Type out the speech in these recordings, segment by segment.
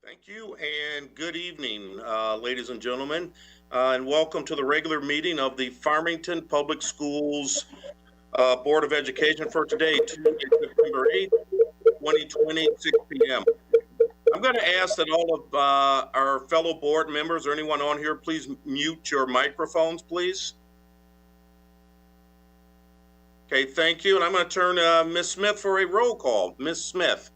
Thank you and good evening, ladies and gentlemen, and welcome to the regular meeting of the Farmington Public Schools Board of Education for today, Tuesday, September 8th, 2020, 6 p.m. I'm going to ask that all of our fellow board members or anyone on here, please mute your microphones, please. Okay, thank you. And I'm going to turn to Ms. Smith for a roll call. Ms. Smith.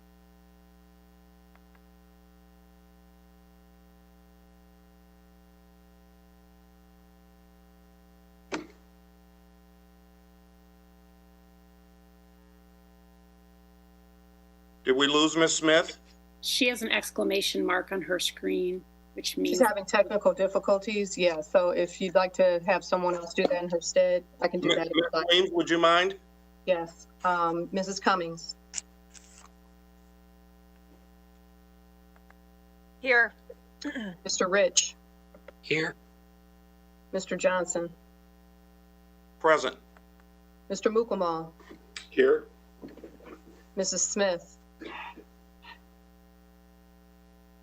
Did we lose Ms. Smith? She has an exclamation mark on her screen, which means she's having technical difficulties. Yeah, so if you'd like to have someone else do that in her stead, I can do that. Ms. Williams, would you mind? Yes. Mrs. Cummings. Here. Mr. Rich. Here. Mr. Johnson. Present. Mr. Mukamal. Here. Mrs. Smith.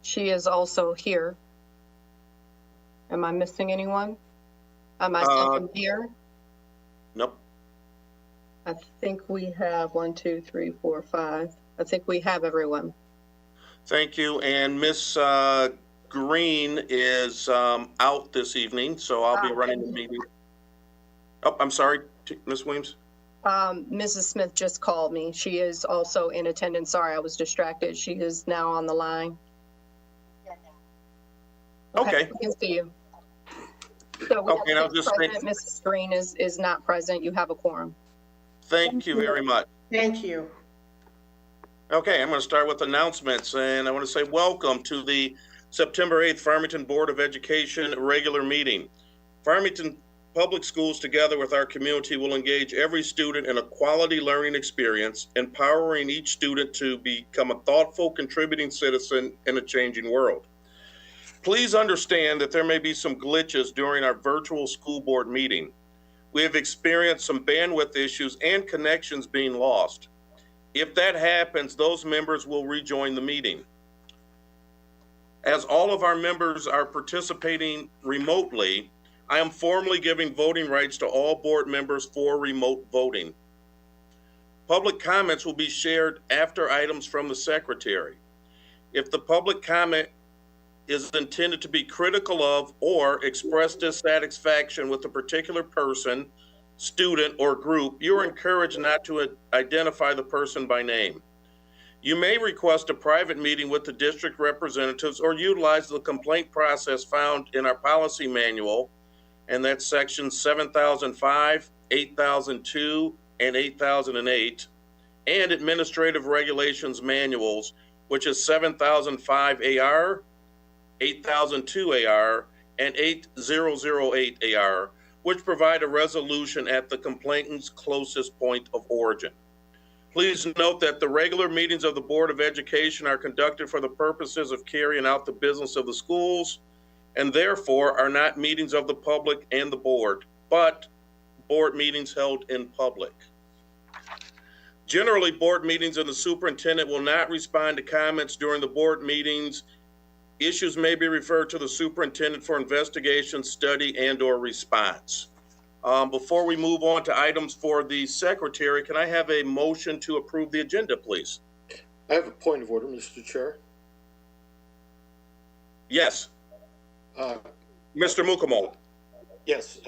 She is also here. Am I missing anyone? Am I here? Nope. I think we have 1, 2, 3, 4, 5. I think we have everyone. Thank you. And Miss Green is out this evening, so I'll be running the meeting. Oh, I'm sorry, Miss Williams. Mrs. Smith just called me. She is also in attendance. Sorry, I was distracted. She is now on the line. Okay. We can see you. So we Okay, have I'll just present. Mrs. Green is not present. You have a quorum. Thank you very much. Thank you. Okay, I'm going to start with announcements, and I want to say welcome to the September 8th Farmington Board of Education regular meeting. Farmington Public Schools, together with our community, will engage every student in a quality learning experience, empowering each student to become a thoughtful, contributing citizen in a changing world. Please understand that there may be some glitches during our virtual school board meeting. We have experienced some bandwidth issues and connections being lost. If that happens, those members will rejoin the meeting. As all of our members are participating remotely, I am formally giving voting rights to all board members for remote voting. Public comments will be shared after items from the secretary. If the public comment is intended to be critical of or express dissatisfaction with a particular person, student, or group, you are encouraged not to identify the person by name. You may request a private meeting with the district representatives or utilize the complaint process found in our policy manual, and that's sections 7005, 8002, and 8008, and administrative regulations manuals, which is 7005 AR, 8002 AR, and 8008 AR, which provide a resolution at the complainant's closest point of origin. Please note that the regular meetings of the Board of Education are conducted for the purposes of carrying out the business of the schools, and therefore are not meetings of the public and the board, but board meetings held in public. Generally, board meetings and the superintendent will not respond to comments during the board meetings. Issues may be referred to the superintendent for investigation, study, and/or response. Before we move on to items for the secretary, can I have a motion to approve the agenda, please? I have a point of order, Mr. Chair. Yes. Mr. Mukamal. Yes.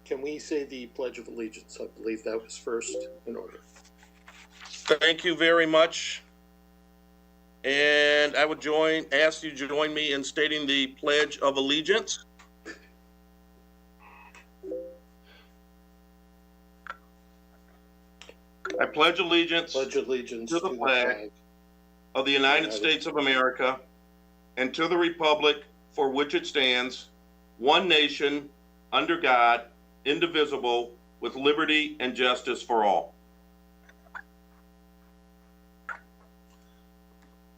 Can we say the Pledge of Allegiance? I believe that was first in order. Thank you very much. And I would ask you to join me in stating the Pledge of Allegiance. I pledge allegiance, Pledge allegiance to the flag of the United States of America and to the republic for which it stands, one nation, under God, indivisible, with liberty and justice for all.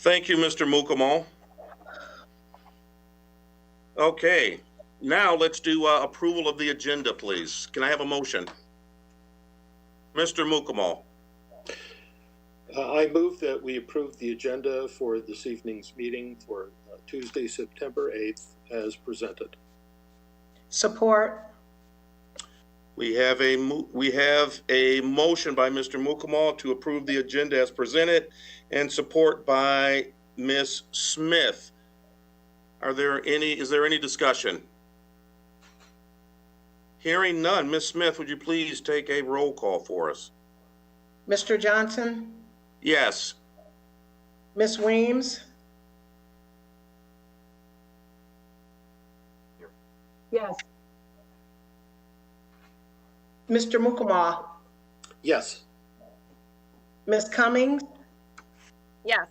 Thank you, Mr. Mukamal. Okay, now let's do approval of the agenda, please. Can I have a motion? Mr. Mukamal. I move that we approve the agenda for this evening's meeting for Tuesday, September 8th, as presented. Support. We have a motion by Mr. Mukamal to approve the agenda as presented and support by Ms. Smith. Is there any discussion? Hearing none, Ms. Smith, would you please take a roll call for us? Mr. Johnson? Yes. Ms. Weems? Yes. Mr. Mukamal? Yes. Ms. Cummings? Yes.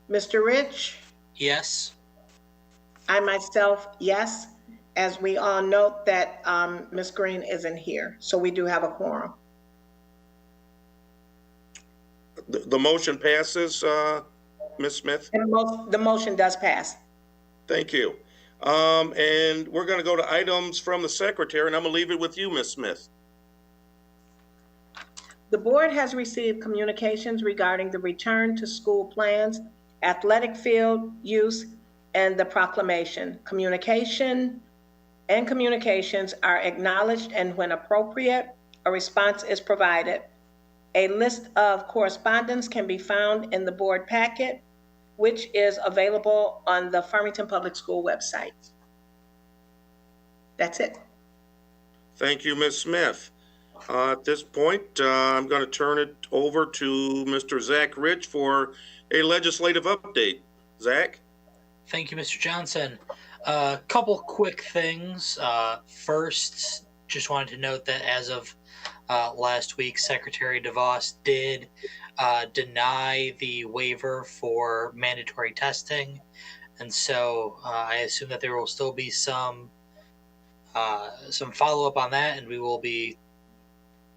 Mr. Rich? Yes. I myself, yes. As we all note that Ms. Green isn't here, so we do have a quorum. The motion passes, Ms. Smith? And the motion does pass. Thank you. And we're going to go to items from the secretary, and I'm going to leave it with you, Ms. Smith. The board has received communications regarding the return to school plans, athletic field use, and the proclamation. Communications are acknowledged, and when appropriate, a response is provided. A list of correspondence can be found in the board packet, which is available on the Farmington Public School website. That's it. Thank you, Ms. Smith. At this point, I'm going to turn it over to Mr. Zach Rich for a legislative update. Zach? Thank you, Mr. Johnson. A couple quick things. First, just wanted to note that as of last week, Secretary DeVos did deny the waiver for mandatory testing. And so I assume that there will still be some follow-up on that, and we will be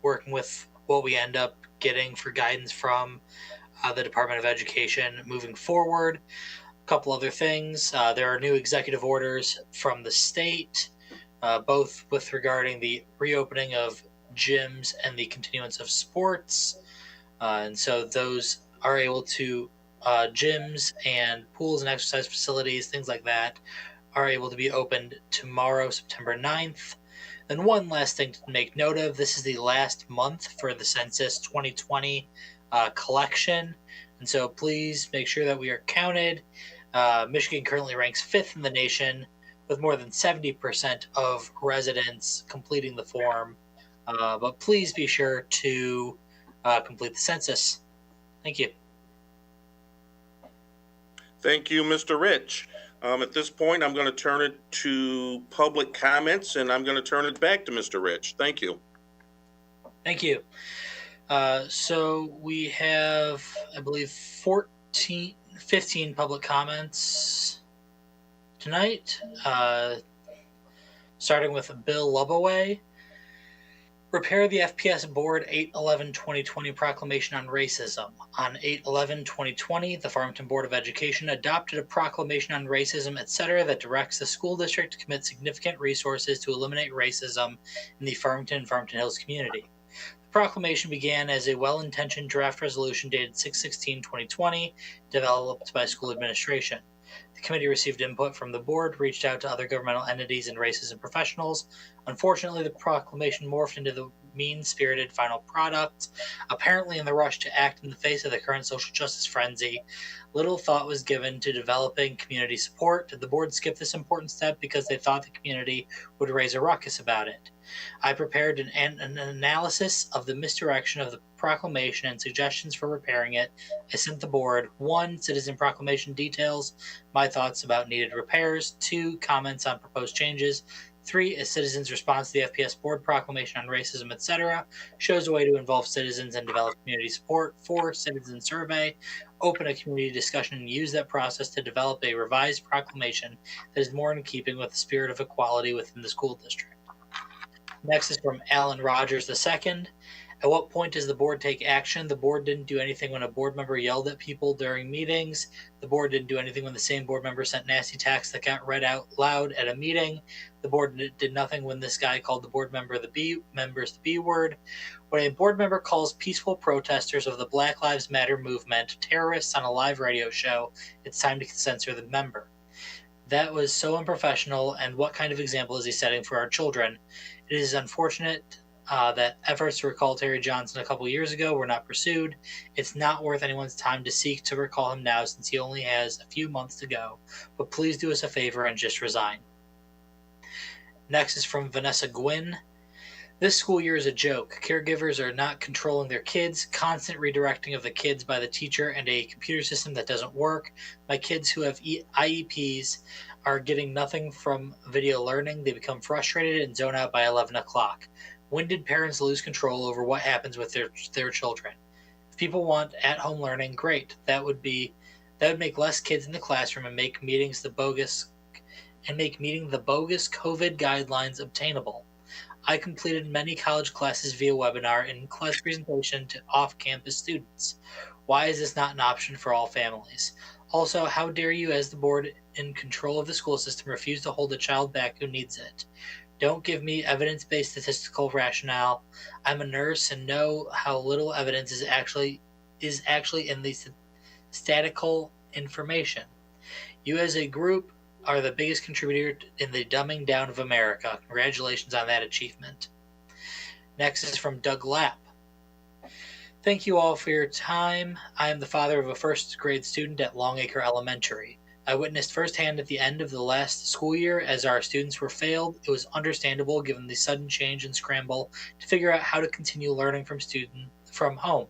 working with what we end up getting for guidance from the Department of Education moving forward. A couple other things. There are new executive orders from the state, both with regarding the reopening of gyms and the continuance of sports. And so those are able to, gyms and pools and exercise facilities, things like that, are able to be opened tomorrow, September 9th. And one last thing to make note of, this is the last month for the Census 2020 collection. And so please make sure that we are counted. Michigan currently ranks 5th in the nation with more than 70% of residents completing the form. But please be sure to complete the census. Thank you. Thank you, Mr. Rich. At this point, I'm going to turn it to public comments, and I'm going to turn it back to Mr. Rich. Thank you. Thank you. So we have, I believe, 15 public comments tonight, starting with Bill Lubaway. Repair the FPS Board 8/11/2020 Proclamation on Racism. On 8/11/2020, the Farmington Board of Education adopted a proclamation on racism, etc., that directs the school district to commit significant resources to eliminate racism in the Farmington and Farmington Hills community. The proclamation began as a well-intentioned draft resolution dated 6/16/2020, developed by school administration. The committee received input from the board, reached out to other governmental entities and racism professionals. Unfortunately, the proclamation morphed into the mean-spirited final product. Apparently, in the rush to act in the face of the current social justice frenzy, little thought was given to developing community support. The board skipped this important step because they thought the community would raise a ruckus about it. I prepared an analysis of the misdirection of the proclamation and suggestions for repairing it. I sent the board 1. Citizen proclamation details my thoughts about needed repairs. 2. Comments on proposed changes. 3. A citizen's response to the FPS board proclamation on racism, etc. Shows a way to involve citizens and develop community support. 4. Citizen survey. Open a community discussion and use that process to develop a revised proclamation that is more in keeping with the spirit of equality within the school district. Next is from Alan Rogers II. At what point does the board take action? The board didn't do anything when a board member yelled at people during meetings. The board didn't do anything when the same board member sent nasty texts that got read out loud at a meeting. The board did nothing when this guy called the board member the B word. When a board member calls peaceful protesters of the Black Lives Matter movement terrorists on a live radio show, it's time to censor the member. That was so unprofessional, and what kind of example is he setting for our children? It is unfortunate that efforts to recall Terry Johnson a couple years ago were not pursued. It's not worth anyone's time to seek to recall him now since he only has a few months to go. But please do us a favor and just resign. Next is from Vanessa Gwynn. This school year is a joke. Caregivers are not controlling their kids, constant redirecting of the kids by the teacher, and a computer system that doesn't work. My kids who have IEPs are getting nothing from video learning. They become frustrated and zone out by 11 o'clock. When did parents lose control over what happens with their children? If people want at-home learning, great. That would make less kids in the classroom and make meeting the bogus COVID guidelines obtainable. I completed many college classes via webinar and class presentation to off-campus students. Why is this not an option for all families? Also, how dare you, as the board in control of the school system, refuse to hold a child back who needs it? Don't give me evidence-based statistical rationale. I'm a nurse and know how little evidence is actually in the statistical information. You as a group are the biggest contributor in the dumbing down of America. Congratulations on that achievement. Next is from Doug Lapp. Thank you all for your time. I am the father of a first grade student at Longacre Elementary. I witnessed firsthand at the end of the last school year as our students were failed. It was understandable given the sudden change and scramble to figure out how to continue learning from home.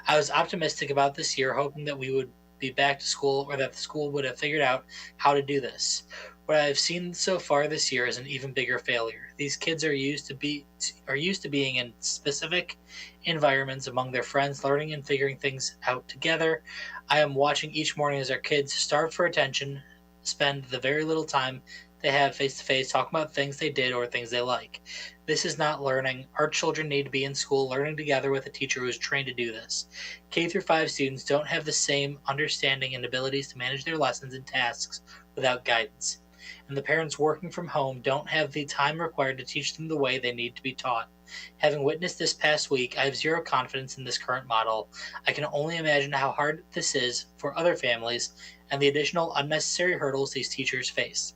I was optimistic about this year, hoping that we would be back to school or that the school would have figured out how to do this. What I've seen so far this year is an even bigger failure. These kids are used to being in specific environments among their friends, learning and figuring things out together. I am watching each morning as our kids, starved for attention, spend the very little time they have face-to-face talking about things they did or things they like. This is not learning. Our children need to be in school learning together with a teacher who is trained to do this. K-5 students don't have the same understanding and abilities to manage their lessons and tasks without guidance. And the parents working from home don't have the time required to teach them the way they need to be taught. Having witnessed this past week, I have zero confidence in this current model. I can only imagine how hard this is for other families and the additional unnecessary hurdles these teachers face.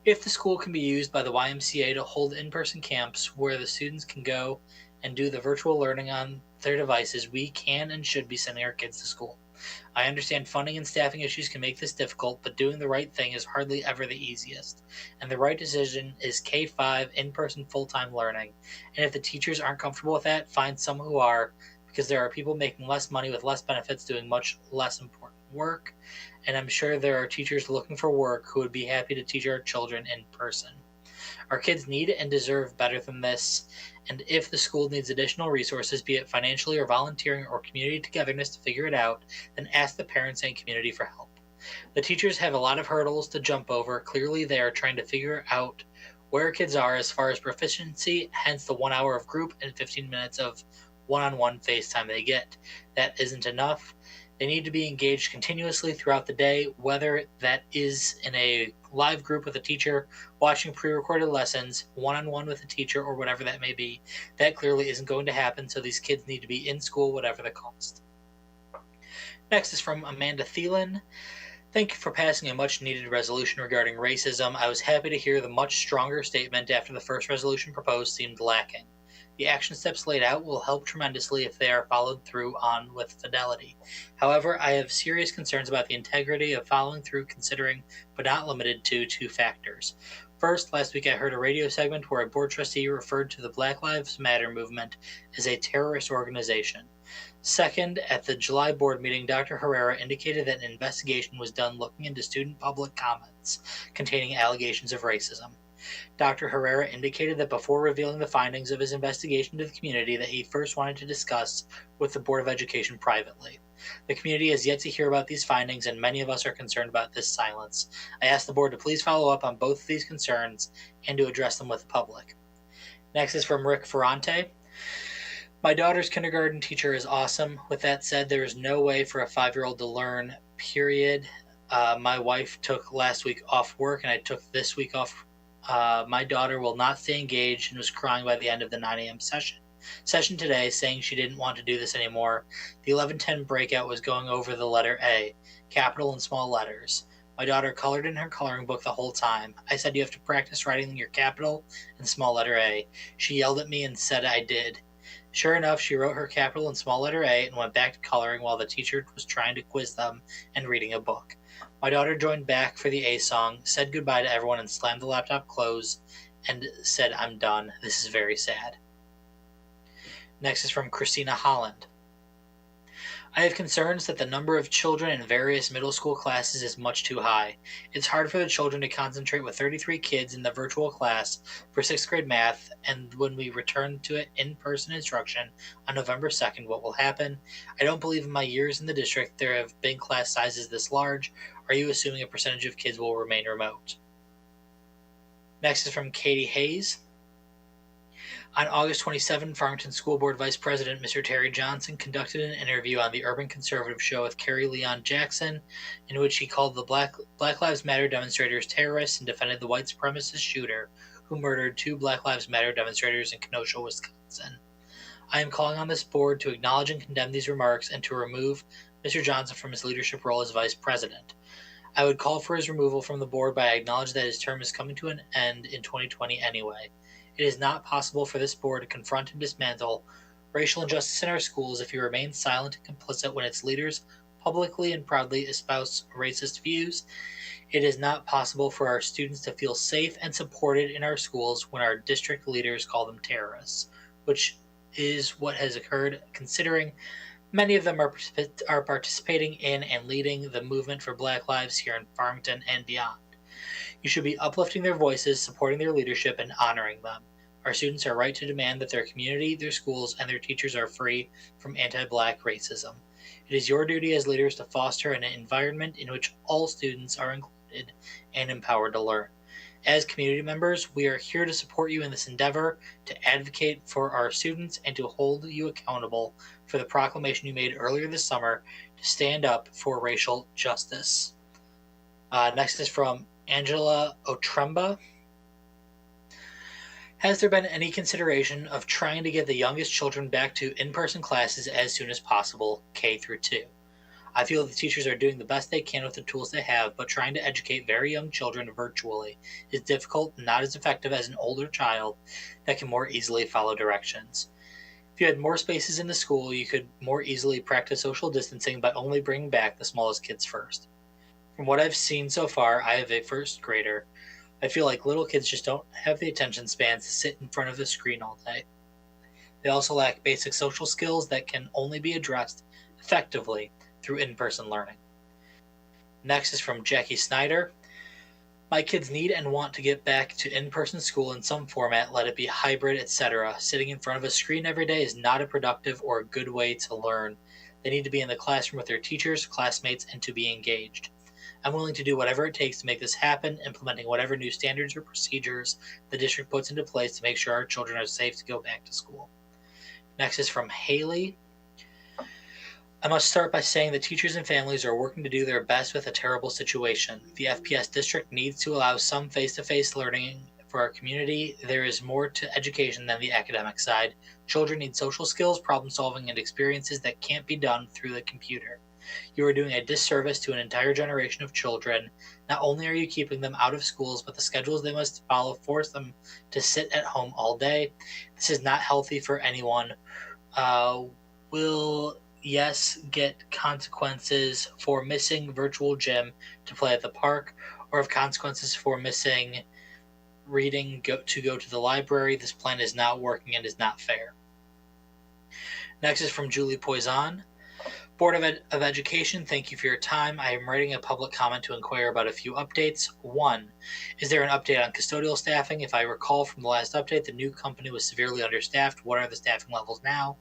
If the school can be used by the YMCA to hold in-person camps where the students can go and do the virtual learning on their devices, we can and should be sending our kids to school. I understand funding and staffing issues can make this difficult, but doing the right thing is hardly ever the easiest. And the right decision is K-5 in-person full-time learning. And if the teachers aren't comfortable with that, find some who are, because there are people making less money with less benefits doing much less important work. And I'm sure there are teachers looking for work who would be happy to teach our children in person. Our kids need and deserve better than this, and if the school needs additional resources, be it financially or volunteering or community togetherness to figure it out, then ask the parents and community for help. The teachers have a lot of hurdles to jump over. Clearly, they are trying to figure out where kids are as far as proficiency, hence the 1 hour of group and 15 minutes of one-on-one FaceTime they get. That isn't enough. They need to be engaged continuously throughout the day, whether that is in a live group with a teacher, watching pre-recorded lessons, one-on-one with a teacher, or whatever that may be. That clearly isn't going to happen, so these kids need to be in school, whatever the cost. Next is from Amanda Thielen. Thank you for passing a much-needed resolution regarding racism. I was happy to hear the much stronger statement after the first resolution proposed seemed lacking. The action steps laid out will help tremendously if they are followed through on with fidelity. However, I have serious concerns about the integrity of following through, considering, but not limited to, two factors. First, last week I heard a radio segment where a board trustee referred to the Black Lives Matter movement as a terrorist organization. Second, at the July board meeting, Dr. Herrera indicated that an investigation was done looking into student public comments containing allegations of racism. Dr. Herrera indicated that before revealing the findings of his investigation to the community that he first wanted to discuss with the Board of Education privately. The community has yet to hear about these findings, and many of us are concerned about this silence. I ask the board to please follow up on both of these concerns and to address them with the public. Next is from Rick Ferrante. My daughter's kindergarten teacher is awesome. With that said, there is no way for a 5-year-old to learn, period. My wife took last week off work, and I took this week off. My daughter will not stay engaged and was crying by the end of the 9 a.m. session today, saying she didn't want to do this anymore. The 11:10 breakout was going over the letter A, capital and small letters. My daughter colored in her coloring book the whole time. I said, you have to practice writing your capital and small letter A. She yelled at me and said I did. Sure enough, she wrote her capital and small letter A and went back to coloring while the teacher was trying to quiz them and reading a book. My daughter joined back for the A song, said goodbye to everyone and slammed the laptop closed and said, I'm done. This is very sad. Next is from Christina Holland. I have concerns that the number of children in various middle school classes is much too high. It's hard for the children to concentrate with 33 kids in the virtual class for 6th grade math, and when we return to it in-person instruction on November 2nd, what will happen? I don't believe in my years in the district there have been class sizes this large. Are you assuming a percentage of kids will remain remote? Next is from Katie Hayes. On August 27, Farmington School Board Vice President Mr. Terry Johnson conducted an interview on the Urban Conservative Show with Carrie Leon Jackson, in which he called the Black Lives Matter demonstrators terrorists and defended the white supremacist shooter who murdered 2 Black Lives Matter demonstrators in Kenosha, Wisconsin. I am calling on this board to acknowledge and condemn these remarks and to remove Mr. Johnson from his leadership role as Vice President. I would call for his removal from the board, but I acknowledge that his term is coming to an end in 2020 anyway. It is not possible for this board to confront and dismantle racial injustice in our schools if you remain silent and complicit when its leaders publicly and proudly espouse racist views. It is not possible for our students to feel safe and supported in our schools when our district leaders call them terrorists, which is what has occurred, considering many of them are participating in and leading the movement for Black lives here in Farmington and beyond. You should be uplifting their voices, supporting their leadership, and honoring them. Our students are right to demand that their community, their schools, and their teachers are free from anti-Black racism. It is your duty as leaders to foster an environment in which all students are included and empowered to learn. As community members, we are here to support you in this endeavor, to advocate for our students, and to hold you accountable for the proclamation you made earlier this summer to stand up for racial justice. Next is from Angela Otremba. Has there been any consideration of trying to get the youngest children back to in-person classes as soon as possible, K through 2? I feel the teachers are doing the best they can with the tools they have, but trying to educate very young children virtually is difficult and not as effective as an older child that can more easily follow directions. If you had more spaces in the school, you could more easily practice social distancing by only bringing back the smallest kids first. From what I've seen so far, I have a 1st grader. I feel like little kids just don't have the attention spans to sit in front of a screen all day. They also lack basic social skills that can only be addressed effectively through in-person learning. Next is from Jackie Snyder. My kids need and want to get back to in-person school in some format, let it be hybrid, etc. Sitting in front of a screen every day is not a productive or a good way to learn. They need to be in the classroom with their teachers, classmates, and to be engaged. I'm willing to do whatever it takes to make this happen, implementing whatever new standards or procedures the district puts into place to make sure our children are safe to go back to school. Next is from Haley. I must start by saying that teachers and families are working to do their best with a terrible situation. The FPS district needs to allow some face-to-face learning for our community. There is more to education than the academic side. Children need social skills, problem solving, and experiences that can't be done through the computer. You are doing a disservice to an entire generation of children. Not only are you keeping them out of schools, but the schedules they must follow force them to sit at home all day. This is not healthy for anyone. Will get consequences for missing virtual gym to play at the park, or have consequences for missing reading to go to the library. This plan is not working and is not fair. Next is from Julie Poison. Board of Education, thank you for your time. I am writing a public comment to inquire about a few updates. 1. Is there an update on custodial staffing? If I recall from the last update, the new company was severely understaffed. What are the staffing levels now?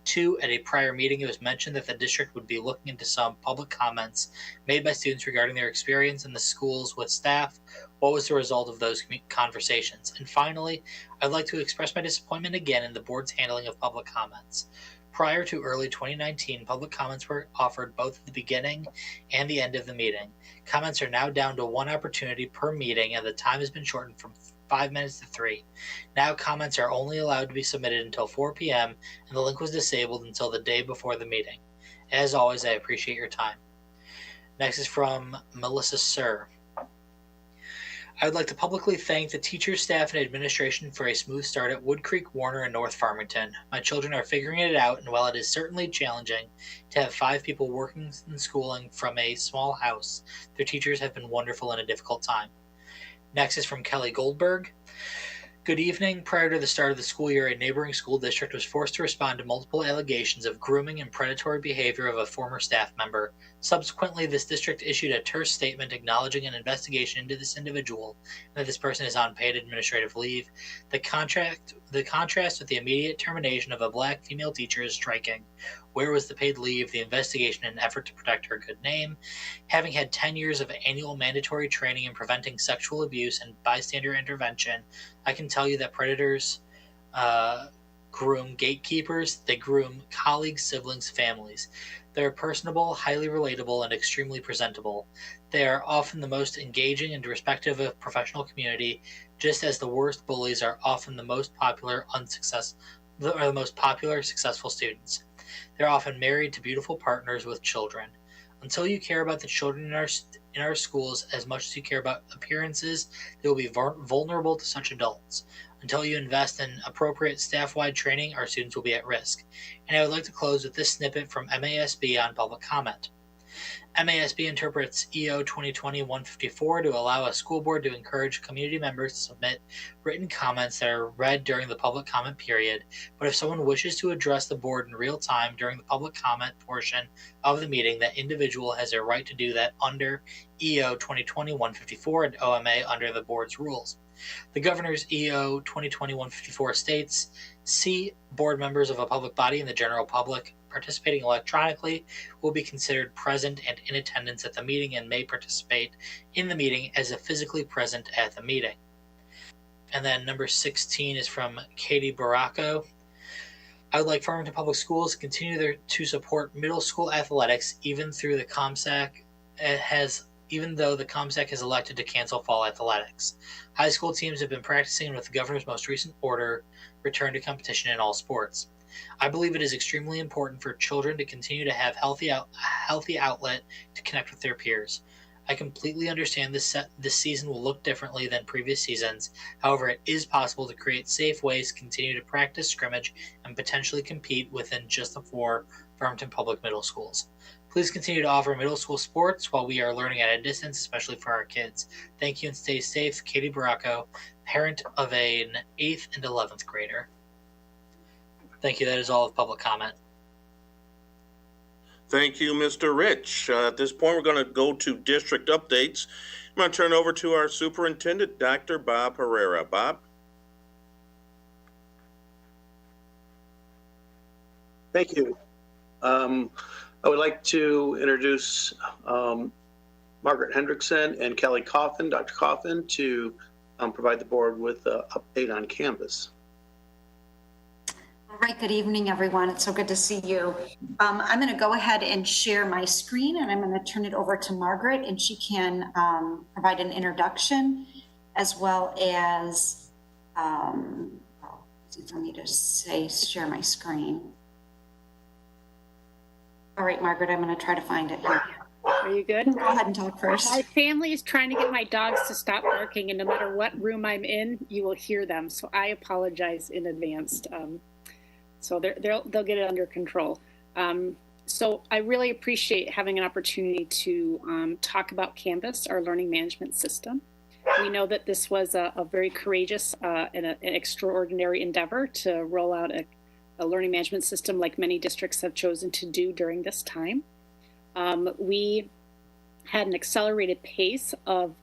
2, at a prior meeting, it was mentioned that the district would be looking into some public comments made by students regarding their experience in the schools with staff. What was the result of those conversations? And finally, I'd like to express my disappointment again in the board's handling of public comments. Prior to early 2019, public comments were offered both at the beginning and the end of the meeting. Comments are now down to 1 opportunity per meeting, and the time has been shortened from 5 minutes to 3. Now comments are only allowed to be submitted until 4 p.m., and the link was disabled until the day before the meeting. As always, I appreciate your time. Next is from Melissa Sir. I would like to publicly thank the teachers, staff, and administration for a smooth start at Wood Creek, Warner, and North Farmington. My children are figuring it out, and while it is certainly challenging to have 5 people working and schooling from a small house, their teachers have been wonderful in a difficult time. Next is from Kelly Goldberg. Good evening. Prior to the start of the school year, a neighboring school district was forced to respond to multiple allegations of grooming and predatory behavior of a former staff member. Subsequently, this district issued a terse statement acknowledging an investigation into this individual and that this person is on paid administrative leave. The contrast with the immediate termination of a black female teacher is striking. Where was the paid leave, the investigation, and effort to protect her good name? Having had 10 years of annual mandatory training in preventing sexual abuse and bystander intervention, I can tell you that predators groom gatekeepers, they groom colleagues, siblings, families. They are personable, highly relatable, and extremely presentable. They are often the most engaging and respectful of professional community, just as the worst bullies are often the most popular successful students. They're often married to beautiful partners with children. Until you care about the children in our schools as much as you care about appearances, they will be vulnerable to such adults. Until you invest in appropriate staff-wide training, our students will be at risk. And I would like to close with this snippet from MASB on public comment. MASB interprets EO 2020-154 to allow a school board to encourage community members to submit written comments that are read during the public comment period, but if someone wishes to address the board in real time during the public comment portion of the meeting, that individual has a right to do that under EO 2020-154 and OMA under the board's rules. The governor's EO 2020-154 states, C, board members of a public body and the general public participating electronically will be considered present and in attendance at the meeting and may participate in the meeting as if physically present at the meeting. And then number 16 is from Katie Baracco. I would like Farmington Public Schools to continue to support middle school athletics even though the ComSAC has elected to cancel fall athletics. High school teams have been practicing with the governor's most recent order, return to competition in all sports. I believe it is extremely important for children to continue to have healthy outlet to connect with their peers. I completely understand this season will look differently than previous seasons. However, it is possible to create safe ways to continue to practice, scrimmage, and potentially compete within just the 4 Farmington Public Middle Schools. Please continue to offer middle school sports while we are learning at a distance, especially for our kids. Thank you and stay safe. Katie Baracco, parent of an 8th and 11th grader. Thank you. That is all of public comment. Thank you, Mr. Rich. At this point, we're going to go to district updates. I'm going to turn over to our superintendent, Dr. Bob Herrera. Bob? Thank you. I would like to introduce Margaret Hendrickson and Kelly Coffin, Dr. Coffin, to provide the board with an update on Canvas. All right, good evening, everyone. It's so good to see you. I'm going to go ahead and share my screen, and I'm going to turn it over to Margaret, and she can provide an introduction as well as, easy for me to say, share my screen. All right, Margaret, I'm going to try to find it here. Are you good? Go ahead and talk first. My family is trying to get my dogs to stop barking, and no matter what room I'm in, you will hear them. So I apologize in advance. So they'll get it under control. So I really appreciate having an opportunity to talk about Canvas, our learning management system. We know that this was a very courageous and an extraordinary endeavor to roll out a learning management system like many districts have chosen to do during this time. We had an accelerated pace of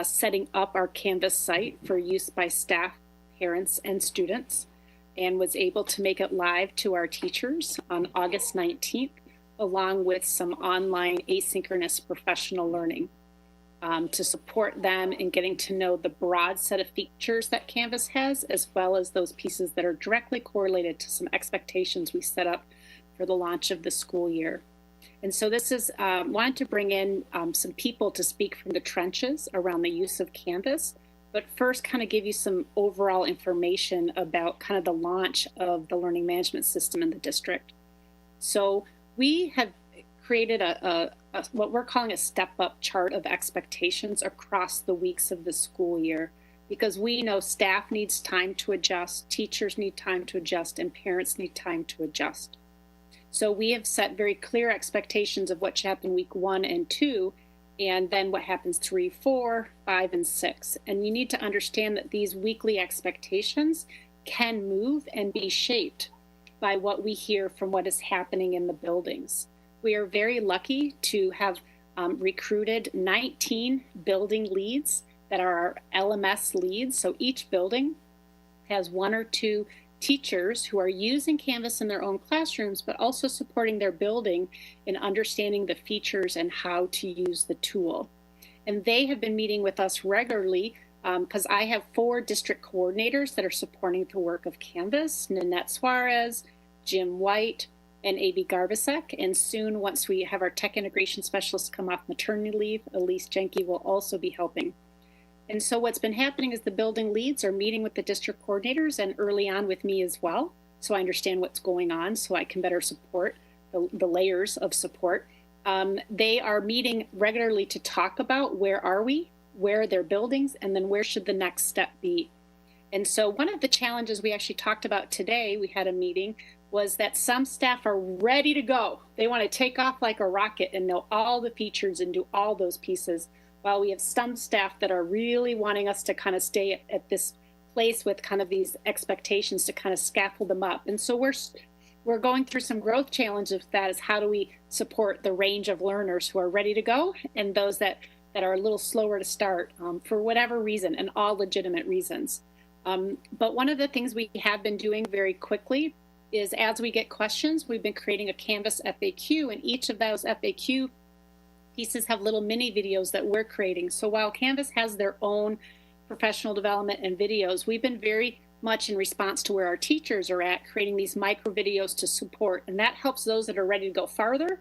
setting up our Canvas site for use by staff, parents, and students. and was able to make it live to our teachers on August 19th, along with some online asynchronous professional learning to support them in getting to know the broad set of features that Canvas has, as well as those pieces that are directly correlated to some expectations we set up for the launch of the school year. And so this is, wanted to bring in some people to speak from the trenches around the use of Canvas, but first kind of give you some overall information about kind of the launch of the learning management system in the district. So we have created what we're calling a step-up chart of expectations across the weeks of the school year, because we know staff needs time to adjust, teachers need time to adjust, and parents need time to adjust. So we have set very clear expectations of what should happen week 1 and 2, and then what happens 3, 4, 5, and 6. And you need to understand that these weekly expectations can move and be shaped by what we hear from what is happening in the buildings. We are very lucky to have recruited 19 building leads that are our LMS leads. So each building has 1 or 2 teachers who are using Canvas in their own classrooms, but also supporting their building in understanding the features and how to use the tool. And they have been meeting with us regularly because I have 4 district coordinators that are supporting the work of Canvas: Nanette Suarez, Jim White, and A.B. Garbasek. And soon, once we have our tech integration specialist come off maternity leave, Elise Jenke will also be helping. And so what's been happening is the building leads are meeting with the district coordinators and early on with me as well, so I understand what's going on so I can better support the layers of support. They are meeting regularly to talk about where are we, where are their buildings, and then where should the next step be. And so one of the challenges we actually talked about today, we had a meeting, was that some staff are ready to go. They want to take off like a rocket and know all the features and do all those pieces, while we have some staff that are really wanting us to kind of stay at this place with kind of these expectations to kind of scaffold them up. And so we're going through some growth challenges with that, is how do we support the range of learners who are ready to go and those that are a little slower to start for whatever reason, and all legitimate reasons. But one of the things we have been doing very quickly is, as we get questions, we've been creating a Canvas FAQ, and each of those FAQ pieces have little mini videos that we're creating. So while Canvas has their own professional development and videos, we've been very much in response to where our teachers are at, creating these micro videos to support. And that helps those that are ready to go farther,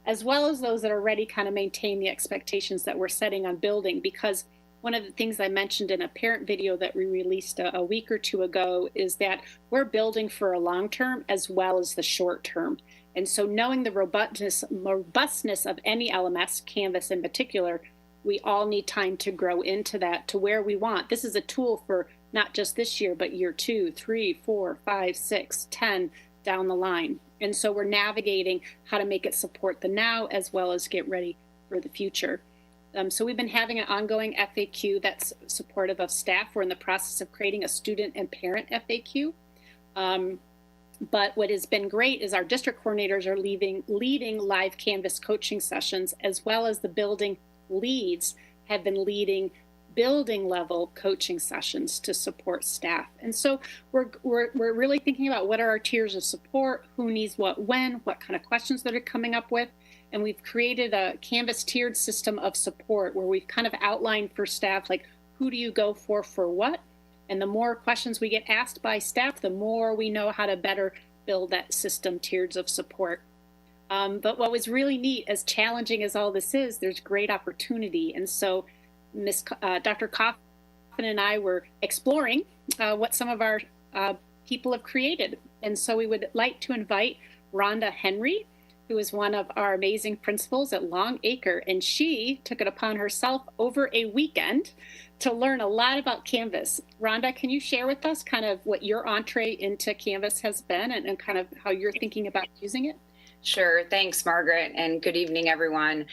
as well as those that are ready to kind of maintain the expectations that we're setting on building. Because one of the things I mentioned in a parent video that we released a week or 2 ago is that we're building for a long term as well as the short term. And so knowing the robustness of any LMS, Canvas in particular, we all need time to grow into that to where we want. This is a tool for not just this year, but year 2, 3, 4, 5, 6, 10 down the line. And so we're navigating how to make it support the now as well as get ready for the future. So we've been having an ongoing FAQ that's supportive of staff. We're in the process of creating a student and parent FAQ. But what has been great is our district coordinators are leading live Canvas coaching sessions, as well as the building leads have been leading building level coaching sessions to support staff. And so we're really thinking about what are our tiers of support, who needs what when, what kind of questions that are coming up with. And we've created a Canvas tiered system of support where we've kind of outlined for staff, like, who do you go for what? And the more questions we get asked by staff, the more we know how to better build that system tiers of support. But what was really neat, as challenging as all this is, there's great opportunity. And so Dr. Coffin and I were exploring what some of our people have created. And so we would like to invite Rhonda Henry, who is one of our amazing principals at Long Acre. And she took it upon herself over a weekend to learn a lot about Canvas. Rhonda, can you share with us kind of what your entree into Canvas has been and kind of how you're thinking about using it? Sure. Thanks, Margaret, and good evening, everyone.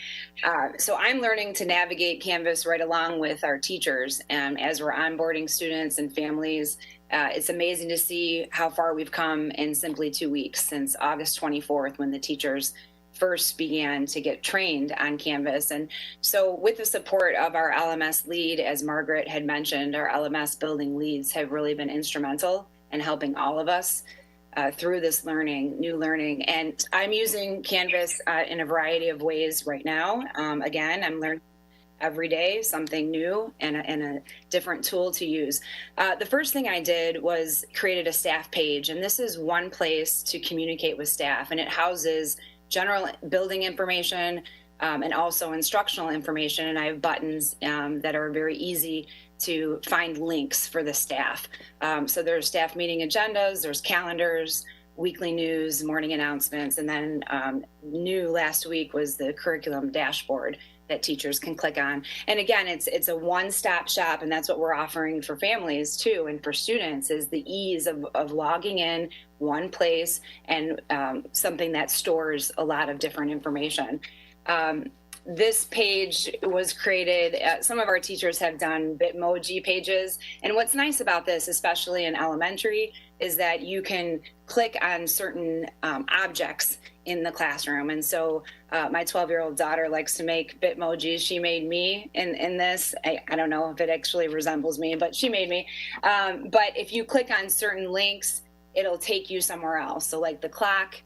So I'm learning to navigate Canvas right along with our teachers. And as we're onboarding students and families, it's amazing to see how far we've come in simply 2 weeks, since August 24th, when the teachers first began to get trained on Canvas. And so with the support of our LMS lead, as Margaret had mentioned, our LMS building leads have really been instrumental and helping all of us through this new learning. And I'm using Canvas in a variety of ways right now. Again, I'm learning every day something new and a different tool to use. The first thing I did was created a staff page, and this is one place to communicate with staff, and it houses general building information and also instructional information, and I have buttons that are very easy to find links for the staff. So there's staff meeting agendas, there's calendars, weekly news, morning announcements, and then new last week was the curriculum dashboard that teachers can click on. And again, it's a one-stop shop, and that's what we're offering for families too, and for students, is the ease of logging in one place and something that stores a lot of different information. This page was created, some of our teachers have done Bitmoji pages, and what's nice about this, especially in elementary, is that you can click on certain objects in the classroom. And so my 12-year-old daughter likes to make Bitmojis. She made me in this. I don't know if it actually resembles me, but she made me. But if you click on certain links, it'll take you somewhere else. So like the clock,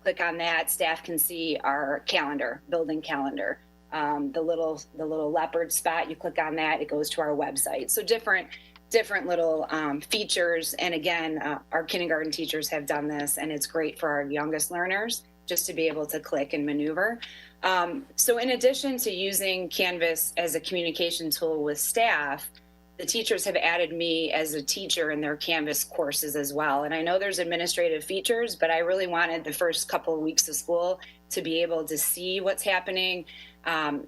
click on that, staff can see our calendar, building calendar. The little leopard spot, you click on that, it goes to our website. So different little features. And again, our kindergarten teachers have done this, and it's great for our youngest learners just to be able to click and maneuver. So in addition to using Canvas as a communication tool with staff, the teachers have added me as a teacher in their Canvas courses as well. And I know there's administrative features, but I really wanted the first couple of weeks of school to be able to see what's happening.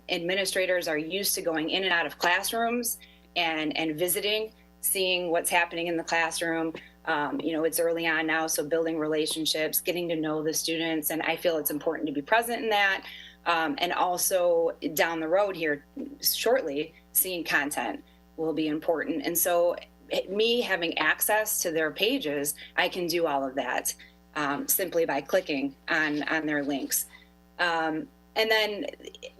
Administrators are used to going in and out of classrooms and visiting, seeing what's happening in the classroom. It's early on now, so building relationships, getting to know the students, and I feel it's important to be present in that. And also down the road here shortly, seeing content will be important. And so me having access to their pages, I can do all of that simply by clicking on their links. And then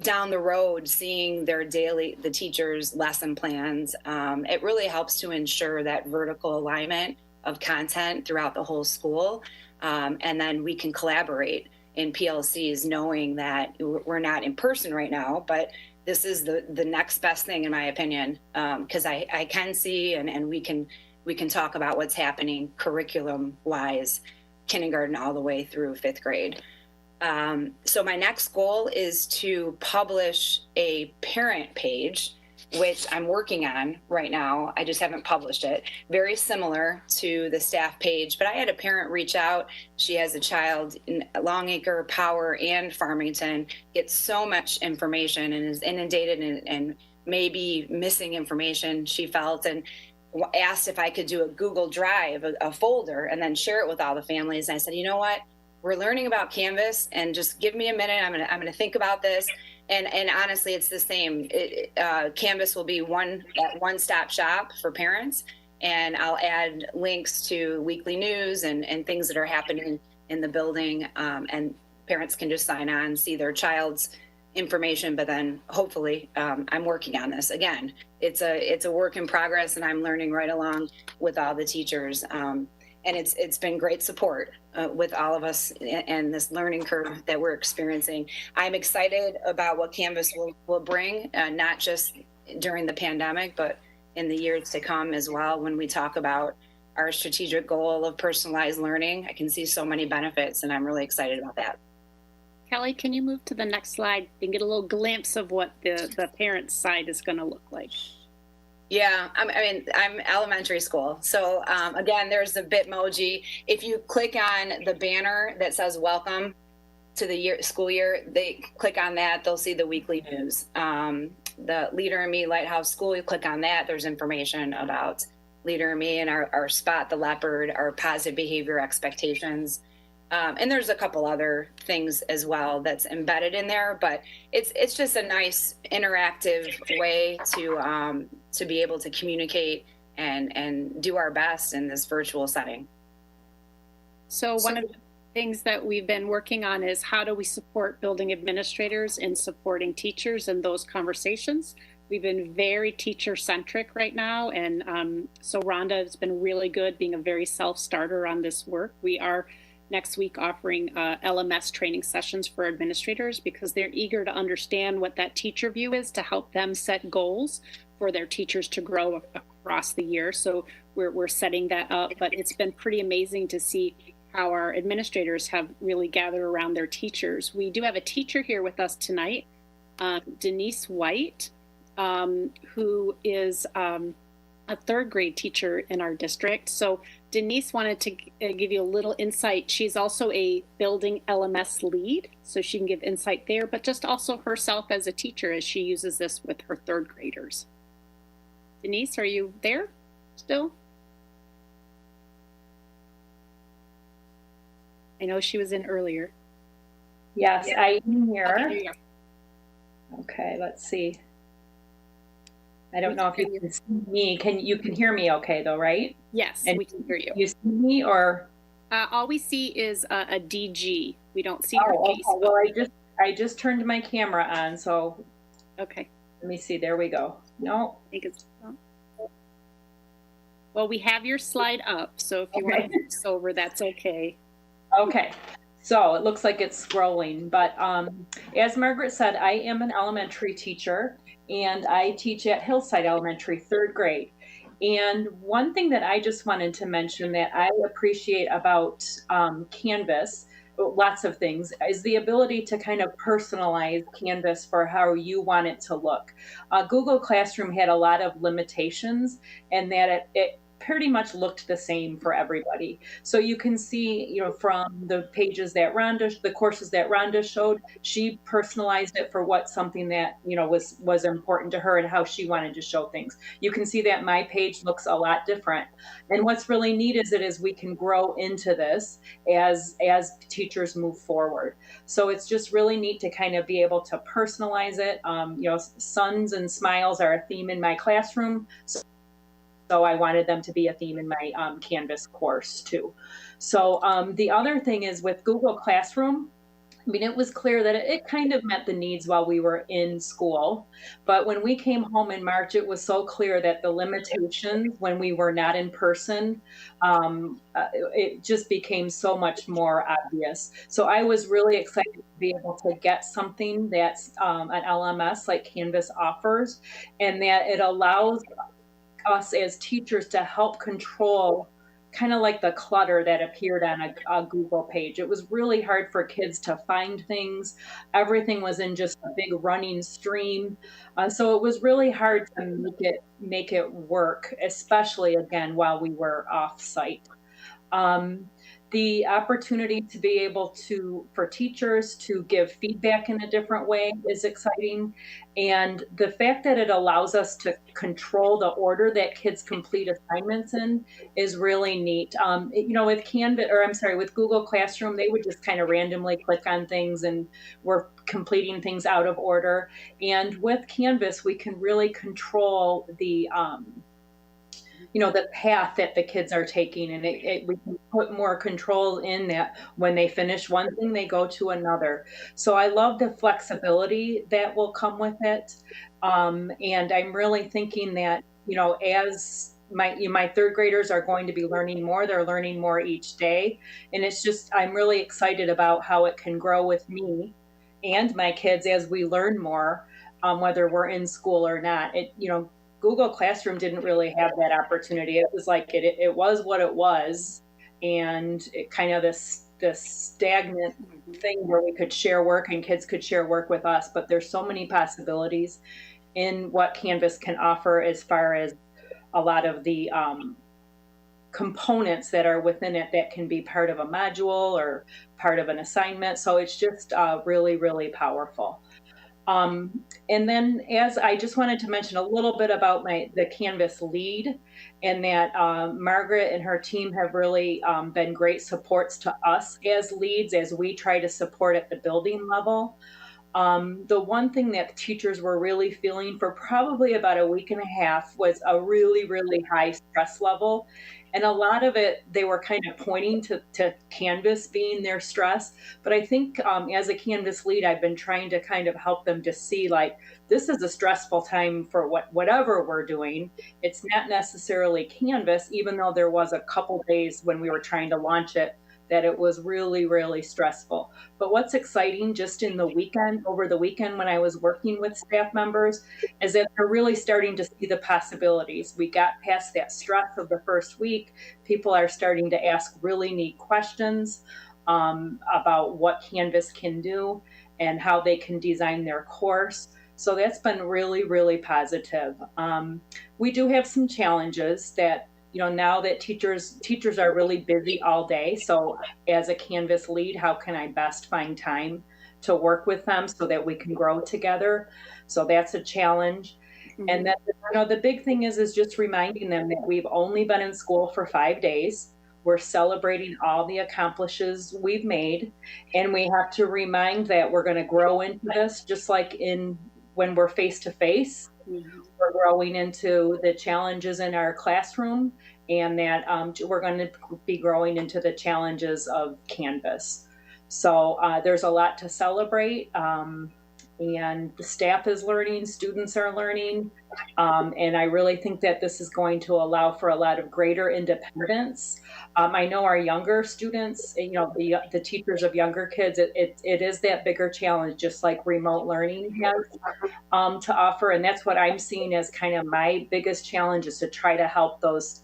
down the road, seeing the teachers' lesson plans, it really helps to ensure that vertical alignment of content throughout the whole school. And then we can collaborate in PLCs, knowing that we're not in person right now, but this is the next best thing, in my opinion, because I can see and we can talk about what's happening curriculum-wise, kindergarten all the way through 5th grade. So my next goal is to publish a parent page, which I'm working on right now. I just haven't published it. Very similar to the staff page, but I had a parent reach out. She has a child in Longacre, Power, and Farmington, gets so much information and is inundated and maybe missing information, she felt, and asked if I could do a Google Drive, a folder, and then share it with all the families. And I said, you know what? We're learning about Canvas, and just give me a minute. I'm gonna think about this. And honestly, it's the same. Canvas will be one-stop shop for parents, and I'll add links to weekly news and things that are happening in the building, and parents can just sign on, see their child's information. But then hopefully, I'm working on this again. It's a work in progress, and I'm learning right along with all the teachers. And it's been great support with all of us and this learning curve that we're experiencing. I'm excited about what Canvas will bring, not just during the pandemic, but in the years to come as well. When we talk about our strategic goal of personalized learning, I can see so many benefits, and I'm really excited about that. Kelly, can you move to the next slide and get a little glimpse of what the parent side is going to look like? Yeah, I'm elementary school. So again, there's the Bitmoji. If you click on the banner that says welcome to the school year, they click on that, they'll see the weekly news. The Leader in Me Lighthouse School, you click on that, there's information about Leader in Me and our Spot the Leopard, our positive behavior expectations. And there's a couple other things as well that's embedded in there, but it's just a nice interactive way to be able to communicate and do our best in this virtual setting. So one of the things that we've been working on is how do we support building administrators in supporting teachers in those conversations. We've been very teacher-centric right now, and so Rhonda has been really good being a very self-starter on this work. We are next week offering LMS training sessions for administrators because they're eager to understand what that teacher view is to help them set goals for their teachers to grow across the year. So we're setting that up, but it's been pretty amazing to see how our administrators have really gathered around their teachers. We do have a teacher here with us tonight, Denise White, who is a third grade teacher in our district. So Denise wanted to give you a little insight. She's also a building LMS lead, so she can give insight there, but just also herself as a teacher as she uses this with her third graders. Denise, are you there still? I know she was in earlier. Yes, yeah. I am here. Okay, there you go. Okay, let's see. I don't know if you can see me. You can hear me okay though, right? Yes, and we can hear you. You see me or? All we see is a DG. We don't see her face. Okay. Well, I just turned my camera on, so. Okay. Let me see. There we go. No. I think it's. Well, we have your slide up, so if you want to move over, that's okay. Okay. So it looks like it's scrolling, but as Margaret said, I am an elementary teacher and I teach at Hillside Elementary, third grade. And one thing that I just wanted to mention that I appreciate about Canvas, lots of things, is the ability to kind of personalize Canvas for how you want it to look. Google Classroom had a lot of limitations and that it pretty much looked the same for everybody. So you can see, from the pages that the courses that Rhonda showed, she personalized it for what something that, was important to her and how she wanted to show things. You can see that my page looks a lot different. And what's really neat is we can grow into this as teachers move forward. So it's just really neat to kind of be able to personalize it. Suns and smiles are a theme in my classroom. So I wanted them to be a theme in my Canvas course too. So the other thing is with Google Classroom, it was clear that it kind of met the needs while we were in school. But when we came home in March, it was so clear that the limitations when we were not in person, it just became so much more obvious. So I was really excited to be able to get something that's an LMS like Canvas offers, and that it allows us as teachers to help control kind of like the clutter that appeared on a Google page. It was really hard for kids to find things. Everything was in just a big running stream. So it was really hard to make it work, especially again, while we were off site. The opportunity to be able for teachers to give feedback in a different way is exciting. And the fact that it allows us to control the order that kids complete assignments in is really neat. With with Google Classroom, they would just kind of randomly click on things and we're completing things out of order. And with Canvas, we can really control the path that the kids are taking, and we can put more control in that when they finish one thing, they go to another. So I love the flexibility that will come with it. And I'm really thinking that, as my third graders are going to be learning more, they're learning more each day. And it's just, I'm really excited about how it can grow with me and my kids as we learn more, whether we're in school or not. Google Classroom didn't really have that opportunity. It was like it was what it was, and it kind of this stagnant thing where we could share work and kids could share work with us. But there's so many possibilities in what Canvas can offer as far as a lot of the components that are within it that can be part of a module or part of an assignment. So it's just really, really powerful. And then as I just wanted to mention a little bit about the Canvas lead, and that Margaret and her team have really been great supports to us as leads as we try to support at the building level. The one thing that teachers were really feeling for probably about a week and a half was a really, really high stress level. And a lot of it, they were kind of pointing to Canvas being their stress. But I think as a Canvas lead, I've been trying to kind of help them to see, like, this is a stressful time for whatever we're doing. It's not necessarily Canvas, even though there was a couple days when we were trying to launch it that it was really, really stressful. But what's exciting just in the weekend, over the weekend when I was working with staff members, is that they're really starting to see the possibilities. We got past that stress of the first week. People are starting to ask really neat questions about what Canvas can do and how they can design their course. So that's been really, really positive. We do have some challenges that, now that teachers are really busy all day. So as a Canvas lead, how can I best find time to work with them so that we can grow together? So that's a challenge. Mm-hmm. And then, the big thing is just reminding them that we've only been in school for 5 days. We're celebrating all the accomplishments we've made. And we have to remind that we're going to grow into this, just like when we're face to face. We're growing into the challenges in our classroom, and that we're going to be growing into the challenges of Canvas. So there's a lot to celebrate, and the staff is learning, students are learning, and I really think that this is going to allow for a lot of greater independence. I know our younger students, the teachers of younger kids, it is that bigger challenge, just like remote learning has to offer. And that's what I'm seeing as kind of my biggest challenge, is to try to help those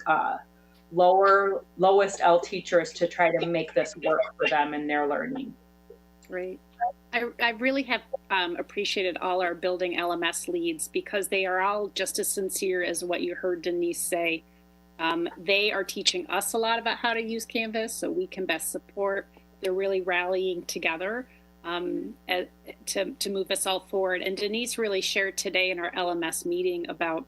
lowest L teachers to try to make this work for them in their learning. Right. I really have appreciated all our building LMS leads, because they are all just as sincere as what you heard Denise say. They are teaching us a lot about how to use Canvas so we can best support. They're really rallying together to move us all forward. And Denise really shared today in our LMS meeting about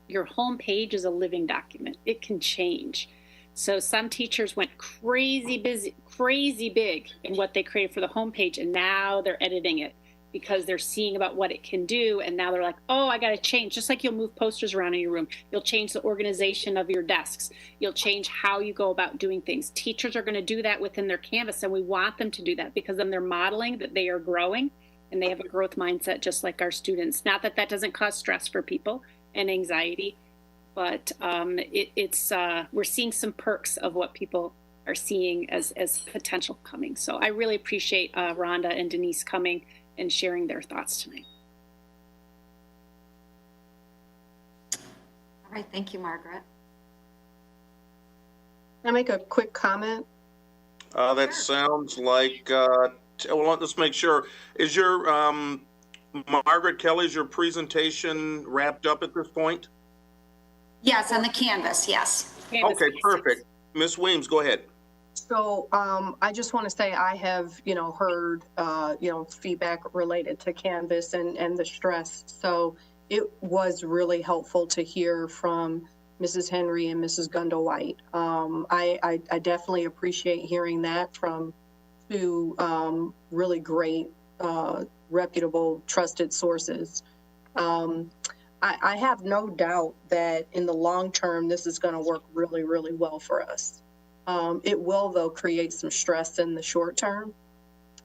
your homepage is a living document. It can change. So some teachers went crazy big in what they created for the homepage, and now they're editing it because they're seeing about what it can do. And now they're like, oh, I got to change. Just like you'll move posters around in your room. You'll change the organization of your desks. You'll change how you go about doing things. Teachers are going to do that within their Canvas, and we want them to do that, because then they're modeling that they are growing, and they have a growth mindset just like our students. Not that that doesn't cause stress for people and anxiety, but we're seeing some perks of what people are seeing as potential coming. So I really appreciate Rhonda and Denise coming and sharing their thoughts tonight. All right, thank you, Margaret. Can I make a quick comment? That sounds like, well, let's make sure. Is your, Margaret Kelly, is your presentation wrapped up at this point? Yes, on the Canvas, yes. Canvas, okay, perfect. Ms. Weems, go ahead. So I just want to say I have, heard, feedback related to Canvas and the stress. So it was really helpful to hear from Mrs. Henry and Mrs. White. I definitely appreciate hearing that from two really great, reputable, trusted sources. I have no doubt that in the long term, this is going to work really, really well for us. It will, though, create some stress in the short term.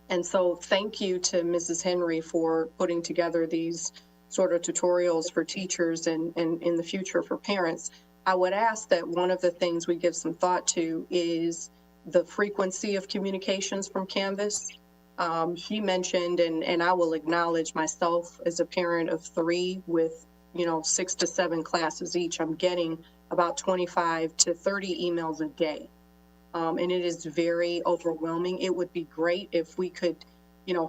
And so thank you to Mrs. Henry for putting together these sort of tutorials for teachers and in the future for parents. I would ask that one of the things we give some thought to is the frequency of communications from Canvas. She mentioned, and I will acknowledge myself as a parent of 3 with 6 to 7 classes each, I'm getting about 25 to 30 emails a day. And it is very overwhelming. It would be great if we could,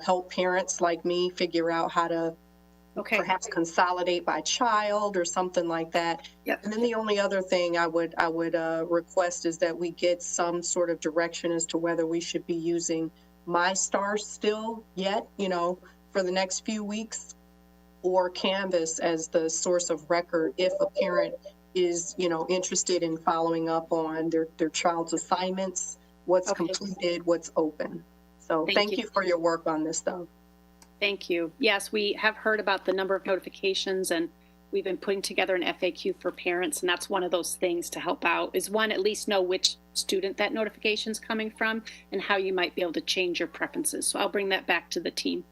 help parents like me figure out how to perhaps consolidate by child or something like that. Yep. And then the only other thing I would request is that we get some sort of direction as to whether we should be using MyStar still yet, for the next few weeks, or Canvas as the source of record if a parent is, interested in following up on their child's assignments, what's completed, what's open. So thank you for your work on this, though. Thank you. Yes, we have heard about the number of notifications, and we've been putting together an FAQ for parents, and that's one of those things to help out, is one, at least know which student that notification is coming from and how you might be able to change your preferences. So I'll bring that back to the team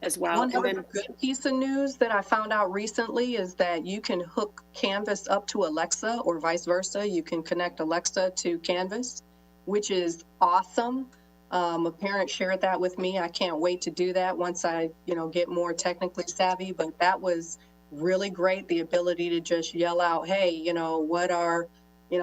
as well. One other good piece of news that I found out recently is that you can hook Canvas up to Alexa or vice versa. You can connect Alexa to Canvas, which is awesome. A parent shared that with me. I can't wait to do that once I, get more technically savvy, but that was really great. The ability to just yell out, hey, what are,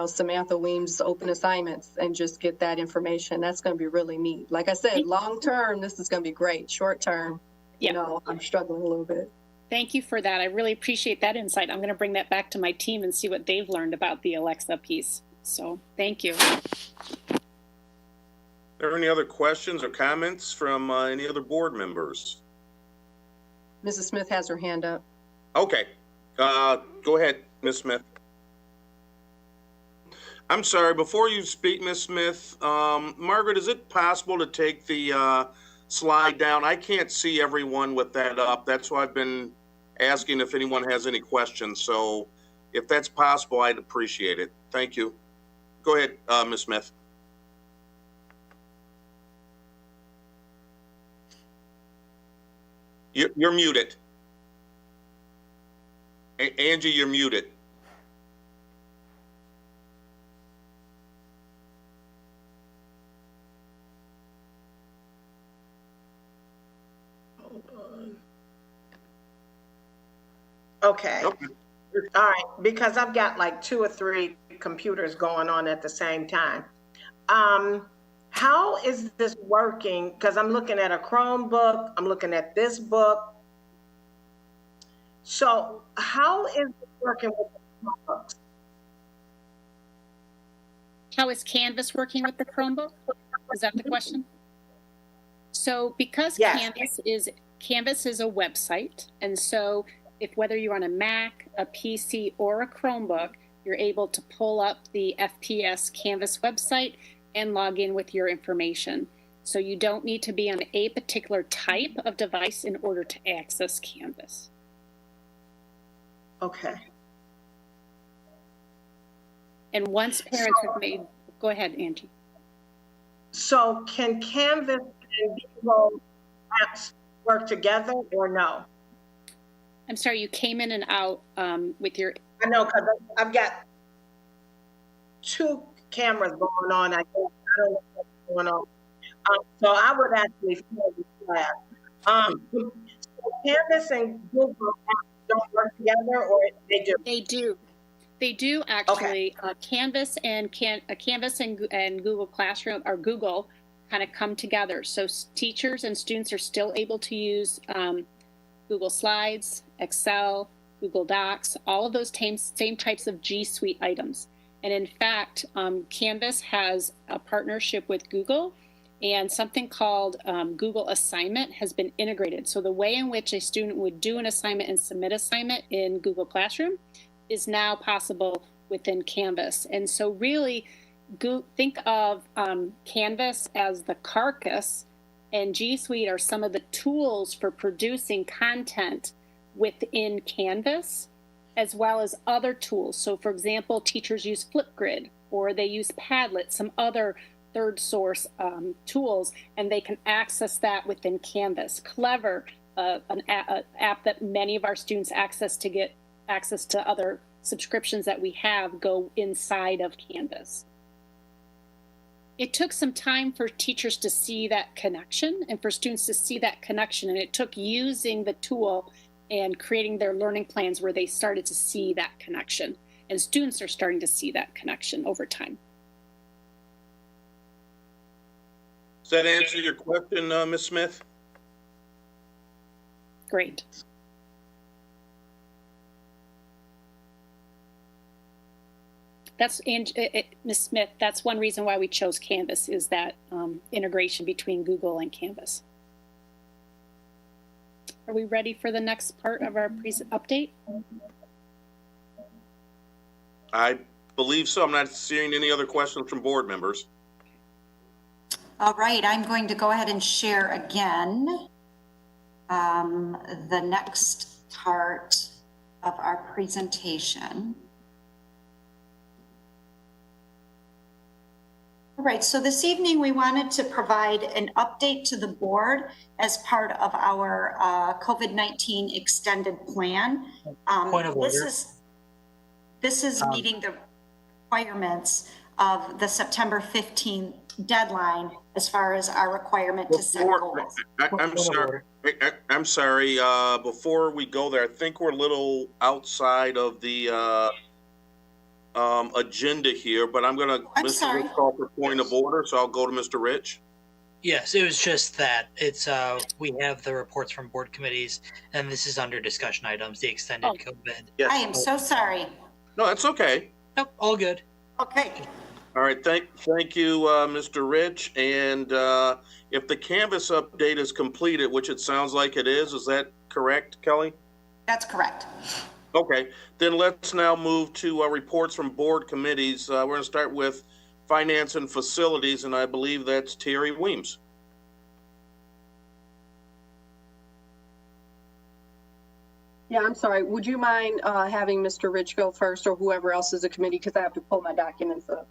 Samantha Weems' open assignments, and just get that information. That's going to be really neat. Like I said, long term, this is going to be great. Short term, I'm struggling a little bit. Thank you for that. I really appreciate that insight. I'm going to bring that back to my team and see what they've learned about the Alexa piece. So thank you. Are there any other questions or comments from any other board members? Mrs. Smith has her hand up. Okay. Go ahead, Ms. Smith. I'm sorry, before you speak, Ms. Smith, Margaret, is it possible to take the slide down? I can't see everyone with that up. That's why I've been asking if anyone has any questions. So if that's possible, I'd appreciate it. Thank you. Go ahead, Ms. Smith. You're muted. Angie, you're muted. Okay. All right, because I've got like 2 or 3 computers going on at the same time. How is this working? Because I'm looking at a Chromebook, I'm looking at this book. So how is it working with the Chromebooks? How is Canvas working with the Chromebook? Is that the question? So because yes. Canvas is a website, and so whether you're on a Mac, a PC, or a Chromebook, you're able to pull up the FPS Canvas website and log in with your information. So you don't need to be on a particular type of device in order to access Canvas. Okay. And once parents have made, go ahead, Angie. So can Canvas and Google apps work together or no? I'm sorry, you came in and out with your... I know, because I've got 2 cameras going on. I don't know what's going on. So I would actually fill this class. So Canvas and Google apps don't work together, or they do? They do. They do actually. Okay. Canvas and Google Classroom, or Google, kind of come together. So teachers and students are still able to use Google Slides, Excel, Google Docs, all of those same types of G Suite items. And in fact, Canvas has a partnership with Google, and something called Google Assignment has been integrated. So the way in which a student would do an assignment and submit assignment in Google Classroom is now possible within Canvas. And so really think of Canvas as the carcass, and G Suite are some of the tools for producing content within Canvas, as well as other tools. So for example, teachers use Flipgrid, or they use Padlet, some other third source tools, and they can access that within Canvas. Clever, an app that many of our students access to get access to other subscriptions that we have, go inside of Canvas. It took some time for teachers to see that connection and for students to see that connection, and it took using the tool and creating their learning plans where they started to see that connection, and students are starting to see that connection over time. Does that answer your question, Ms. Smith? Great. That's Ms. Smith. That's one reason why we chose Canvas, is that integration between Google and Canvas. Are we ready for the next part of our update? I believe so. I'm not seeing any other questions from board members. All right, I'm going to go ahead and share again the next part of our presentation. All right, so this evening we wanted to provide an update to the board as part of our COVID-19 extended plan. Point of order. This is meeting the requirements of the September 15th deadline as far as our requirement to set goals. I'm sorry. Before we go there, I think we're a little outside of the agenda here, but I'm going to Mr. Rich call for point of order, so I'll go to Mr. Rich. Yes, it was just that it's we have the reports from board committees, and this is under discussion items, the extended COVID. Yes. I am so sorry. No, that's okay. Nope, all good. Okay. All right, thank you, Mr. Rich. And if the Canvas update is completed, which it sounds like it is that correct, Kelly? That's correct. Okay, then let's now move to reports from board committees. We're going to start with Finance and Facilities, and I believe that's Terry Weems. Yeah, I'm sorry. Would you mind having Mr. Rich go first, or whoever else is a committee, because I have to pull my documents up.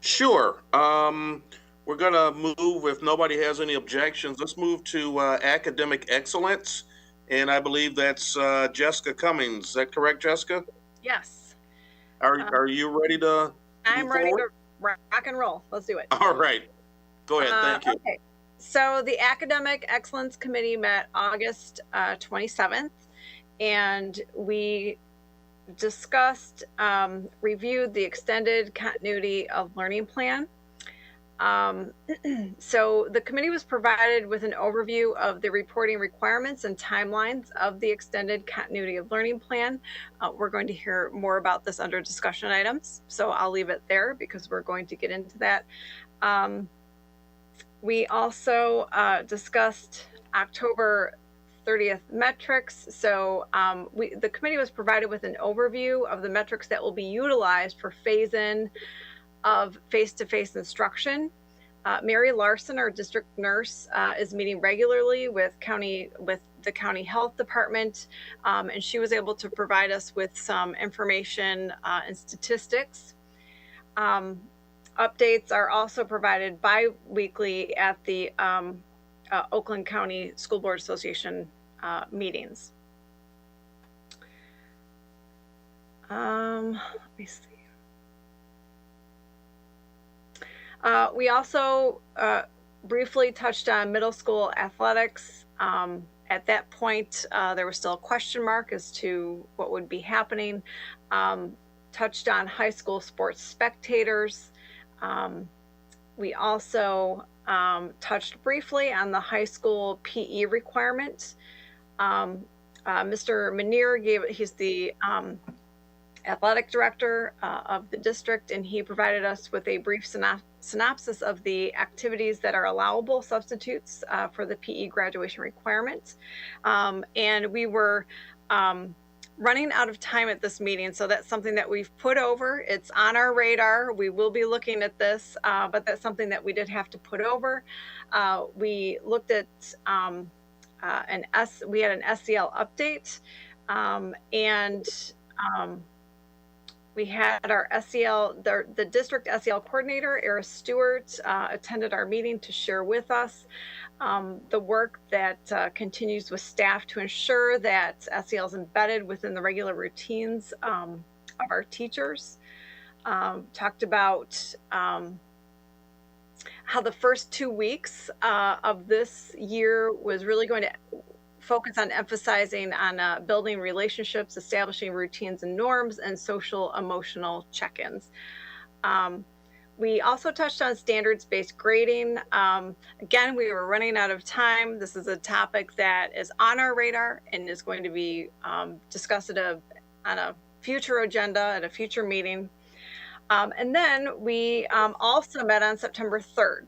Sure. We're going to move, if nobody has any objections, let's move to academic excellence. And I believe that's Jessica Cummings. Is that correct, Jessica? Yes. Are you ready to I'm ready to rock and roll. Let's do it. All right. Go ahead. Thank you. Okay. So the Academic Excellence Committee met August 27th, and we discussed, reviewed the extended continuity of learning plan. So the committee was provided with an overview of the reporting requirements and timelines of the extended continuity of learning plan. We're going to hear more about this under discussion items, so I'll leave it there because we're going to get into that. We also discussed October 30th metrics. So the committee was provided with an overview of the metrics that will be utilized for phase-in of face-to-face instruction. Mary Larson, our district nurse, is meeting regularly with the county health department, and she was able to provide us with some information and statistics. Updates are also provided bi-weekly at the Oakland County School Board Association meetings. Let me see. We also briefly touched on middle school athletics. At that point, there was still a question mark as to what would be happening. Touched on high school sports spectators. We also touched briefly on the high school PE requirement. Mr. Manier he's the athletic director of the district, and he provided us with a brief synopsis of the activities that are allowable substitutes for the PE graduation requirement. And we were running out of time at this meeting, so that's something that we've put over. It's on our radar. We will be looking at this, but that's something that we did have to put over. We looked at we had an SEL update, and we had our SEL, the district SEL coordinator, Eris Stewart, attended our meeting to share with us the work that continues with staff to ensure that SEL is embedded within the regular routines of our teachers. Talked about how the first 2 weeks of this year was really going to focus on emphasizing on building relationships, establishing routines and norms, and social emotional check-ins. We also touched on standards-based grading. Again, we were running out of time. This is a topic that is on our radar and is going to be discussed on a future agenda at a future meeting. And then we also met on September 3rd.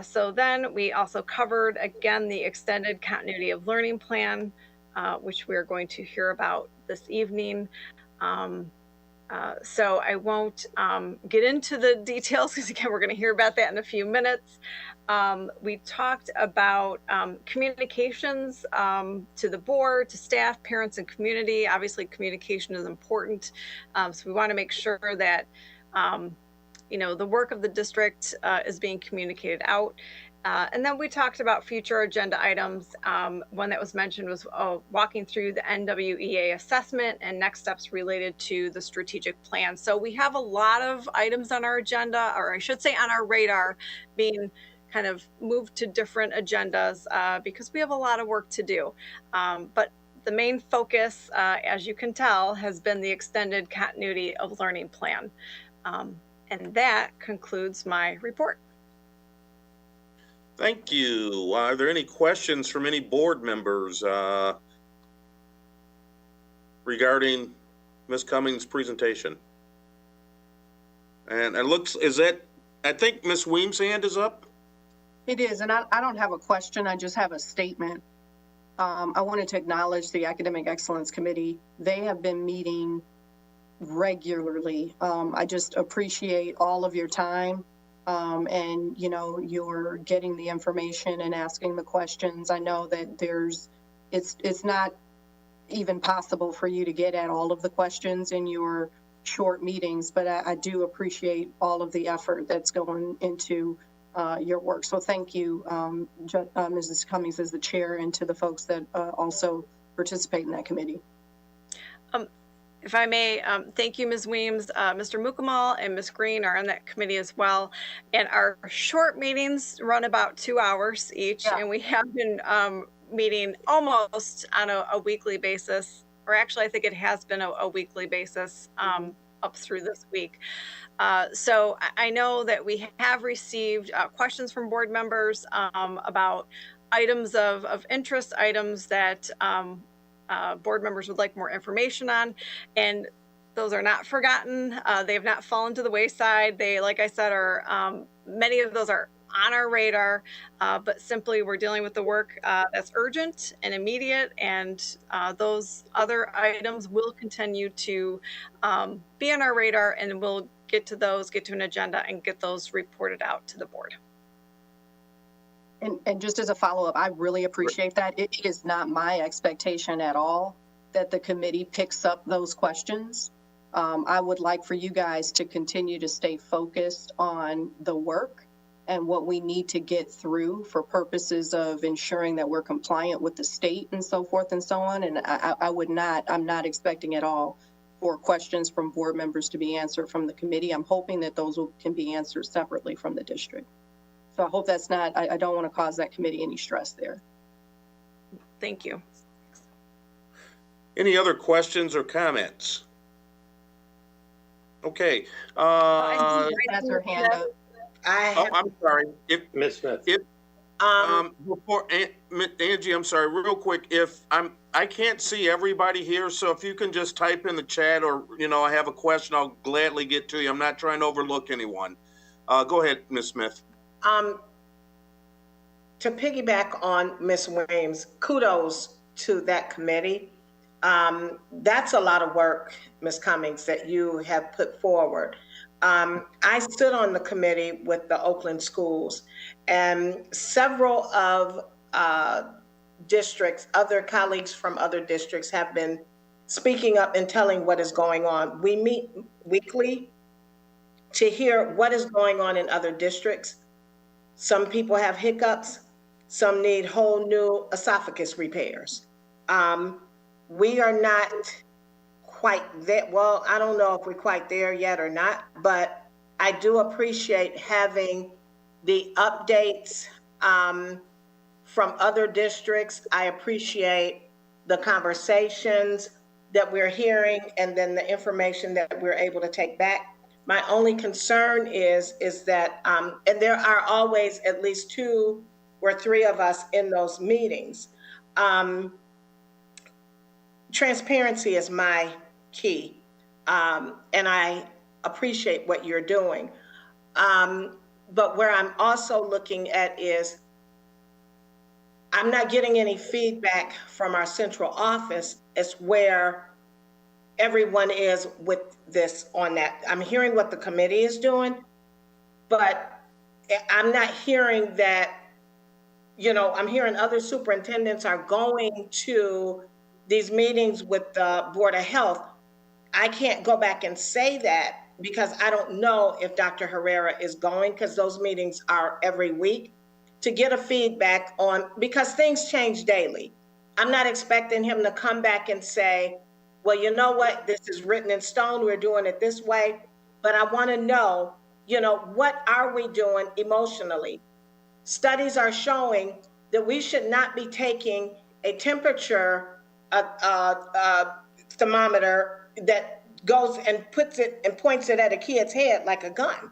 So then we also covered, again, the extended continuity of learning plan, which we're going to hear about this evening. So I won't get into the details because again, we're going to hear about that in a few minutes. We talked about communications to the board, to staff, parents, and community. Obviously, communication is important. So we want to make sure that the work of the district is being communicated out. And then we talked about future agenda items. One that was mentioned was walking through the NWEA assessment and next steps related to the strategic plan. So we have a lot of items on our agenda, or I should say on our radar, being kind of moved to different agendas because we have a lot of work to do. But the main focus, as you can tell, has been the extended continuity of learning plan. And that concludes my report. Thank you. Are there any questions from any board members regarding Ms. Cummings' presentation? And it looks, I think Ms. Weems' hand is up? It is, and I don't have a question, I just have a statement. I wanted to acknowledge the Academic Excellence Committee. They have been meeting regularly. I just appreciate all of your time. And you're getting the information and asking the questions. I know that it's not even possible for you to get at all of the questions in your short meetings, but I do appreciate all of the effort that's going into your work. So thank you, Mrs. Cummings as the chair, and to the folks that also participate in that committee. If I may, thank you, Ms. Weems. Mr. Mukamal and Ms. Green are on that committee as well. And our short meetings run about 2 hours each, and we have been meeting almost on a weekly basis, or actually I think it has been a weekly basis up through this week. So I know that we have received questions from board members about items of interest, items that board members would like more information on, and those are not forgotten. They have not fallen to the wayside. They, like I said, are many of those are on our radar, but simply we're dealing with the work that's urgent and immediate, and those other items will continue to be on our radar, and we'll get to an agenda and get those reported out to the board. And just as a follow-up, I really appreciate that. It is not my expectation at all that the committee picks up those questions. I would like for you guys to continue to stay focused on the work and what we need to get through for purposes of ensuring that we're compliant with the state and so forth and so on. And I'm not expecting at all for questions from board members to be answered from the committee. I'm hoping that those can be answered separately from the district. So I hope that's not, I don't want to cause that committee any stress there. Thank you. Any other questions or comments? Okay. That's her hand up. I'm sorry. Ms. Smith. Before Angie, I'm sorry, real quick. I can't see everybody here, so if you can just type in the chat, or I have a question, I'll gladly get to you. I'm not trying to overlook anyone. Go ahead, Ms. Smith. To piggyback on Ms. Weems, kudos to that committee. That's a lot of work, Ms. Cummings, that you have put forward. I stood on the committee with the Oakland schools, and several of districts, other colleagues from other districts have been speaking up and telling what is going on. We meet weekly to hear what is going on in other districts. Some people have hiccups. Some need whole new esophagus repairs. We are not quite there. Well, I don't know if we're quite there yet or not, but I do appreciate having the updates from other districts. I appreciate the conversations that we're hearing and then the information that we're able to take back. My only concern is that, and there are always at least 2 or 3 of us in those meetings. Transparency is my key, and I appreciate what you're doing. But where I'm also looking at is I'm not getting any feedback from our central office as where everyone is with this on that. I'm hearing what the committee is doing, but I'm not hearing that, I'm hearing other superintendents are going to these meetings with the Board of Health. I can't go back and say that because I don't know if Dr. Herrera is going, because those meetings are every week, to get a feedback on, because things change daily. I'm not expecting him to come back and say, well, you know what, this is written in stone, we're doing it this way. But I want to know, what are we doing emotionally? Studies are showing that we should not be taking a temperature thermometer that goes and puts it and points it at a kid's head like a gun.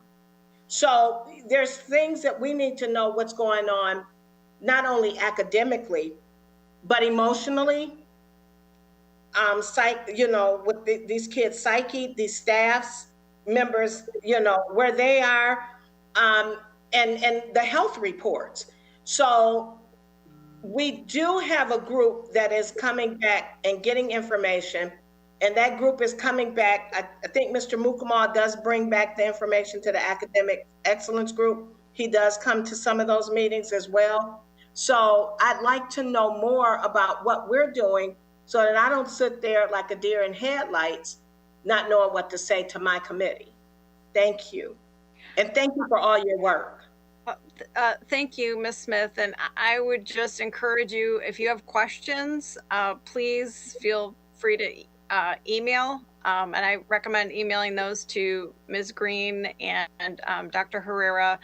So there's things that we need to know what's going on, not only academically, but emotionally, with these kids' psyche, these staffs members, where they are, and the health reports. So we do have a group that is coming back and getting information, and that group is coming back. I think Mr. Mukamal does bring back the information to the academic excellence group. He does come to some of those meetings as well. So I'd like to know more about what we're doing so that I don't sit there like a deer in headlights, not knowing what to say to my committee. Thank you. And thank you for all your work. Thank you, Ms. Smith. And I would just encourage you, if you have questions, please feel free to email. And I recommend emailing those to Ms. Green and Dr. Herrera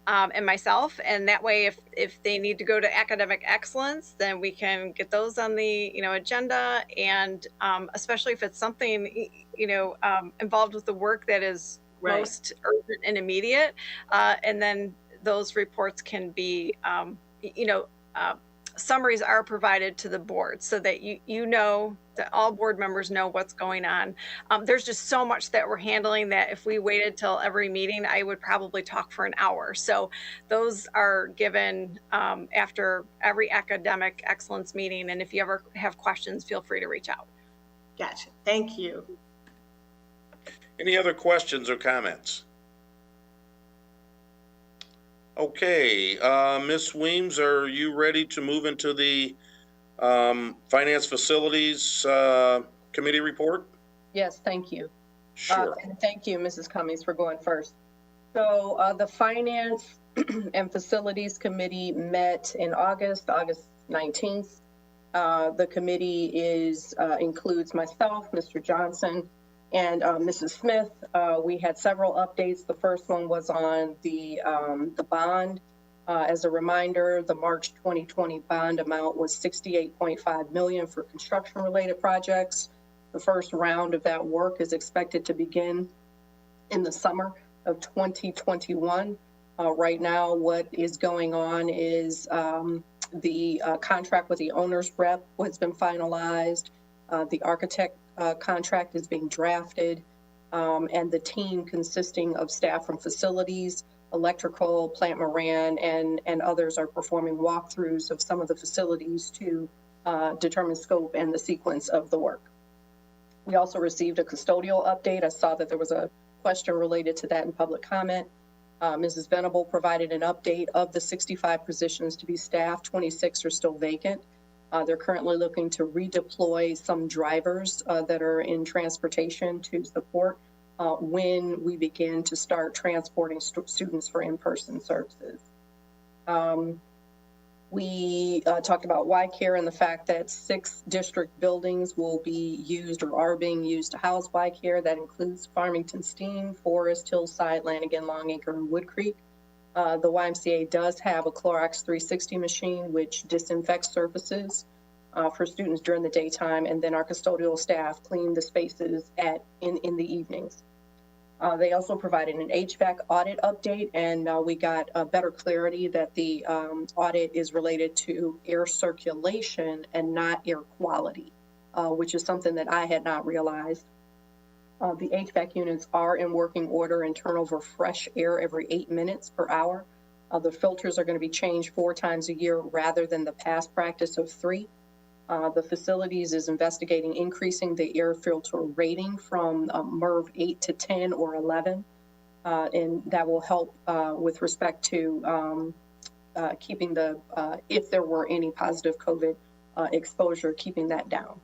and myself. And that way, if they need to go to academic excellence, then we can get those on the agenda. And especially if it's something involved with the work that is most urgent and immediate, and then those reports can be, summaries are provided to the board so that that all board members know what's going on. There's just so much that we're handling that if we waited till every meeting, I would probably talk for an hour. So those are given after every academic excellence meeting. And if you ever have questions, feel free to reach out. Gotcha. Thank you. Any other questions or comments? Okay, Ms. Weems, are you ready to move into the Finance Facilities Committee report? Yes, thank you. Sure. And thank you, Mrs. Cummings, for going first. So the Finance and Facilities Committee met in August 19th. The committee includes myself, Mr. Johnson, and Mrs. Smith. We had several updates. The first one was on the bond. As a reminder, the March 2020 bond amount was $68.5 million for construction-related projects. The first round of that work is expected to begin in the summer of 2021. Right now, what is going on is the contract with the owner's rep has been finalized. The architect contract is being drafted, and the team consisting of staff from facilities, electrical, Plant Moran, and others are performing walkthroughs of some of the facilities to determine scope and the sequence of the work. We also received a custodial update. I saw that there was a question related to that in public comment. Mrs. Venable provided an update of the 65 positions to be staffed. 26 are still vacant. They're currently looking to redeploy some drivers that are in transportation to support when we begin to start transporting students for in-person services. We talked about Y-Care and the fact that 6 district buildings will be used or are being used to house Y-Care. That includes Farmington Steam, Forest, Hillside, Lanigan, Longacre, and Wood Creek. The YMCA does have a Clorox 360 machine, which disinfects surfaces for students during the daytime, and then our custodial staff clean the spaces in the evenings. They also provided an HVAC audit update, and we got better clarity that the audit is related to air circulation and not air quality, which is something that I had not realized. The HVAC units are in working order and turn over fresh air every 8 minutes per hour. The filters are going to be changed 4 times a year rather than the past practice of 3. The facilities is investigating increasing the air filter rating from Merv 8 to 10 or 11. And that will help with respect to keeping the, if there were any positive COVID exposure, keeping that down.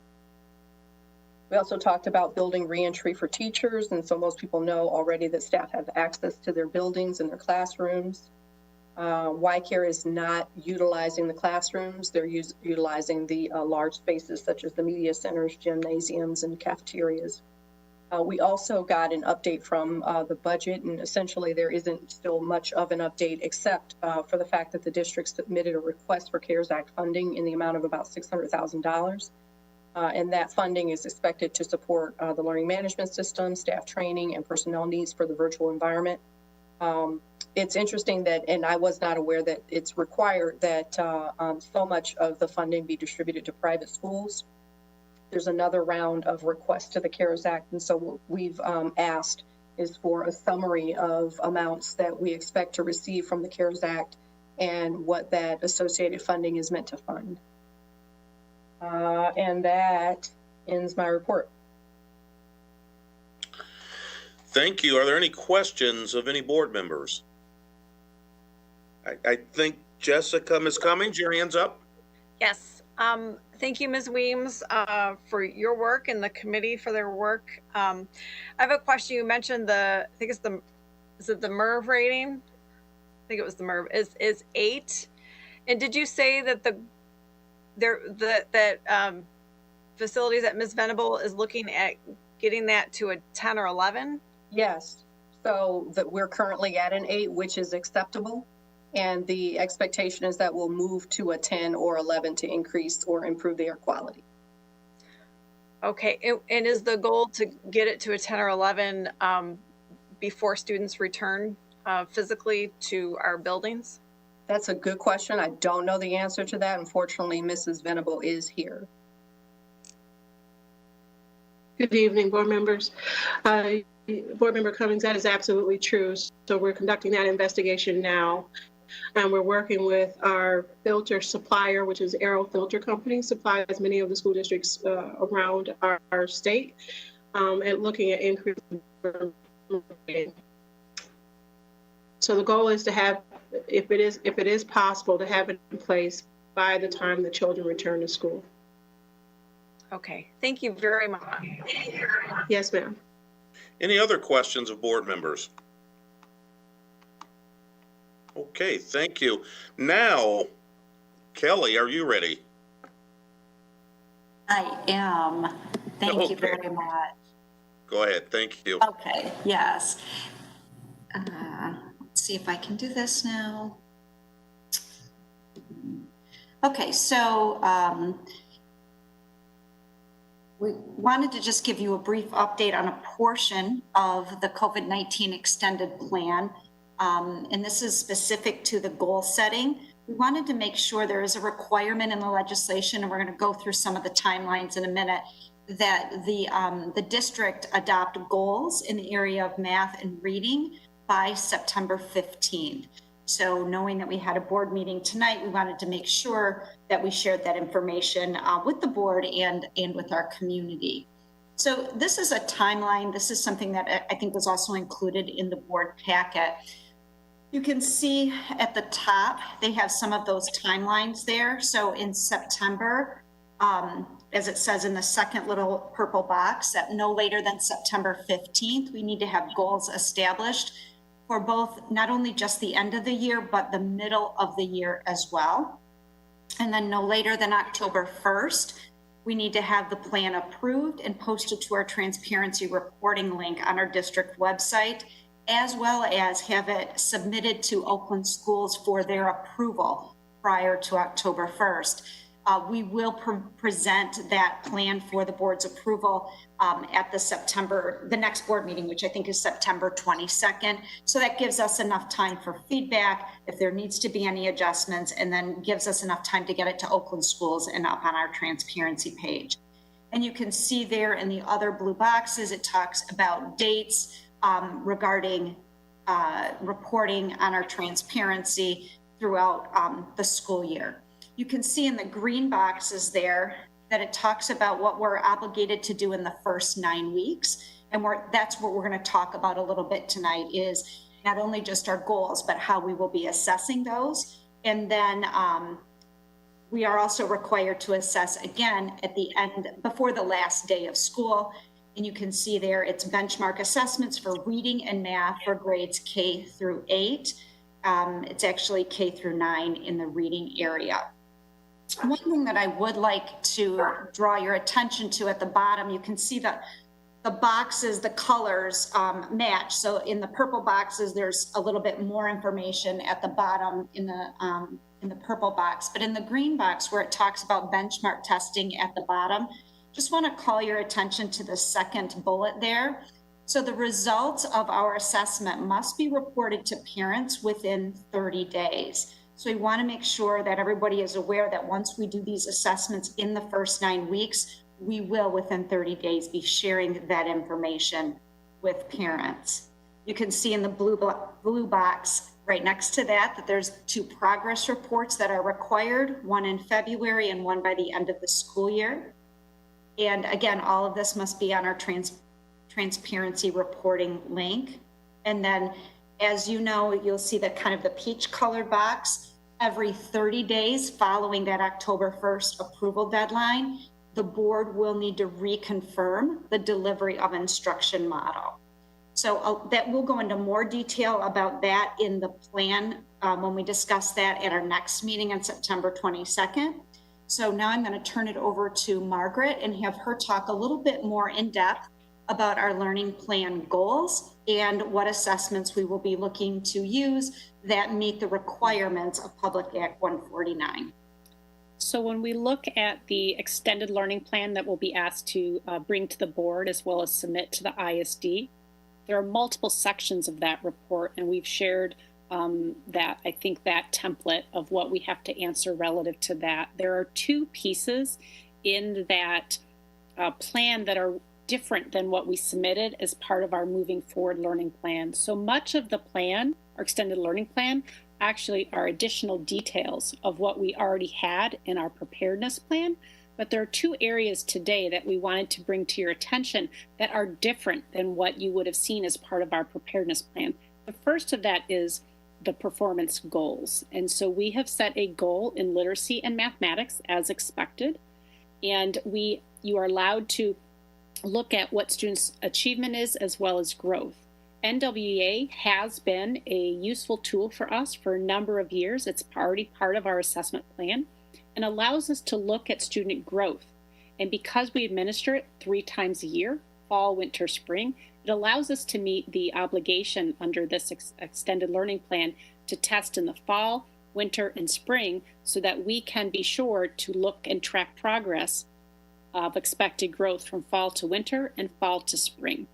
We also talked about building reentry for teachers, and so most people know already that staff have access to their buildings and their classrooms. YCare is not utilizing the classrooms. They're utilizing the large spaces such as the media centers, gymnasiums, and cafeterias. We also got an update from the budget, and essentially there isn't still much of an update except for the fact that the district submitted a request for CARES Act funding in the amount of about $600,000. And that funding is expected to support the learning management system, staff training, and personnel needs for the virtual environment. It's interesting that, and I was not aware that it's required that so much of the funding be distributed to private schools. There's another round of requests to the CARES Act, and so what we've asked is for a summary of amounts that we expect to receive from the CARES Act and what that associated funding is meant to fund. And that ends my report. Thank you. Are there any questions of any board members? I think Jessica, Ms. Cummings, your hand's up. Yes. Thank you, Ms. Weems, for your work and the committee for their work. I have a question. You mentioned I think it's is it the Merv rating? I think it was the Merv, is 8. And did you say that facilities that Ms. Venable is looking at getting that to a 10 or 11? Yes. So that we're currently at an 8, which is acceptable. And the expectation is that we'll move to a 10 or 11 to increase or improve the air quality. Okay. And is the goal to get it to a 10 or 11 before students return physically to our buildings? That's a good question. I don't know the answer to that. Unfortunately, Mrs. Venable is here. Good evening, board members. Board Member Cummings, that is absolutely true. So we're conducting that investigation now. And we're working with our filter supplier, which is Aero Filter Company, supplies many of the school districts around our state, and looking at increasing. So the goal is to have, if it is possible, to have it in place by the time the children return to school. Okay, thank you very much. Yes, ma'am. Any other questions of board members? Okay, thank you. Now, Kelly, are you ready? I am. Thank you very much. Go ahead, thank you. Okay, yes. Let's see if I can do this now. Okay, so we wanted to just give you a brief update on a portion of the COVID-19 extended plan. And this is specific to the goal setting. We wanted to make sure there is a requirement in the legislation, and we're going to go through some of the timelines in a minute, that the district adopt goals in the area of math and reading by September 15th. So knowing that we had a board meeting tonight, we wanted to make sure that we shared that information with the board and with our community. So this is a timeline. This is something that I think was also included in the board packet. You can see at the top, they have some of those timelines there. So in September, as it says in the second little purple box, that no later than September 15th, we need to have goals established for both, not only just the end of the year, but the middle of the year as well. And then no later than October 1st, we need to have the plan approved and posted to our transparency reporting link on our district website, as well as have it submitted to Oakland schools for their approval prior to October 1st. We will present that plan for the board's approval at the next board meeting, which I think is September 22nd. So that gives us enough time for feedback, if there needs to be any adjustments, and then gives us enough time to get it to Oakland schools and up on our transparency page. And you can see there in the other blue boxes, it talks about dates regarding reporting on our transparency throughout the school year. You can see in the green boxes there that it talks about what we're obligated to do in the first 9 weeks. And that's what we're going to talk about a little bit tonight, is not only just our goals, but how we will be assessing those. And then we are also required to assess again at the end, before the last day of school. And you can see there, it's benchmark assessments for reading and math for grades K through 8. It's actually K through 9 in the reading area. One thing that I would like to draw your attention to at the bottom, you can see that the boxes, the colors match. So in the purple boxes, there's a little bit more information at the bottom in the purple box, but in the green box where it talks about benchmark testing at the bottom, just want to call your attention to the second bullet there. So the results of our assessment must be reported to parents within 30 days. So we want to make sure that everybody is aware that once we do these assessments in the first 9 weeks, we will within 30 days be sharing that information with parents. You can see in the blue box right next to that there's 2 progress reports that are required, one in February and one by the end of the school year. And again, all of this must be on our transparency reporting link. And then, as you know, you'll see that kind of the peach colored box. Every 30 days following that October 1st approval deadline, the board will need to reconfirm the delivery of instruction model. So that we'll go into more detail about that in the plan when we discuss that at our next meeting on September 22nd. So now I'm going to turn it over to Margaret and have her talk a little bit more in depth about our learning plan goals and what assessments we will be looking to use that meet the requirements of Public Act 149. So when we look at the extended learning plan that we'll be asked to bring to the board as well as submit to the ISD, there are multiple sections of that report, and we've shared that template of what we have to answer relative to that. There are 2 pieces in that plan that are different than what we submitted as part of our moving forward learning plan. So much of the plan, our extended learning plan, actually are additional details of what we already had in our preparedness plan. But there are 2 areas today that we wanted to bring to your attention that are different than what you would have seen as part of our preparedness plan. The first of that is the performance goals. And so we have set a goal in literacy and mathematics as expected. And you are allowed to look at what students' achievement is as well as growth. NWEA has been a useful tool for us for a number of years. It's already part of our assessment plan and allows us to look at student growth. And because we administer it 3 times a year, fall, winter, spring, it allows us to meet the obligation under this extended learning plan to test in the fall, winter, and spring so that we can be sure to look and track progress of expected growth from fall to winter and fall to spring.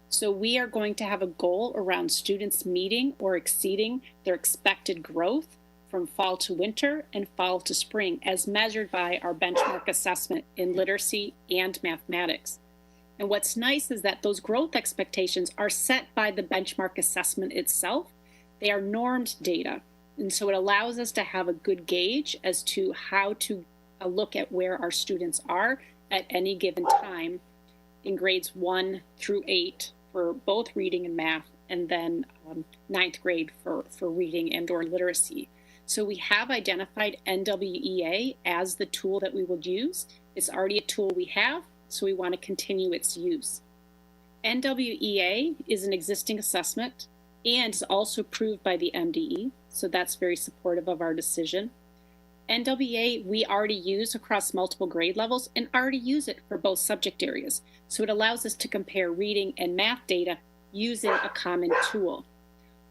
So we are going to have a goal around students meeting or exceeding their expected growth from fall to winter and fall to spring as measured by our benchmark assessment in literacy and mathematics. And what's nice is that those growth expectations are set by the benchmark assessment itself. They are normed data. And so it allows us to have a good gauge as to how to look at where our students are at any given time in grades 1 through 8 for both reading and math, and then 9th grade for reading and or literacy. So we have identified NWEA as the tool that we will use. It's already a tool we have, so we want to continue its use. NWEA is an existing assessment and is also approved by the MDE, so that's very supportive of our decision. NWEA we already use across multiple grade levels and already use it for both subject areas. So it allows us to compare reading and math data using a common tool.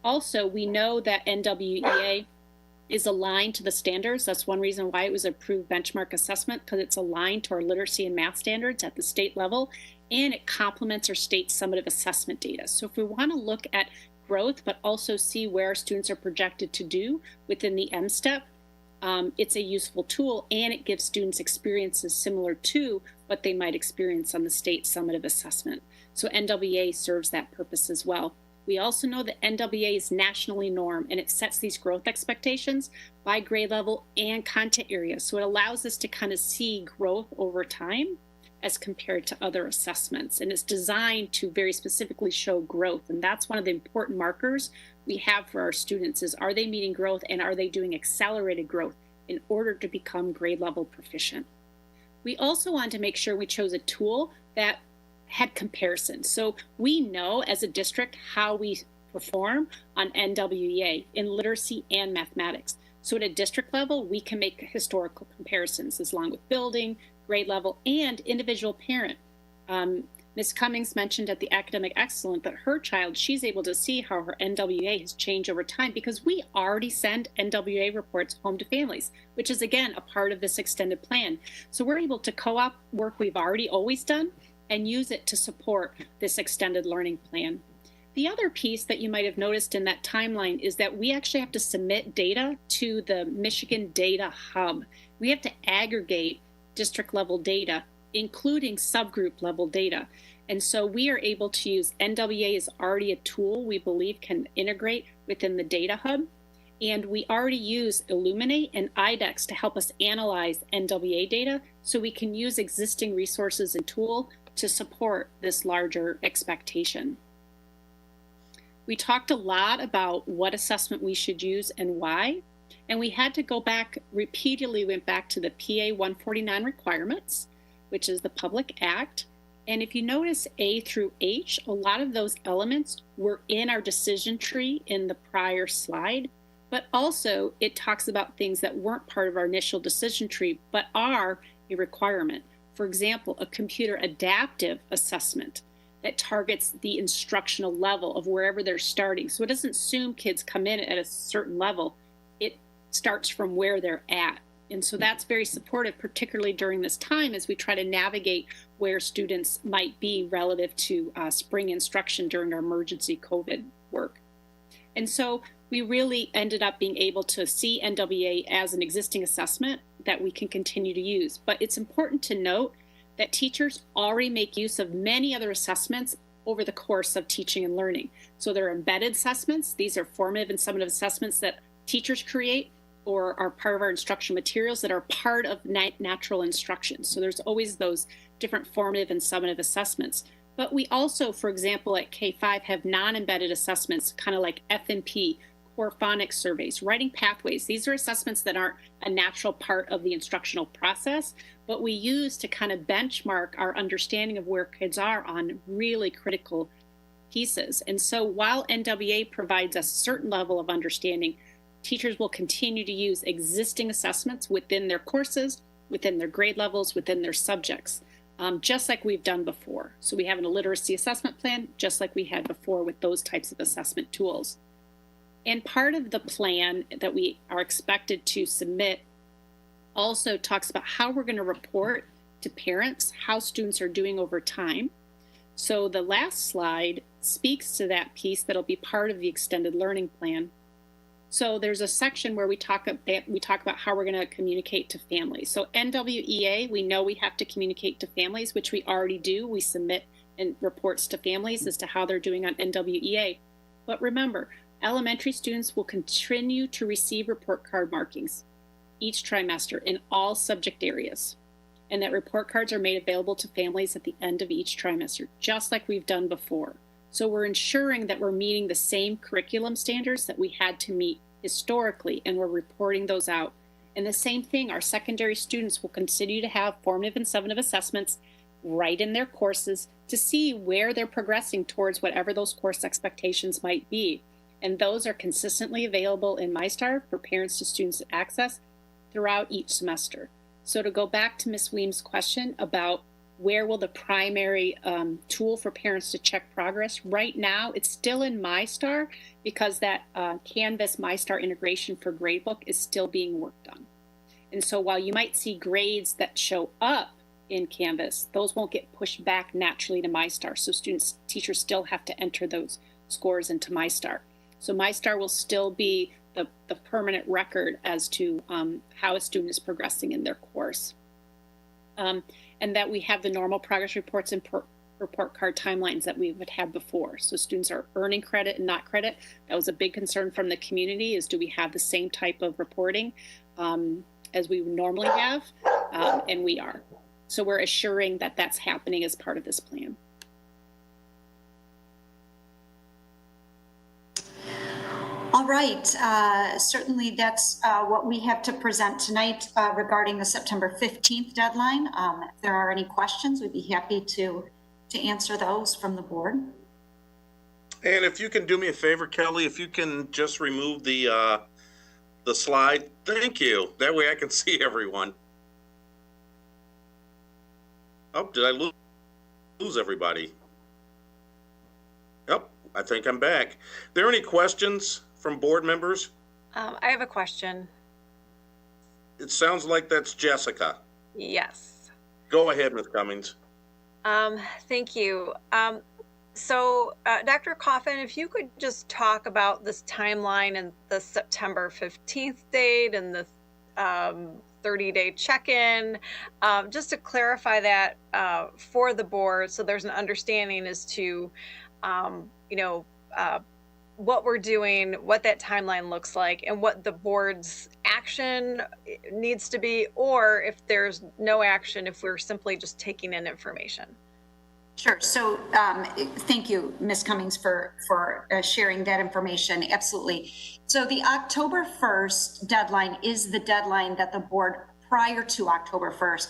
Also, we know that NWEA is aligned to the standards. That's one reason why it was approved benchmark assessment, because it's aligned to our literacy and math standards at the state level, and it complements our state summative assessment data. So if we want to look at growth, but also see where our students are projected to do within the M-STEP, it's a useful tool, and it gives students experiences similar to what they might experience on the state summative assessment. So NWEA serves that purpose as well. We also know that NWA is nationally normed, and it sets these growth expectations by grade level and content area. So it allows us to kind of see growth over time as compared to other assessments. And it's designed to very specifically show growth. And that's one of the important markers we have for our students is, are they meeting growth and are they doing accelerated growth in order to become grade level proficient? We also wanted to make sure we chose a tool that had comparisons. So we know as a district how we perform on NWEA in literacy and mathematics. So at a district level, we can make historical comparisons along with building, grade level, and individual parent. Ms. Cummings mentioned at the Academic Excellence that her child, she's able to see how her NWA has changed over time because we already send NWA reports home to families, which is, again, a part of this extended plan. So we're able to co-op work we've already always done and use it to support this extended learning plan. The other piece that you might have noticed in that timeline is that we actually have to submit data to the Michigan Data Hub. We have to aggregate district level data, including subgroup level data. And so we are able to use NWA is already a tool we believe can integrate within the Data Hub. And we already use Illuminate and IDEX to help us analyze NWA data so we can use existing resources and tool to support this larger expectation. We talked a lot about what assessment we should use and why, and we had to go back, repeatedly went back to the PA 149 requirements, which is the Public Act. And if you notice A through H, a lot of those elements were in our decision tree in the prior slide, but also it talks about things that weren't part of our initial decision tree, but are a requirement. For example, a computer adaptive assessment that targets the instructional level of wherever they're starting. So it doesn't assume kids come in at a certain level. It starts from where they're at. And so that's very supportive, particularly during this time as we try to navigate where students might be relative to spring instruction during our emergency COVID work. And so we really ended up being able to see NWA as an existing assessment that we can continue to use. But it's important to note that teachers already make use of many other assessments over the course of teaching and learning. So there are embedded assessments. These are formative and summative assessments that teachers create or are part of our instructional materials that are part of natural instruction. So there's always those different formative and summative assessments. But we also, for example, at K-5 have non-embedded assessments, kind of like FNP, core phonics surveys, writing pathways. These are assessments that aren't a natural part of the instructional process, but we use to kind of benchmark our understanding of where kids are on really critical pieces. And so while NWA provides a certain level of understanding, teachers will continue to use existing assessments within their courses, within their grade levels, within their subjects, just like we've done before. So we have an literacy assessment plan, just like we had before with those types of assessment tools. And part of the plan that we are expected to submit also talks about how we're going to report to parents how students are doing over time. So the last slide speaks to that piece that'll be part of the extended learning plan. So there's a section where we talk about how we're going to communicate to families. So NWEA, we know we have to communicate to families, which we already do. We submit and reports to families as to how they're doing on NWEA. But remember, elementary students will continue to receive report card markings each trimester in all subject areas. And that report cards are made available to families at the end of each trimester, just like we've done before. So we're ensuring that we're meeting the same curriculum standards that we had to meet historically, and we're reporting those out. And the same thing, our secondary students will continue to have formative and summative assessments right in their courses to see where they're progressing towards whatever those course expectations might be. And those are consistently available in MyStar for parents to students to access throughout each semester. So to go back to Ms. Weem's question about where will the primary tool for parents to check progress, right now it's still in MyStar because that Canvas MyStar integration for Gradebook is still being worked on. And so while you might see grades that show up in Canvas, those won't get pushed back naturally to MyStar. So teachers still have to enter those scores into MyStar. So MyStar will still be the permanent record as to how a student is progressing in their course. And that we have the normal progress reports and report card timelines that we would have before. So students are earning credit and not credit. That was a big concern from the community, is do we have the same type of reporting as we would normally have? And we are. So we're assuring that that's happening as part of this plan. All right, certainly that's what we have to present tonight regarding the September 15th deadline. If there are any questions, we'd be happy to answer those from the board. And if you can do me a favor, Kelly, if you can just remove the slide, thank you. That way I can see everyone. Oh, did I lose everybody? Yep, I think I'm back. Are there any questions from board members? I have a question. It sounds like that's Jessica. Yes. Go ahead, Ms. Cummings. Thank you. So Dr. Coffin, if you could just talk about this timeline and the September 15th date and the 30-day check-in, just to clarify that for the board, so there's an understanding as to, what we're doing, what that timeline looks like, and what the board's action needs to be, or if there's no action, if we're simply just taking in information. Sure. So thank you, Ms. Cummings, for sharing that information. Absolutely. So the October 1st deadline is the deadline that the board, prior to October 1st,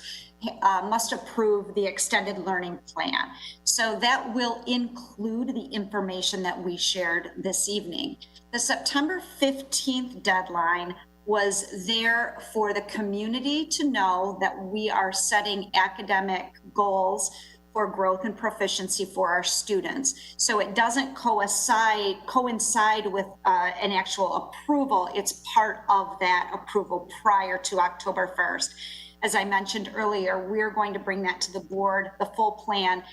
must approve the extended learning plan. So that will include the information that we shared this evening. The September 15th deadline was there for the community to know that we are setting academic goals for growth and proficiency for our students. So it doesn't coincide with an actual approval. It's part of that approval prior to October 1st. As I mentioned earlier, we're going to bring that to the board, the full plan,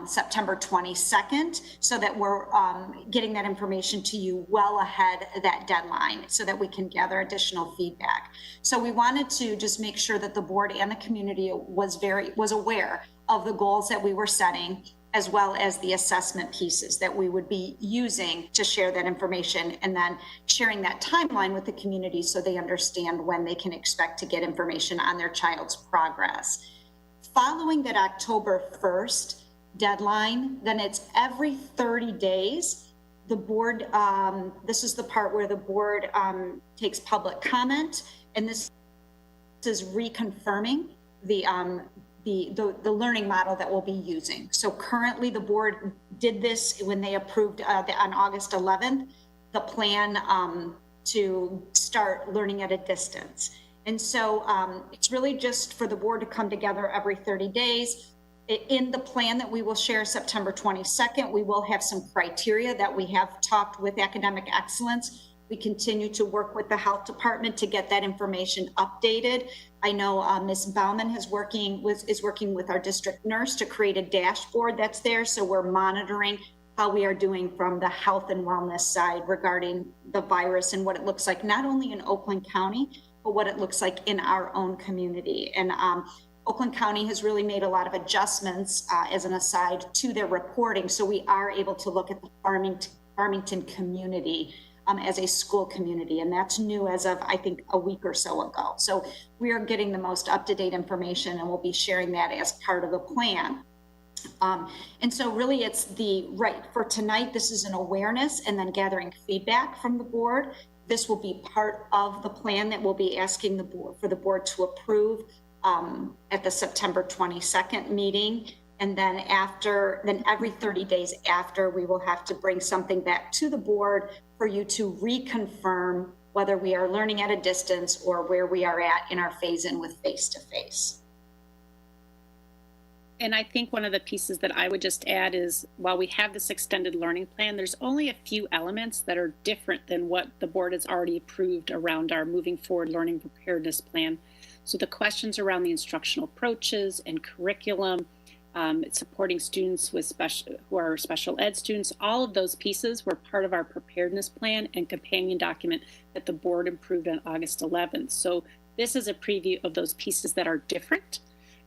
September 22nd, so that we're getting that information to you well ahead of that deadline so that we can gather additional feedback. So we wanted to just make sure that the board and the community was aware of the goals that we were setting, as well as the assessment pieces that we would be using to share that information, and then sharing that timeline with the community so they understand when they can expect to get information on their child's progress. Following that October 1st deadline, then it's every 30 days. The board, this is the part where the board takes public comment, and this is reconfirming the learning model that we'll be using. So currently the board did this when they approved on August 11th, the plan to start learning at a distance. And so it's really just for the board to come together every 30 days. In the plan that we will share September 22nd, we will have some criteria that we have talked with academic excellence. We continue to work with the health department to get that information updated. I know Ms. Bauman is working with our district nurse to create a dashboard that's there. So we're monitoring how we are doing from the health and wellness side regarding the virus and what it looks like, not only in Oakland County, but what it looks like in our own community. And Oakland County has really made a lot of adjustments as an aside to their reporting. So we are able to look at the Farmington community as a school community, and that's new as of, I think, a week or so ago. So we are getting the most up-to-date information, and we'll be sharing that as part of the plan. And so really it's for tonight, this is an awareness and then gathering feedback from the board. This will be part of the plan that we'll be asking for the board to approve at the September 22nd meeting. And then every 30 days after, we will have to bring something back to the board for you to reconfirm whether we are learning at a distance or where we are at in our phase-in with face-to-face. And I think one of the pieces that I would just add is, while we have this extended learning plan, there's only a few elements that are different than what the board has already approved around our moving forward learning preparedness plan. So the questions around the instructional approaches and curriculum, supporting students who are special ed students, all of those pieces were part of our preparedness plan and companion document that the board approved on August 11th. So this is a preview of those pieces that are different.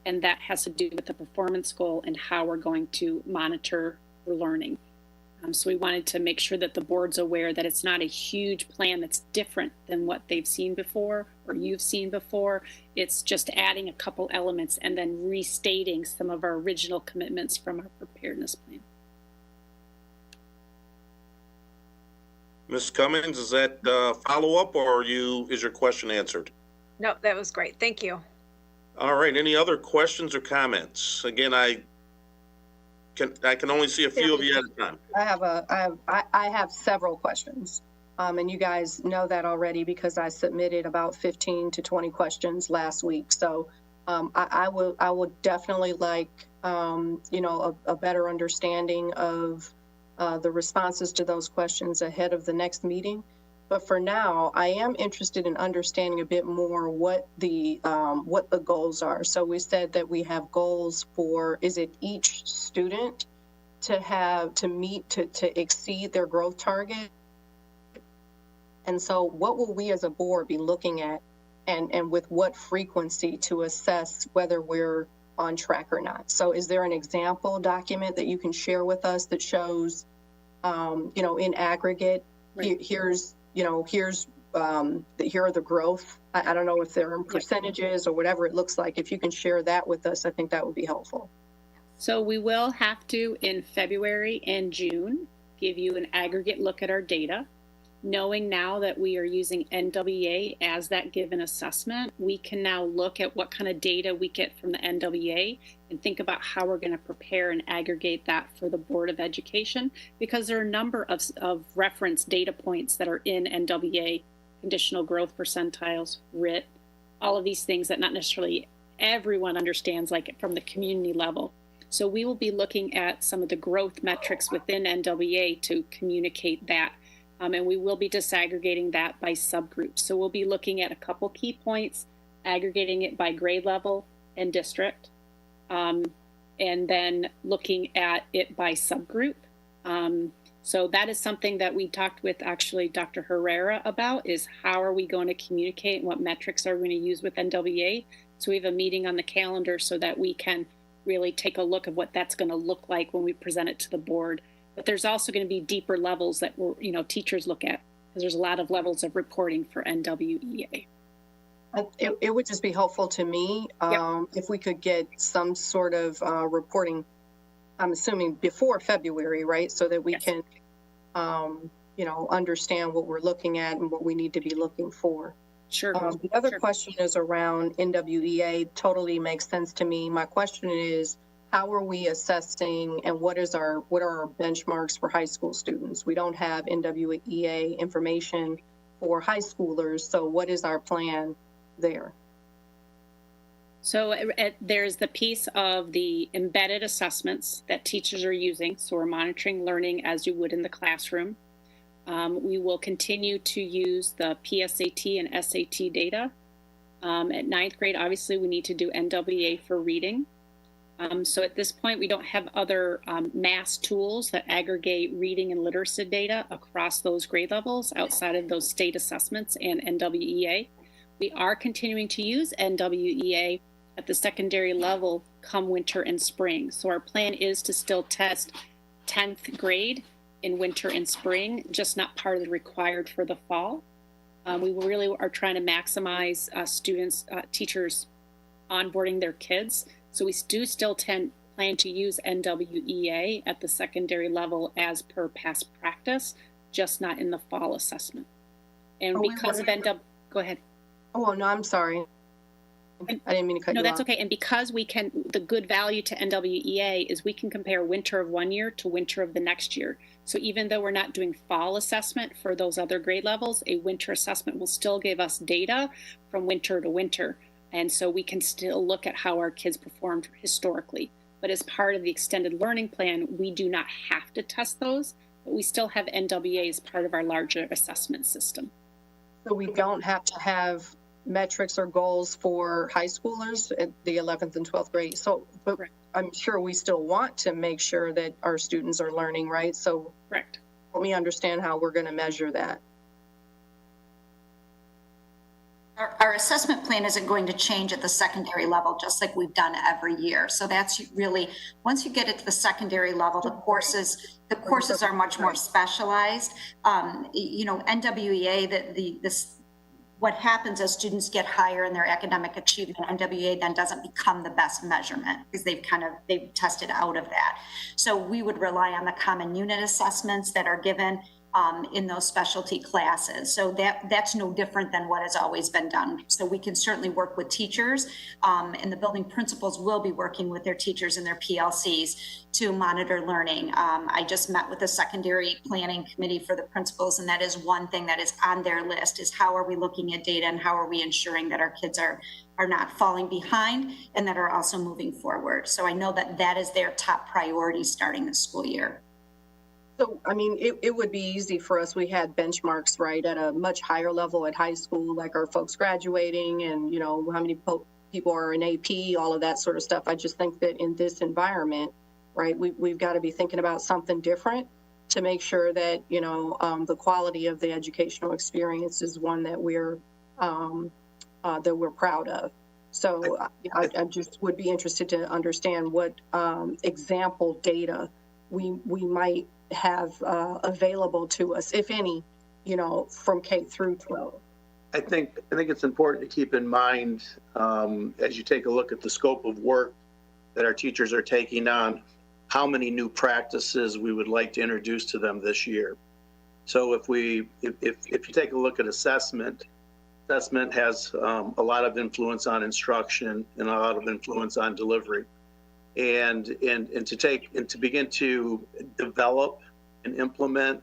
and that has to do with the performance goal and how we're going to monitor the learning. So we wanted to make sure that the board's aware that it's not a huge plan that's different than what they've seen before or you've seen before. It's just adding a couple elements and then restating some of our original commitments from our preparedness plan. Ms. Cummings, is that follow-up, or is your question answered? No, that was great. Thank you. All right. Any other questions or comments? Again, I can only see a few of you at a time. I have several questions. And you guys know that already because I submitted about 15 to 20 questions last week. So I would definitely like, a better understanding of the responses to those questions ahead of the next meeting. But for now, I am interested in understanding a bit more what the goals are. So we said that we have goals for, is it each student to exceed their growth target? And so what will we as a board be looking at and with what frequency to assess whether we're on track or not? So is there an example document that you can share with us that shows, in aggregate, right, here are the growth. I don't know if they're in percentages or whatever it looks like. If you can share that with us, I think that would be helpful. So we will have to, in February and June, give you an aggregate look at our data. Knowing now that we are using NWEA as that given assessment, we can now look at what kind of data we get from the NWEA and think about how we're going to prepare and aggregate that for the Board of Education, because there are a number of reference data points that are in NWEA, conditional growth percentiles, RIT, all of these things that not necessarily everyone understands, like from the community level. So we will be looking at some of the growth metrics within NWEA to communicate that. And we will be disaggregating that by subgroups. So we'll be looking at a couple key points, aggregating it by grade level and district, and then looking at it by subgroup. So that is something that we talked with actually Dr. Herrera about, is how are we going to communicate and what metrics are we going to use with NWEA. So we have a meeting on the calendar so that we can really take a look at what that's going to look like when we present it to the board. But there's also going to be deeper levels that teachers look at, because there's a lot of levels of reporting for NWEA. It would just be helpful to me if we could get some sort of reporting, I'm assuming before February, right? So that we can, understand what we're looking at and what we need to be looking for. Sure. The other question is around NWEA. Totally makes sense to me. My question is, how are we assessing and what are our benchmarks for high school students? We don't have NWEA information for high schoolers, so what is our plan there? So there's the piece of the embedded assessments that teachers are using. So we're monitoring learning as you would in the classroom. We will continue to use the PSAT and SAT data. At ninth grade, obviously, we need to do NWEA for reading. So at this point, we don't have other mass tools that aggregate reading and literacy data across those grade levels outside of those state assessments and NWEA. We are continuing to use NWEA at the secondary level come winter and spring. So our plan is to still test 10th grade in winter and spring, just not part of the required for the fall. We really are trying to maximize teachers onboarding their kids. So we do still plan to use NWEA at the secondary level as per past practice, just not in the fall assessment. And because of go ahead. Oh, no, I'm sorry. I didn't mean to cut you off. No, that's okay. And because the good value to NWEA is we can compare winter of one year to winter of the next year. So even though we're not doing fall assessment for those other grade levels, a winter assessment will still give us data from winter to winter. And so we can still look at how our kids performed historically. But as part of the extended learning plan, we do not have to test those, but we still have NWEA as part of our larger assessment system. So we don't have to have metrics or goals for high schoolers at the 11th and 12th grade. So, but correct. I'm sure we still want to make sure that our students are learning, right? So correct. Let me understand how we're going to measure that. Our assessment plan isn't going to change at the secondary level, just like we've done every year. So that's really, once you get it to the secondary level, the courses are much more specialized. You know, NWEA, what happens as students get higher in their academic achievement, NWEA then doesn't become the best measurement because they've tested out of that. So we would rely on the common unit assessments that are given in those specialty classes. So that's no different than what has always been done. So we can certainly work with teachers, and the building principals will be working with their teachers and their PLCs to monitor learning. I just met with the secondary planning committee for the principals, and that is one thing that is on their list, is how are we looking at data and how are we ensuring that our kids are not falling behind and that are also moving forward. So I know that is their top priority starting the school year. So, I mean, it would be easy for us. We had benchmarks, right, at a much higher level at high school, like our folks graduating and, you know, how many people are in AP, all of that sort of stuff. I just think that in this environment, right, we've got to be thinking about something different to make sure that, you know, the quality of the educational experience is one that we're proud of. So I just would be interested to understand what example data we might have available to us, if any, you know, from K through 12. I think it's important to keep in mind as you take a look at the scope of work that our teachers are taking on, how many new practices we would like to introduce to them this year. So if you take a look at assessment has a lot of influence on instruction and a lot of influence on delivery. And to begin to develop and implement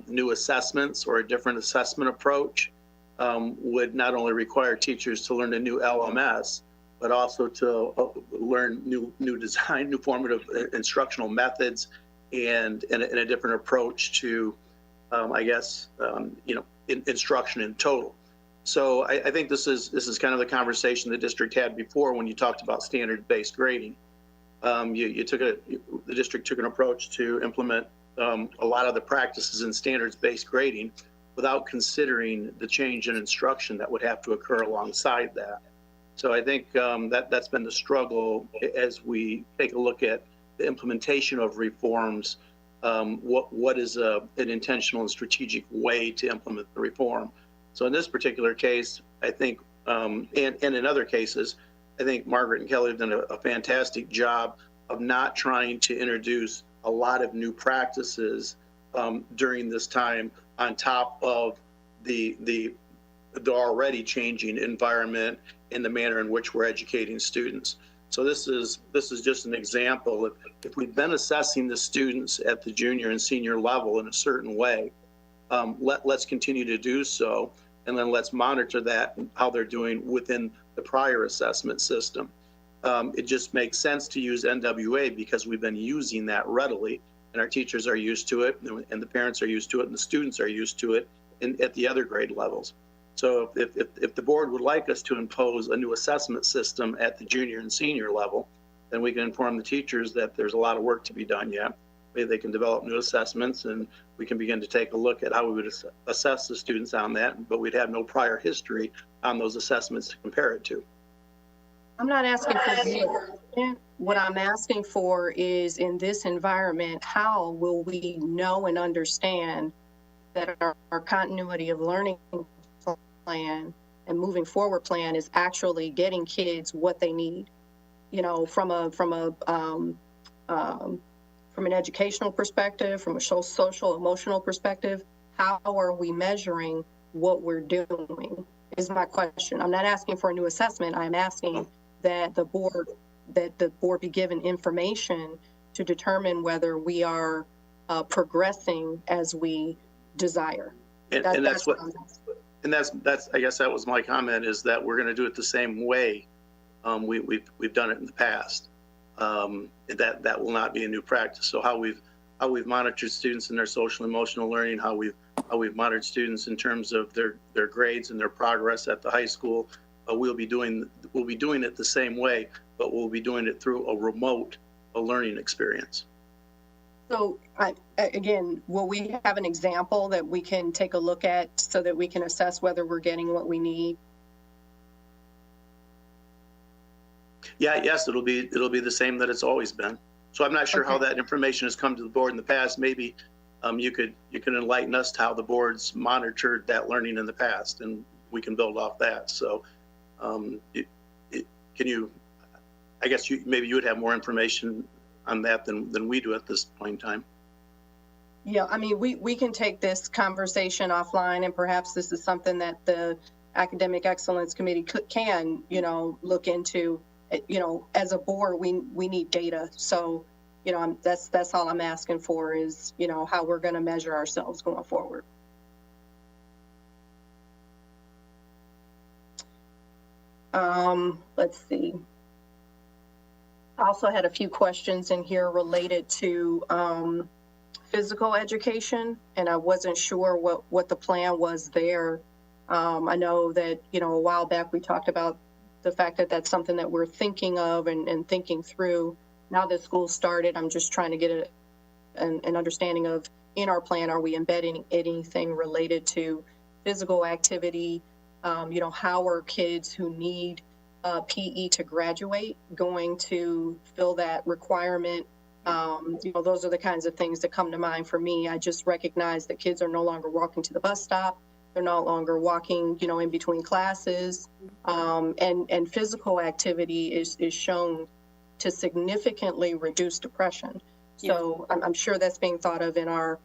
new assessments or a different assessment approach would not only require teachers to learn a new LMS, but also to learn new design, new formative instructional methods, and a different approach to, instruction in total. So I think this is kind of the conversation the district had before when you talked about standard-based grading. The district took an approach to implement a lot of the practices in standards-based grading without considering the change in instruction that would have to occur alongside that. So I think that's been the struggle as we take a look at the implementation of reforms. What is an intentional and strategic way to implement the reform? So in this particular case, I think, and in other cases, I think Margaret and Kelly have done a fantastic job of not trying to introduce a lot of new practices during this time on top of the already changing environment and the manner in which we're educating students. So this is just an example. If we've been assessing the students at the junior and senior level in a certain way, let's continue to do so, and then let's monitor that and how they're doing within the prior assessment system. It just makes sense to use NWA because we've been using that readily, and our teachers are used to it, and the parents are used to it, and the students are used to it at the other grade levels. So if the board would like us to impose a new assessment system at the junior and senior level, then we can inform the teachers that there's a lot of work to be done yet. Maybe they can develop new assessments, and we can begin to take a look at how we would assess the students on that, but we'd have no prior history on those assessments to compare it to. I'm not asking for what I'm asking for is, in this environment, how will we know and understand that our continuity of learning plan and moving forward plan is actually getting kids what they need, you know, from an educational perspective, from a social, emotional perspective. How are we measuring what we're doing is my question. I'm not asking for a new assessment. I'm asking that the board be given information to determine whether we are progressing as we desire. And that's I guess that was my comment, is that we're going to do it the same way we've done it in the past. That will not be a new practice. So how we've monitored students in their social emotional learning, how we've monitored students in terms of their grades and their progress at the high school, we'll be doing it the same way, but we'll be doing it through a remote learning experience. So again, will we have an example that we can take a look at so that we can assess whether we're getting what we need? Yeah, yes, it'll be the same that it's always been. So I'm not sure how that information has come to the board in the past. Maybe you can enlighten us to how the board's monitored that learning in the past, and we can build off that. So can you, I guess maybe you would have more information on that than we do at this point in time. Yeah, I mean, we can take this conversation offline, and perhaps this is something that the Academic Excellence Committee can, look into. As a board, we need data. So, that's all I'm asking for is, how we're going to measure ourselves going forward. Let's see. I also had a few questions in here related to physical education, and I wasn't sure what the plan was there. I know that, a while back we talked about the fact that that's something that we're thinking of and thinking through. Now that school started, I'm just trying to get an understanding of, in our plan, are we embedding anything related to physical activity? How are kids who need PE to graduate going to fill that requirement? Those are the kinds of things that come to mind for me. I just recognize that kids are no longer walking to the bus stop. They're no longer walking, in between classes. And physical activity is shown to significantly reduce depression. So I'm sure that's being thought of in our,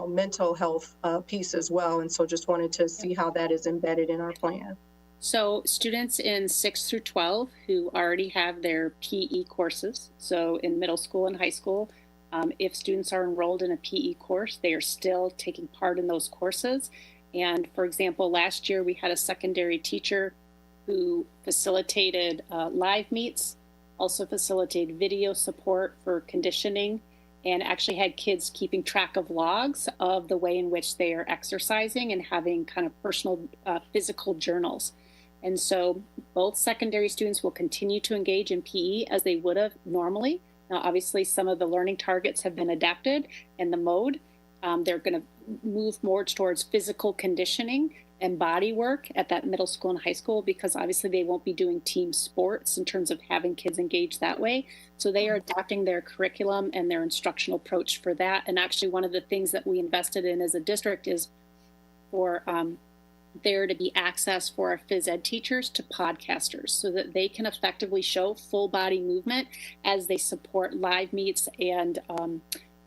mental health piece as well. And so just wanted to see how that is embedded in our plan. So students in 6 through 12 who already have their PE courses, so in middle school and high school, if students are enrolled in a PE course, they are still taking part in those courses. And for example, last year we had a secondary teacher who facilitated live meets, also facilitated video support for conditioning, and actually had kids keeping track of logs of the way in which they are exercising and having kind of personal physical journals. And so both secondary students will continue to engage in PE as they would have normally. Now, obviously, some of the learning targets have been adapted and the mode. They're going to move more towards physical conditioning and body work at that middle school and high school, because obviously they won't be doing team sports in terms of having kids engage that way. So they are adapting their curriculum and their instructional approach for that. And actually one of the things that we invested in as a district is for there to be access for our phys ed teachers to podcasters so that they can effectively show full body movement as they support live meets and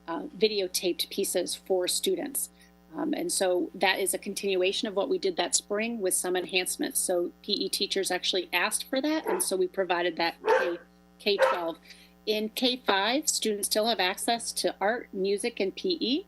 videotaped pieces for students. And so that is a continuation of what we did that spring with some enhancements. So PE teachers actually asked for that, and so we provided that K-12. In K-5, students still have access to art, music, and PE.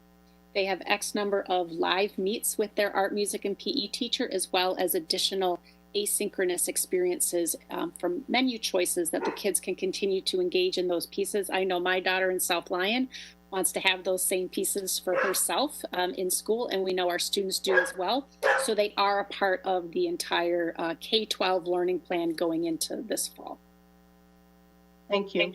They have X number of live meets with their art, music, and PE teacher, as well as additional asynchronous experiences from menu choices that the kids can continue to engage in those pieces. I know my daughter in South Lyon wants to have those same pieces for herself in school, and we know our students do as well. So they are a part of the entire K-12 learning plan going into this fall. Thank you.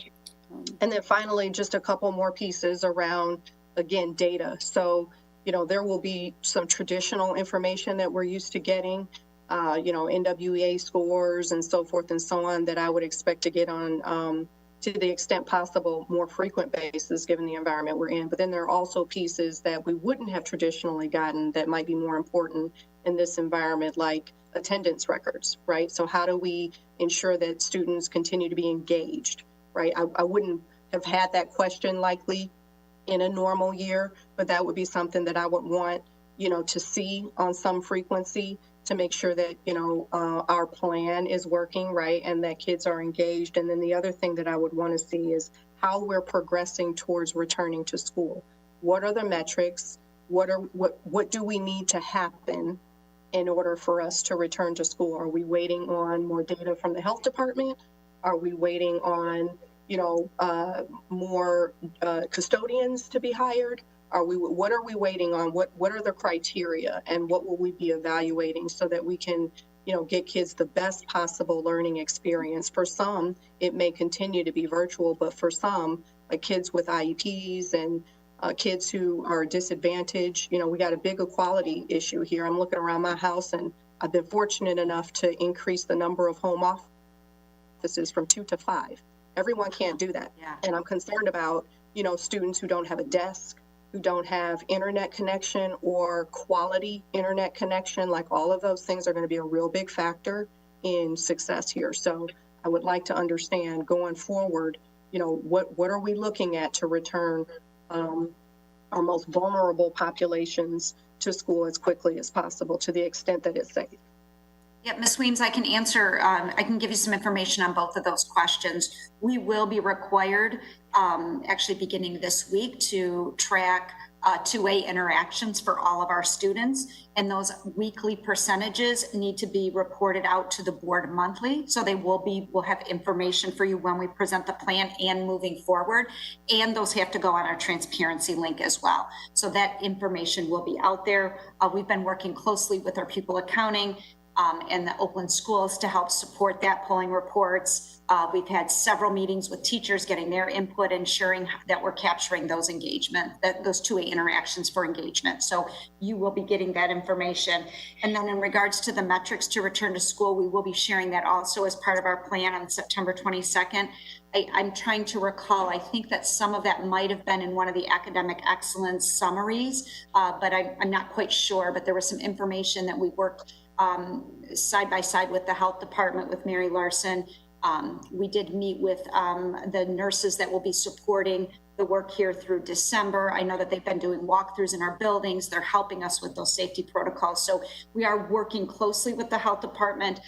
And then finally, just a couple more pieces around, again, data. So, there will be some traditional information that we're used to getting, NWEA scores and so forth and so on, that I would expect to get on to the extent possible, more frequent basis given the environment we're in. But then there are also pieces that we wouldn't have traditionally gotten that might be more important in this environment, like attendance records, right? So how do we ensure that students continue to be engaged, right? I wouldn't have had that question likely in a normal year, but that would be something that I would want, to see on some frequency, to make sure that, our plan is working, right, and that kids are engaged. And then the other thing that I would want to see is how we're progressing towards returning to school. What are the metrics? What do we need to happen in order for us to return to school? Are we waiting on more data from the health department? Are we waiting on, more custodians to be hired? What are we waiting on? What are the criteria, and what will we be evaluating so that we can, get kids the best possible learning experience? For some, it may continue to be virtual, but for some, like kids with IEPs and kids who are disadvantaged, we got a big equality issue here. I'm looking around my house, and I've been fortunate enough to increase the number of home offices from 2 to 5. Everyone can't do that. Yeah. And I'm concerned about, you know, students who don't have a desk, who don't have internet connection or quality internet connection. Like, all of those things are going to be a real big factor in success here. So I would like to understand going forward, you know, what are we looking at to return our most vulnerable populations to school as quickly as possible, to the extent that it's safe. Yeah, Ms. Weems, I can answer, I can give you some information on both of those questions. We will be required, actually beginning this week, to track two-way interactions for all of our students. And those weekly percentages need to be reported out to the board monthly. So they we'll have information for you when we present the plan and moving forward. And those have to go on our transparency link as well. So that information will be out there. We've been working closely with our pupil accounting and the Oakland schools to help support that, pulling reports. We've had several meetings with teachers, getting their input, ensuring that we're capturing those engagement, those two-way interactions for engagement. So you will be getting that information. And then in regards to the metrics to return to school, we will be sharing that also as part of our plan on September 22nd. I'm trying to recall, I think that some of that might have been in one of the academic excellence summaries, but I'm not quite sure. But there was some information that we worked side by side with the health department, with Mary Larson. We did meet with the nurses that will be supporting the work here through December. I know that they've been doing walkthroughs in our buildings. They're helping us with those safety protocols. So we are working closely with the health department.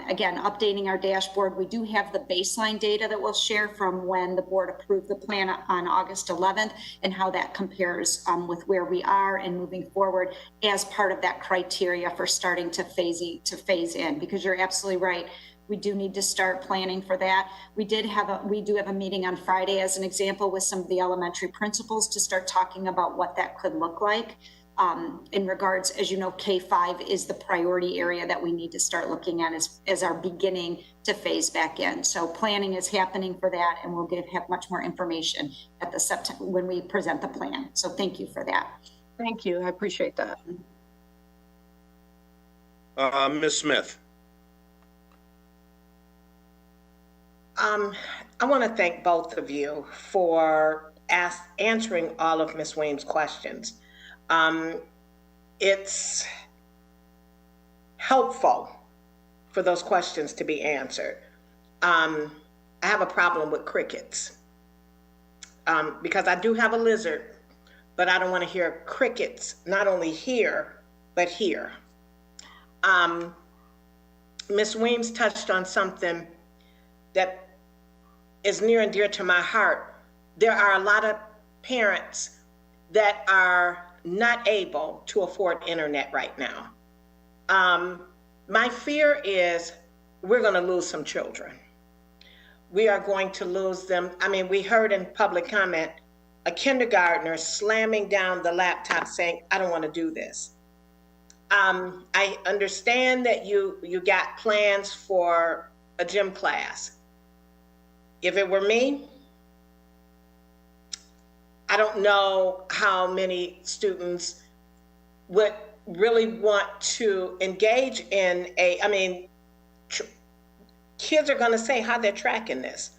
Again, updating our dashboard. We do have the baseline data that we'll share from when the board approved the plan on August 11th and how that compares with where we are and moving forward as part of that criteria for starting to phase in, because you're absolutely right. We do need to start planning for that. We do have a meeting on Friday as an example with some of the elementary principals to start talking about what that could look like. In regards, as you know, K-5 is the priority area that we need to start looking at as our beginning to phase back in. So planning is happening for that, and we'll have much more information at the September when we present the plan. So thank you for that. Thank you. I appreciate that. Ms. Smith. I want to thank both of you for answering all of Ms. Weems' questions. It's helpful for those questions to be answered. I have a problem with crickets because I do have a lizard, but I don't want to hear crickets, not only here, but here. Ms. Weems touched on something that is near and dear to my heart. There are a lot of parents that are not able to afford internet right now. My fear is we're going to lose some children. We are going to lose them. I mean, we heard in public comment a kindergartner slamming down the laptop saying, I don't want to do this. I understand that you got plans for a gym class. If it were me, I don't know how many students would really want to engage in kids are going to say how they're tracking this.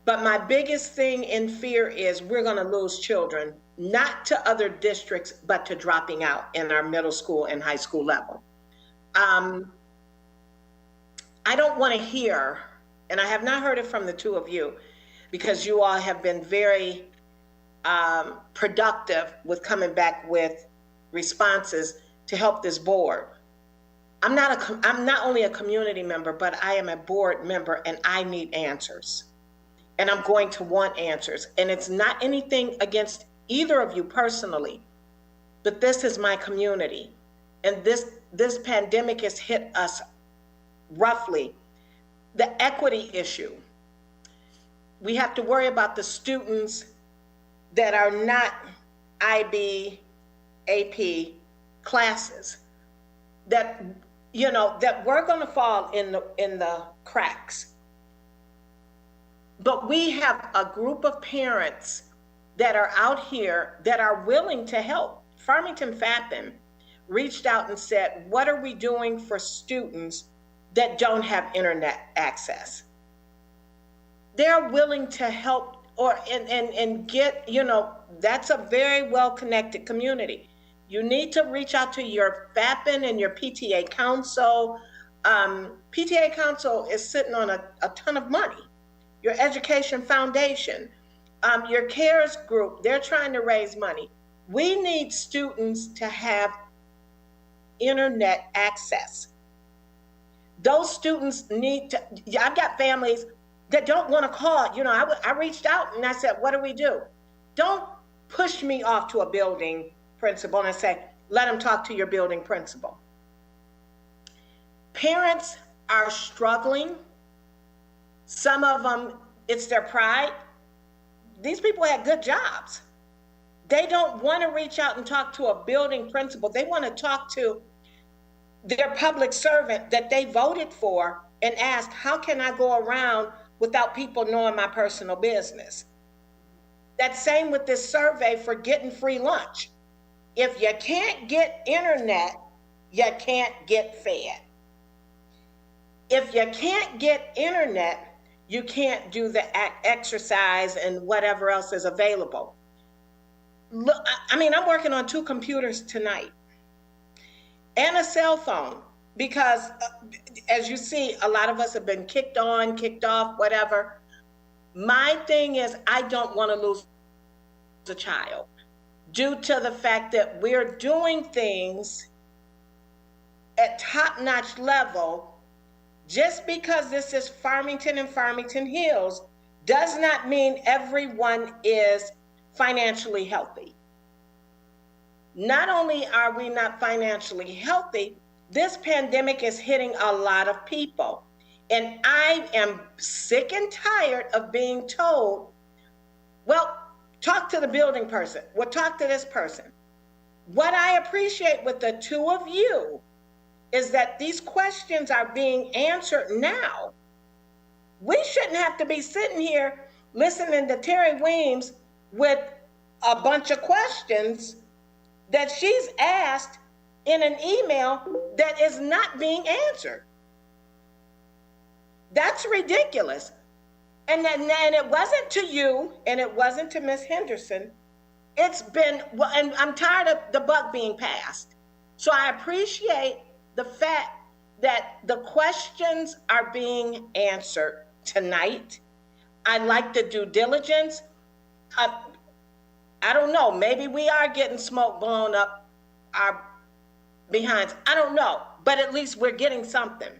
But my biggest thing in fear is we're going to lose children, not to other districts, but to dropping out in our middle school and high school level. I don't want to hear, and I have not heard it from the two of you, because you all have been very productive with coming back with responses to help this board. I'm not only a community member, but I am a board member, and I need answers. And I'm going to want answers. And it's not anything against either of you personally, but this is my community. And this pandemic has hit us roughly. The equity issue. We have to worry about the students that are not IB, AP classes, that we're going to fall in the cracks. But we have a group of parents that are out here that are willing to help. Farmington FAPN reached out and said, what are we doing for students that don't have internet access. They're willing to help and get, that's a very well-connected community. You need to reach out to your FAPN and your PTA council. PTA council is sitting on a ton of money. Your education foundation, your CARES group, they're trying to raise money. We need students to have internet access. Those students need to, I've got families that don't want to call. I reached out and I said, what do we do? Don't push me off to a building principal and I say, let them talk to your building principal. Parents are struggling. Some of them, it's their pride. These people had good jobs. They don't want to reach out and talk to a building principal. They want to talk to their public servant that they voted for and ask, how can I go around without people knowing my personal business? That's same with this survey for getting free lunch. If you can't get internet, you can't get fed. If you can't get internet, you can't do the exercise and whatever else is available. Look, I'm working on 2 computers tonight and a cell phone because, as you see, a lot of us have been kicked on, kicked off, whatever. My thing is, I don't want to lose a child due to the fact that we're doing things at top-notch level. Just because this is Farmington and Farmington Hills does not mean everyone is financially healthy. Not only are we not financially healthy, this pandemic is hitting a lot of people. And I am sick and tired of being told, well, talk to the building person. Well, talk to this person. What I appreciate with the 2 of you is that these questions are being answered now. We shouldn't have to be sitting here listening to Terry Weems with a bunch of questions that she's asked in an email that is not being answered. That's ridiculous. And it wasn't to you, and it wasn't to Ms. Henderson. It's been, well, and I'm tired of the buck being passed. So I appreciate the fact that the questions are being answered tonight. I like the due diligence. I don't know, maybe we are getting smoke blown up our behinds. I don't know, but at least we're getting something.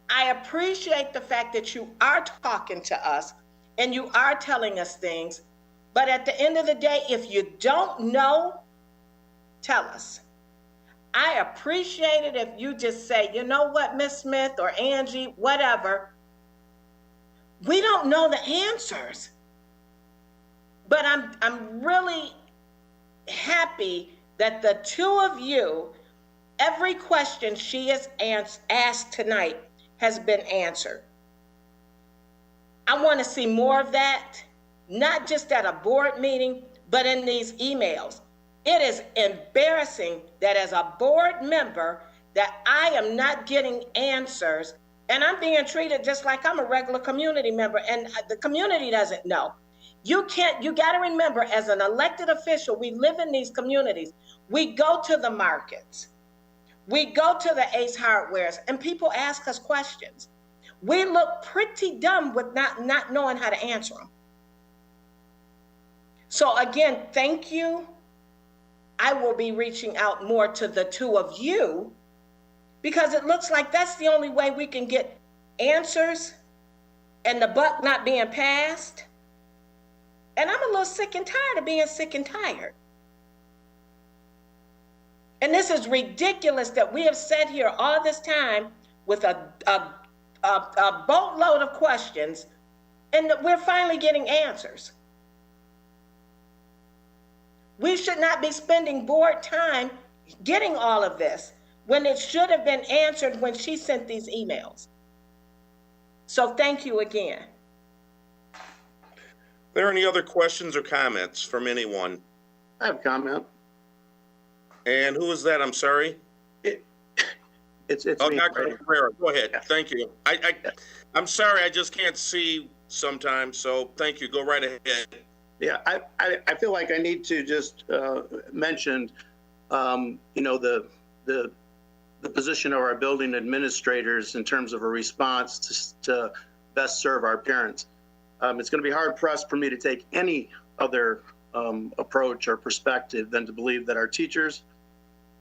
I appreciate the fact that you are talking to us and you are telling us things, but at the end of the day, if you don't know, tell us. I appreciate it if you just say, you know what, Miss Smith or Angie, whatever, we don't know the answers. But I'm really happy that the 2 of you, every question she has asked tonight has been answered. I want to see more of that, not just at a board meeting, but in these emails. It is embarrassing that as a board member that I am not getting answers and I'm being treated just like I'm a regular community member and the community doesn't know. You got to remember, as an elected official, we live in these communities. We go to the markets. We go to the Ace Hardwares and people ask us questions. We look pretty dumb with not knowing how to answer them. So again, thank you. I will be reaching out more to the 2 of you because it looks like that's the only way we can get answers and the buck not being passed. And I'm a little sick and tired of being sick and tired. And this is ridiculous that we have sat here all this time with a boatload of questions and that we're finally getting answers. We should not be spending board time getting all of this when it should have been answered when she sent these emails. So thank you again. Are there any other questions or comments from anyone? I have a comment. And who is that? I'm sorry. It's Oh, me. Dr. Herrera, go ahead. Thank you. I'm sorry, I just can't see sometimes, so thank you. Go right ahead. Yeah, I feel like I need to just mention, the position of our building administrators in terms of a response to best serve our parents. It's going to be hard pressed for me to take any other approach or perspective than to believe that our teachers,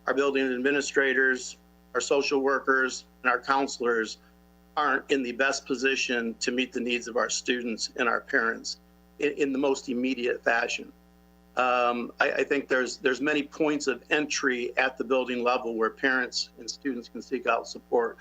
our building administrators, our social workers, and our counselors aren't in the best position to meet the needs of our students and our parents in the most immediate fashion. I think there's many points of entry at the building level where parents and students can seek out support.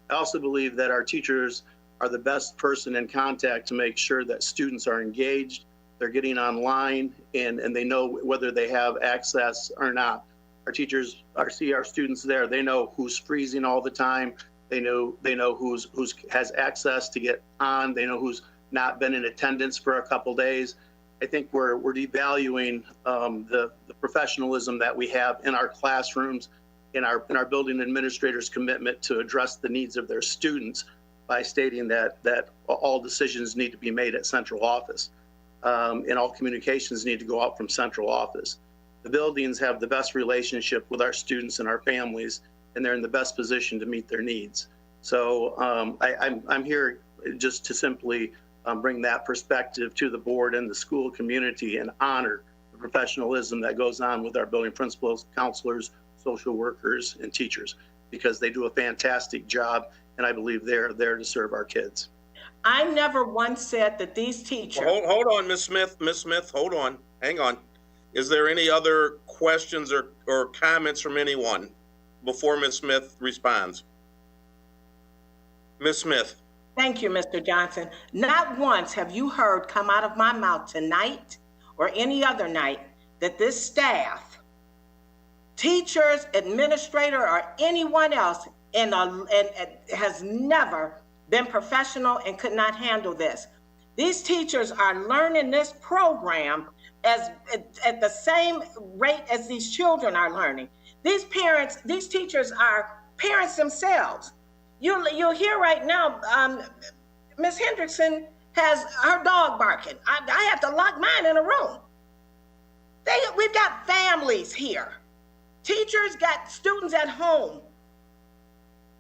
I also believe that our teachers are the best person in contact to make sure that students are engaged, they're getting online, and they know whether they have access or not. Our teachers see our students there. They know who's freezing all the time. They know who's has access to get on. They know who's not been in attendance for a couple days. I think we're devaluing the professionalism that we have in our classrooms, in our building administrators' commitment to address the needs of their students by stating that all decisions need to be made at central office, and all communications need to go out from central office. The buildings have the best relationship with our students and our families, and they're in the best position to meet their needs. So I'm here just to simply bring that perspective to the board and the school community and honor the professionalism that goes on with our building principals, counselors, social workers, and teachers, because they do a fantastic job, and I believe they're there to serve our kids. I never once said that these teachers. Well, hold on, Ms. Smith. Ms. Smith, hold on. Hang on. Is there any other questions or comments from anyone before Ms. Smith responds? Ms. Smith. Thank you, Mr. Johnson. Not once have you heard come out of my mouth tonight or any other night that this staff, teachers, administrator, or anyone else and has never been professional and could not handle this. These teachers are learning this program at the same rate as these children are learning. These teachers are parents themselves. You'll hear right now, Ms. Hendrickson has her dog barking. I have to lock mine in a room. We've got families here. Teachers got students at home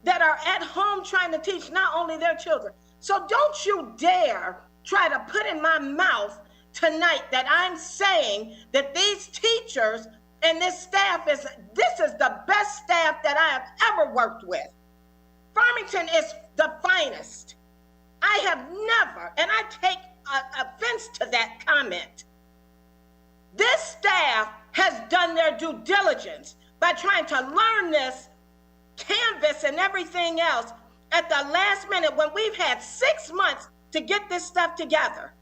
that are at home trying to teach not only their children. So don't you dare try to put in my mouth tonight that I'm saying that these teachers and this staff this is the best staff that I have ever worked with. Farmington is the finest. I have never, and I take offense to that comment. This staff has done their due diligence by trying to learn this Canvas and everything else at the last minute when we've had 6 months to get this stuff together.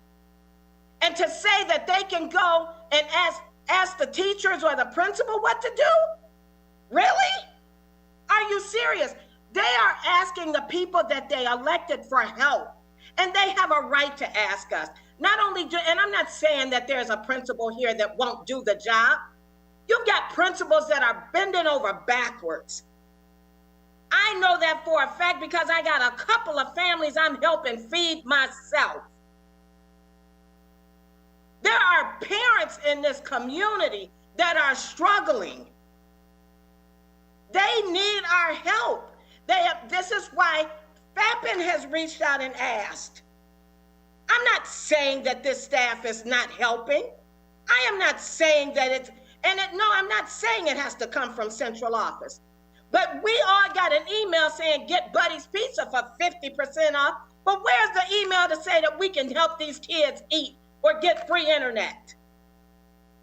And to say that they can go and ask the teachers or the principal what to do? Really? Are you serious? They are asking the people that they elected for help, and they have a right to ask us. Not only and I'm not saying that there's a principal here that won't do the job. You've got principals that are bending over backwards. I know that for a fact because I got a couple of families I'm helping feed myself. There are parents in this community that are struggling. They need our help. This is why FAPN has reached out and asked. I'm not saying that this staff is not helping. I am not saying that I'm not saying it has to come from central office. But we all got an email saying get Buddy's Pizza for 50% off. But where's the email to say that we can help these kids eat or get free internet?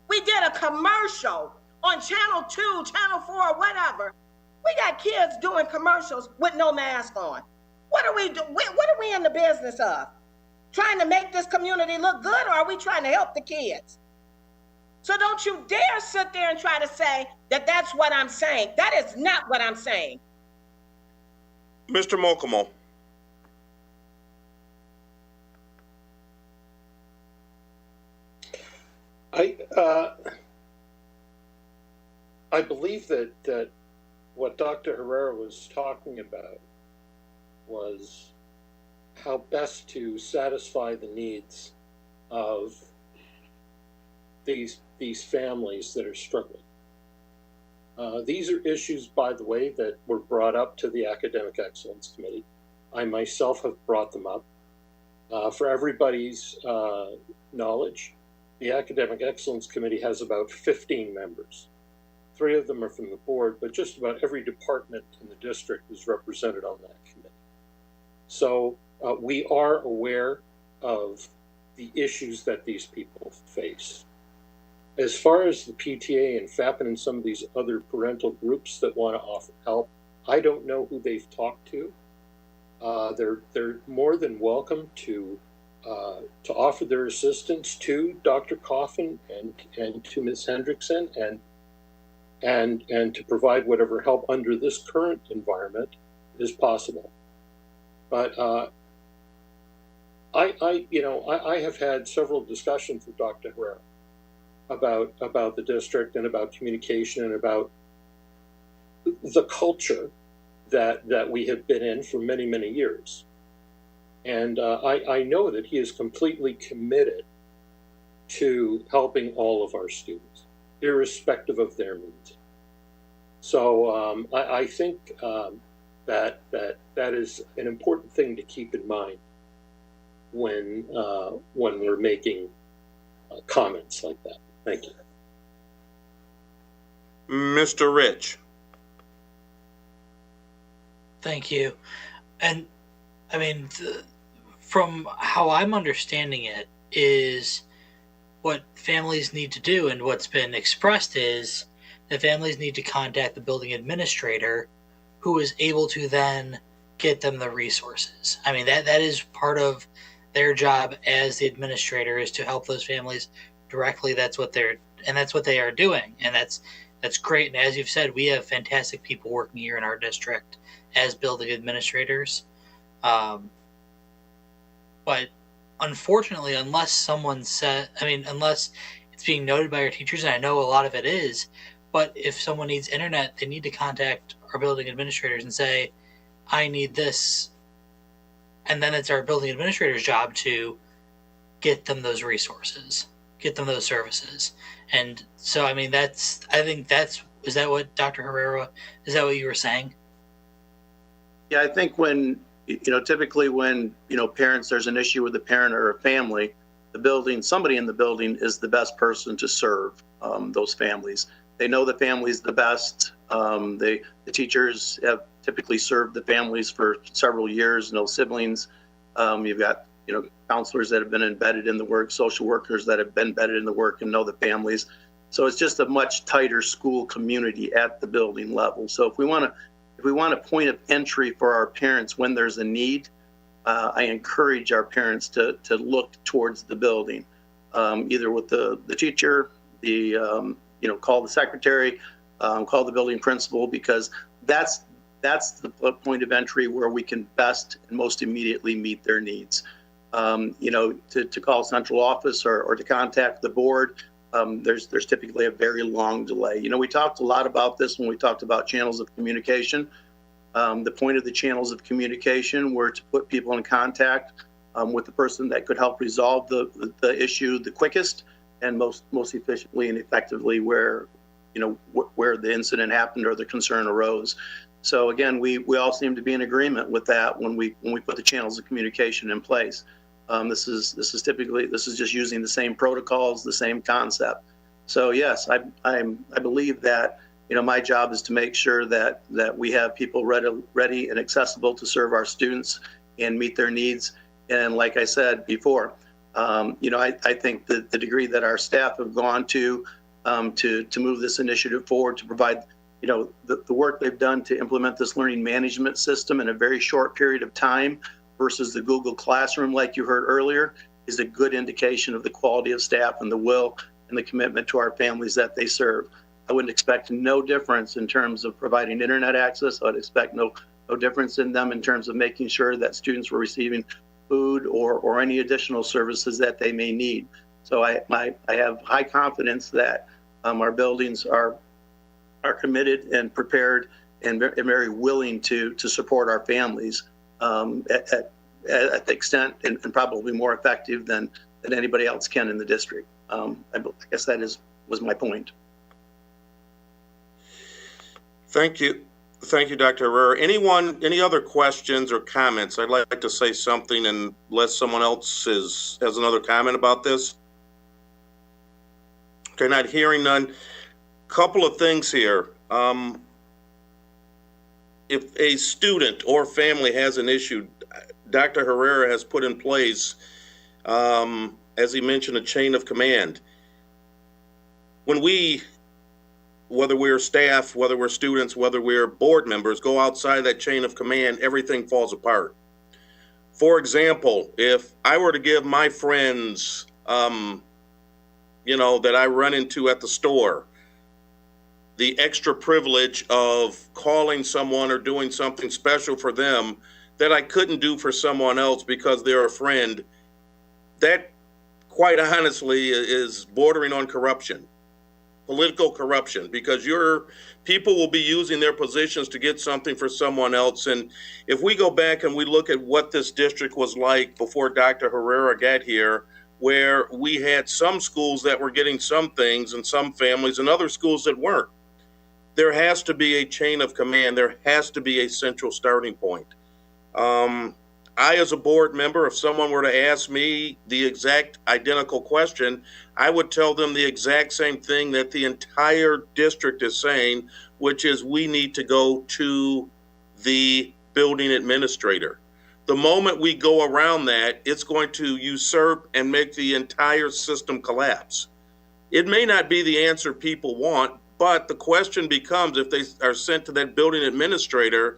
We did a commercial on Channel 2, Channel 4, whatever. We got kids doing commercials with no mask on. What are we in the business of? Trying to make this community look good, or are we trying to help the kids? So don't you dare sit there and try to say that that's what I'm saying. That is not what I'm saying. Mr. Mokomo. I believe that what Dr. Herrera was talking about was how best to satisfy the needs of these families that are struggling. These are issues, by the way, that were brought up to the Academic Excellence Committee. I myself have brought them up. For everybody's knowledge, the Academic Excellence Committee has about 15 members. 3 of them are from the board, but just about every department in the district is represented on that committee. So we are aware of the issues that these people face. As far as the PTA and FAPN and some of these other parental groups that want to offer help, I don't know who they've talked to. They're more than welcome to offer their assistance to Dr. Coffin and to Ms. Hendrickson and to provide whatever help under this current environment is possible. But I have had several discussions with Dr. Herrera about the district and about communication and about the culture that we have been in for many, many years. And I know that he is completely committed to helping all of our students, irrespective of their needs. So I think that is an important thing to keep in mind when we're making comments like that. Thank you. Mr. Rich. Thank you. And I mean, from how I'm understanding it is what families need to do, and what's been expressed is that families need to contact the building administrator, who is able to then get them the resources. I mean, that is part of their job as the administrator, is to help those families directly. That's what they are doing. And that's great. And as you've said, we have fantastic people working here in our district as building administrators. But unfortunately, unless it's being noted by our teachers, and I know a lot of it is, but if someone needs internet, they need to contact our building administrators and say, I need this. And then it's our building administrator's job to get them those resources, get them those services. And so, I mean, is that what Dr. Herrera, is that what you were saying? Yeah, I think when, typically when, parents, there's an issue with a parent or a family, somebody in the building is the best person to serve those families. They know the families the best. The teachers have typically served the families for several years, no siblings. You've got, counselors that have been embedded in the work, social workers that have been embedded in the work and know the families. So it's just a much tighter school community at the building level. So if we want a point of entry for our parents when there's a need, I encourage our parents to look towards the building, either with the teacher, call the secretary, call the building principal, because that's the point of entry where we can best and most immediately meet their needs. To call central office or to contact the board, there's typically a very long delay. We talked a lot about this when we talked about channels of communication. The point of the channels of communication were to put people in contact with the person that could help resolve the issue the quickest and most efficiently and effectively where the incident happened or the concern arose. So again, we all seem to be in agreement with that when we put the channels of communication in place. This is just using the same protocols, the same concept. So yes, I believe that my job is to make sure that we have people ready and accessible to serve our students and meet their needs. And like I said before, I think that the degree that our staff have gone to move this initiative forward, to provide the work they've done to implement this learning management system in a very short period of time versus the Google Classroom, like you heard earlier, is a good indication of the quality of staff and the will and the commitment to our families that they serve. I wouldn't expect no difference in terms of providing internet access. I'd expect no difference in them in terms of making sure that students were receiving food or any additional services that they may need. So I have high confidence that our buildings are committed and prepared and very willing to support our families at the extent and probably more effective than anybody else can in the district. I guess that was my point. Thank you. Thank you, Dr. Herrera. Any other questions or comments? I'd like to say something unless someone else has another comment about this. Okay, not hearing none. Couple of things here. If a student or family has an issue, Dr. Herrera has put in place, as he mentioned, a chain of command. When whether we're staff, whether we're students, whether we're board members, go outside that chain of command, everything falls apart. For example, if I were to give my friends, that I run into at the store, the extra privilege of calling someone or doing something special for them that I couldn't do for someone else because they're a friend, that quite honestly is bordering on corruption. Political corruption, because people will be using their positions to get something for someone else. And if we go back and we look at what this district was like before Dr. Herrera got here, where we had some schools that were getting some things and some families and other schools that weren't, there has to be a chain of command. There has to be a central starting point. I, as a board member, if someone were to ask me the exact identical question, I would tell them the exact same thing that the entire district is saying, which is we need to go to the building administrator. The moment we go around that, it's going to usurp and make the entire system collapse. It may not be the answer people want, but the question becomes, if they are sent to that building administrator,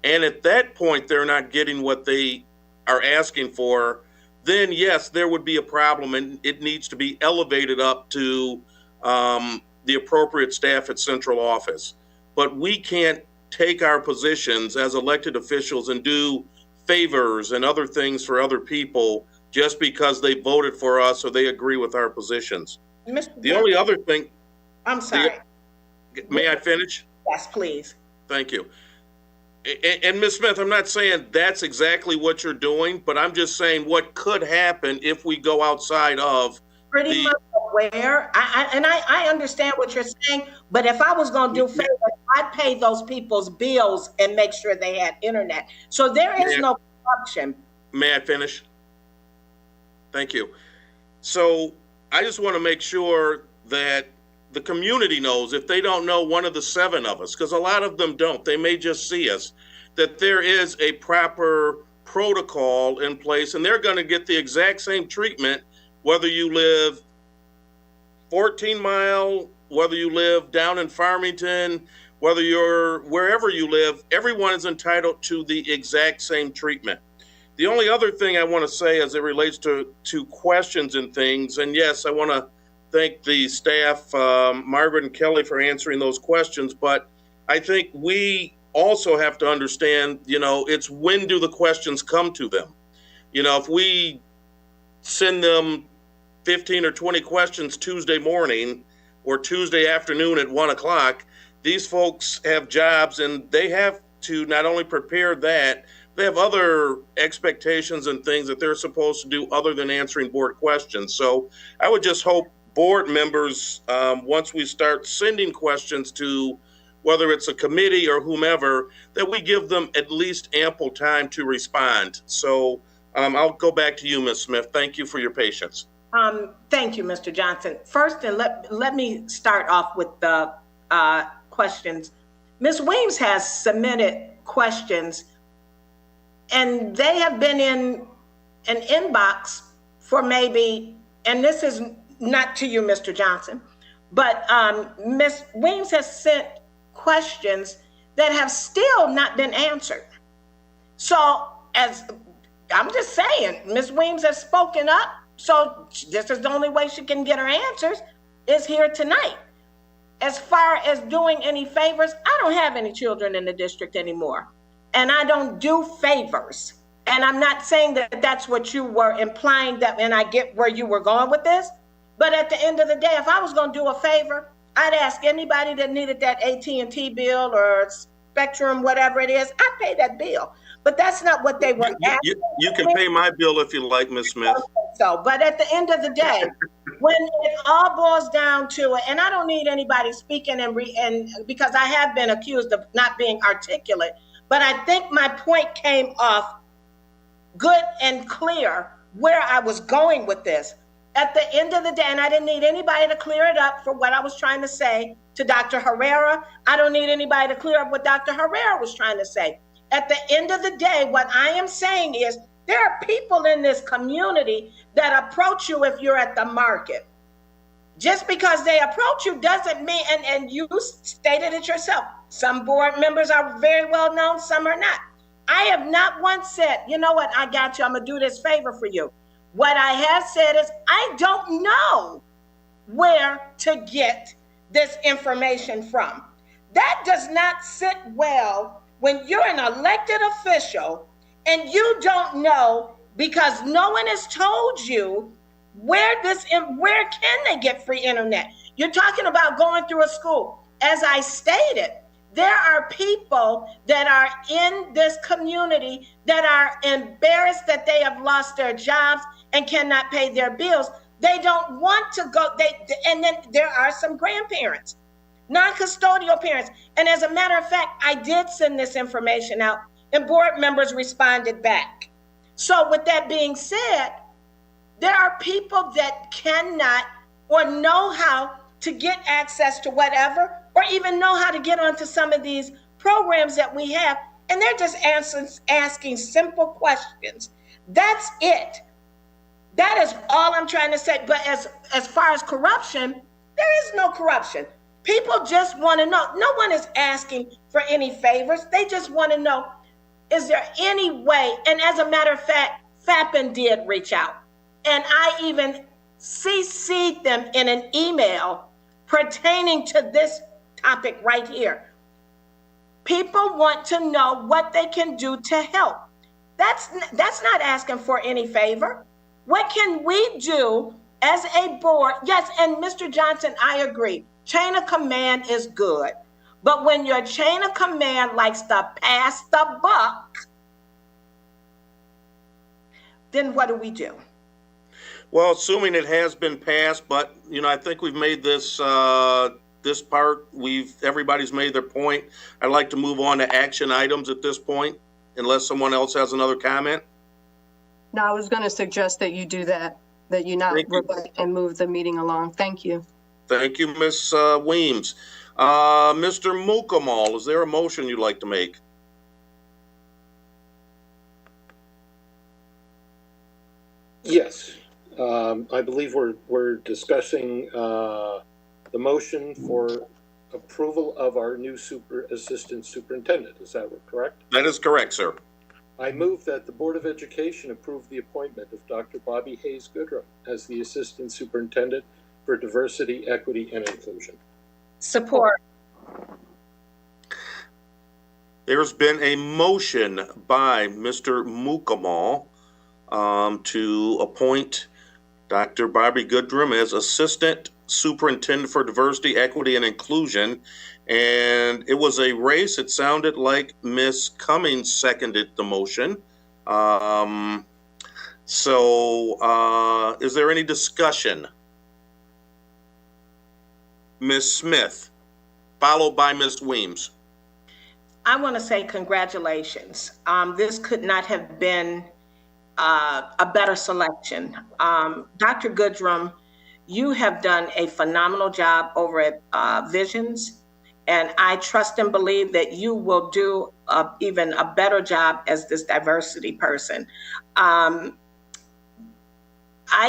and at that point, they're not getting what they are asking for, then yes, there would be a problem and it needs to be elevated up to the appropriate staff at central office. But we can't take our positions as elected officials and do favors and other things for other people just because they voted for us or they agree with our positions. The only other thing. I'm sorry. May I finish? Yes, please. Thank you. And Ms. Smith, I'm not saying that's exactly what you're doing, but I'm just saying what could happen if we go outside of pretty much aware. I understand what you're saying, but if I was going to do favors, I'd pay those people's bills and make sure they had internet. So there is no corruption. May I finish? Thank you. So I just want to make sure that the community knows, if they don't know one of the 7 of us, because a lot of them don't, they may just see us, that there is a proper protocol in place and they're going to get the exact same treatment, whether you live 14 Mile, whether you live down in Farmington, whether you're wherever you live, everyone is entitled to the exact same treatment. The only other thing I want to say as it relates to questions and things, and yes, I want to thank the staff, Margaret and Kelly, for answering those questions. But I think we also have to understand, it's when do the questions come to them? If we send them 15 or 20 questions Tuesday morning or Tuesday afternoon at 1 o'clock, these folks have jobs and they have to not only prepare that, they have other expectations and things that they're supposed to do other than answering board questions. So I would just hope board members, once we start sending questions to whether it's a committee or whomever, that we give them at least ample time to respond. So I'll go back to you, Ms. Smith. Thank you for your patience. Thank you, Mr. Johnson. First, and let me start off with the questions. Ms. Weems has submitted questions, and they have been in an inbox for maybe, and this is not to you, Mr. Johnson, but Ms. Weems has sent questions that have still not been answered. So as I'm just saying, Ms. Weems has spoken up. So this is the only way she can get her answers is here tonight. As far as doing any favors, I don't have any children in the district anymore. And I don't do favors. And I'm not saying that that's what you were implying, that, and I get where you were going with this. But at the end of the day, if I was going to do a favor, I'd ask anybody that needed that AT&T bill or Spectrum, whatever it is, I pay that bill. But that's not what they were asking. You can pay my bill if you like, Ms. Smith. So, but at the end of the day, when it all boils down to it, and I don't need anybody speaking and because I have been accused of not being articulate, but I think my point came off good and clear where I was going with this. At the end of the day, and I didn't need anybody to clear it up for what I was trying to say to Dr. Herrera. I don't need anybody to clear up what Dr. Herrera was trying to say. At the end of the day, what I am saying is there are people in this community that approach you if you're at the market. Just because they approach you doesn't mean, and you stated it yourself, some board members are very well known, some are not. I have not once said, you know what, I got you, I'm gonna do this favor for you. What I have said is, I don't know where to get this information from. That does not sit well when you're an elected official and you don't know, because no one has told you where can they get free internet. You're talking about going through a school. As I stated, there are people that are in this community that are embarrassed that they have lost their jobs and cannot pay their bills. They don't want to go, and then there are some grandparents, non-custodial parents. And as a matter of fact, I did send this information out and board members responded back. So with that being said, there are people that cannot or know how to get access to whatever, or even know how to get onto some of these programs that we have. And they're just asking simple questions. That's it. That is all I'm trying to say. But as far as corruption, there is no corruption. People just want to know. No one is asking for any favors. They just want to know, is there any way? And as a matter of fact, FAPN did reach out. And I even CC'd them in an email pertaining to this topic right here. People want to know what they can do to help. That's not asking for any favor. What can we do as a board? Yes, and Mr. Johnson, I agree. Chain of command is good. But when your chain of command likes to pass the buck, then what do we do? Well, assuming it has been passed, but I think we've made this this part. Everybody's made their point. I'd like to move on to action items at this point, unless someone else has another comment. No, I was going to suggest that you do that you not rebut and move the meeting along. Thank you. Thank you, Ms. Weems. Mr. Mukamal, is there a motion you'd like to make? Yes. I believe we're discussing the motion for approval of our new assistant superintendent. Is that correct? That is correct, sir. I move that the Board of Education approve the appointment of Dr. Bobby Hayes Goodrum as the assistant superintendent for diversity, equity, and inclusion. Support. There's been a motion by Mr. Mukamal to appoint Dr. Bobby Goodrum as Assistant Superintendent for Diversity, Equity, and Inclusion. And it was a race. It sounded like Ms. Cummings seconded the motion. So is there any discussion? Ms. Smith, followed by Ms. Weems. I want to say congratulations. This could not have been a better selection. Dr. Goodrum, you have done a phenomenal job over at Visions, and I trust and believe that you will do even a better job as this diversity person. I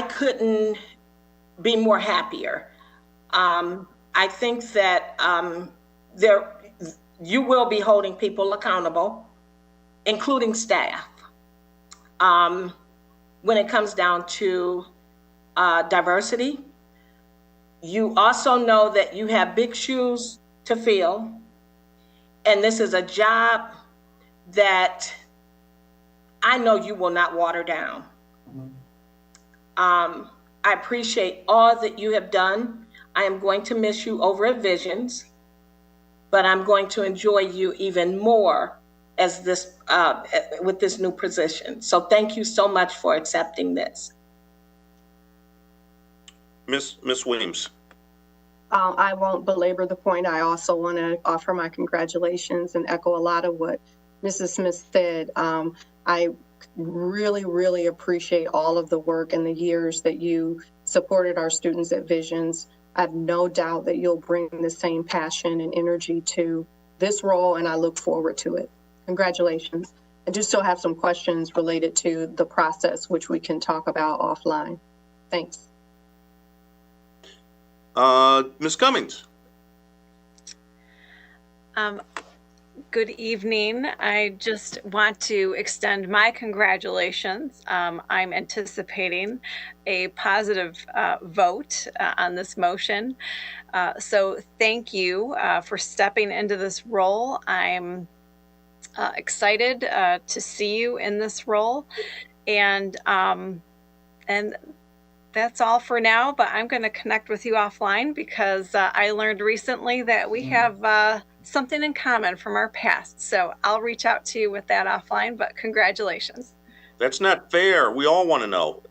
couldn't be more happier. I think that you will be holding people accountable, including staff, when it comes down to diversity. You also know that you have big shoes to fill, and this is a job that I know you will not water down. I appreciate all that you have done. I am going to miss you over at Visions, but I'm going to enjoy you even more as this with this new position. So thank you so much for accepting this. Miss Williams. I won't belabor the point. I also want to offer my congratulations and echo a lot of what Mrs. Smith said. I really, really appreciate all of the work and the years that you supported our students at Visions. I have no doubt that you'll bring the same passion and energy to this role, and I look forward to it. Congratulations. I do still have some questions related to the process, which we can talk about offline. Thanks. Ms. Cummings. Good evening. I just want to extend my congratulations. I'm anticipating a positive vote on this motion. So thank you for stepping into this role. I'm excited to see you in this role. And that's all for now, but I'm going to connect with you offline because I learned recently that we have something in common from our past. So I'll reach out to you with that offline, but congratulations. That's not fair. We all want to know.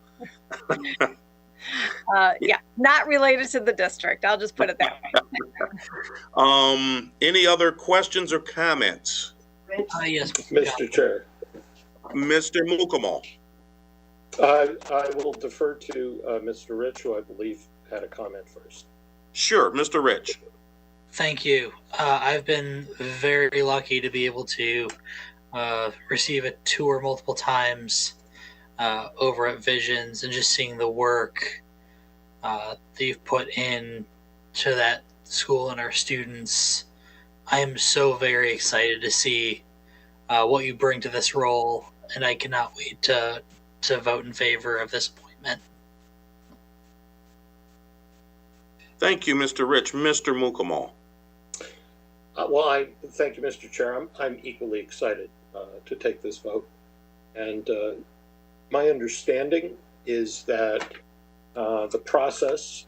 Yeah, not related to the district. I'll just put it that way. Any other questions or comments? Yes, Mr. Chair. Mr. Mukamal. I will defer to Mr. Rich, who I believe had a comment first. Sure, Mr. Rich. Thank you. I've been very lucky to be able to receive a tour multiple times over at Visions, and just seeing the work that you've put in to that school and our students. I am so very excited to see what you bring to this role, and I cannot wait to vote in favor of this appointment. Thank you, Mr. Rich. Mr. Mukamal. Well, I thank you, Mr. Chair. I'm equally excited to take this vote. And my understanding is that the process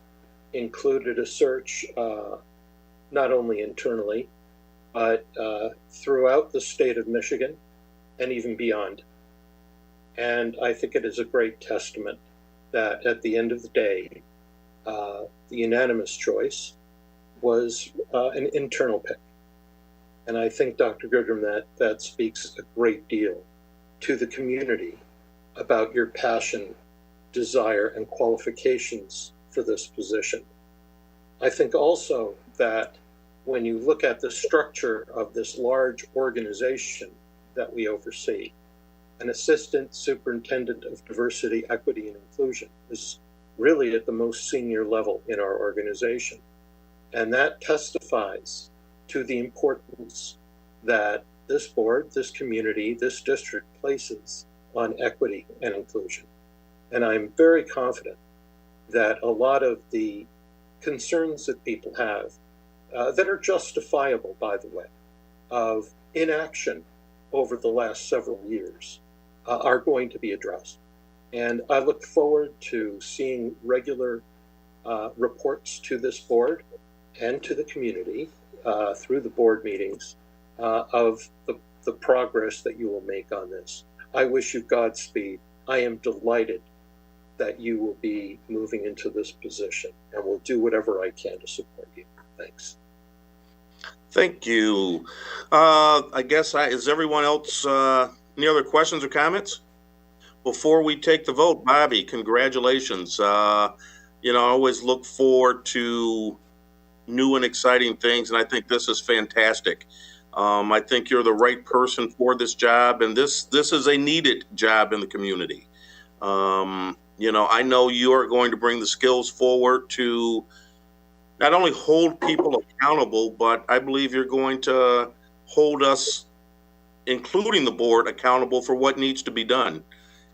included a search not only internally, but throughout the state of Michigan and even beyond. And I think it is a great testament that at the end of the day, the unanimous choice was an internal pick. And I think, Dr. Goodrum, that speaks a great deal to the community about your passion, desire, and qualifications for this position. I think also that when you look at the structure of this large organization that we oversee, an assistant superintendent of diversity, equity, and inclusion is really at the most senior level in our organization. And that testifies to the importance that this board, this community, this district places on equity and inclusion. And I'm very confident that a lot of the concerns that people have that are justifiable, by the way, of inaction over the last several years are going to be addressed. And I look forward to seeing regular reports to this board and to the community through the board meetings of the progress that you will make on this. I wish you Godspeed. I am delighted that you will be moving into this position, and will do whatever I can to support you. Thanks. Thank you. I guess is everyone else, any other questions or comments? Before we take the vote, Bobby, congratulations. I always look forward to new and exciting things, and I think this is fantastic. I think you're the right person for this job, and this is a needed job in the community. I know you are going to bring the skills forward to not only hold people accountable, but I believe you're going to hold us, including the board, accountable for what needs to be done.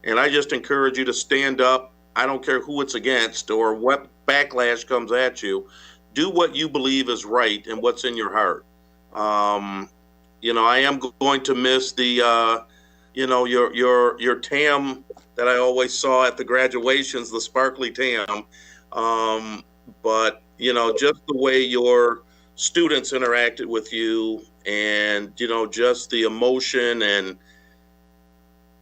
And I just encourage you to stand up. I don't care who it's against or what backlash comes at you. Do what you believe is right and what's in your heart. I am going to miss the, your tam that I always saw at the graduations, the sparkly tam. But just the way your students interacted with you, and, you know, just the emotion and,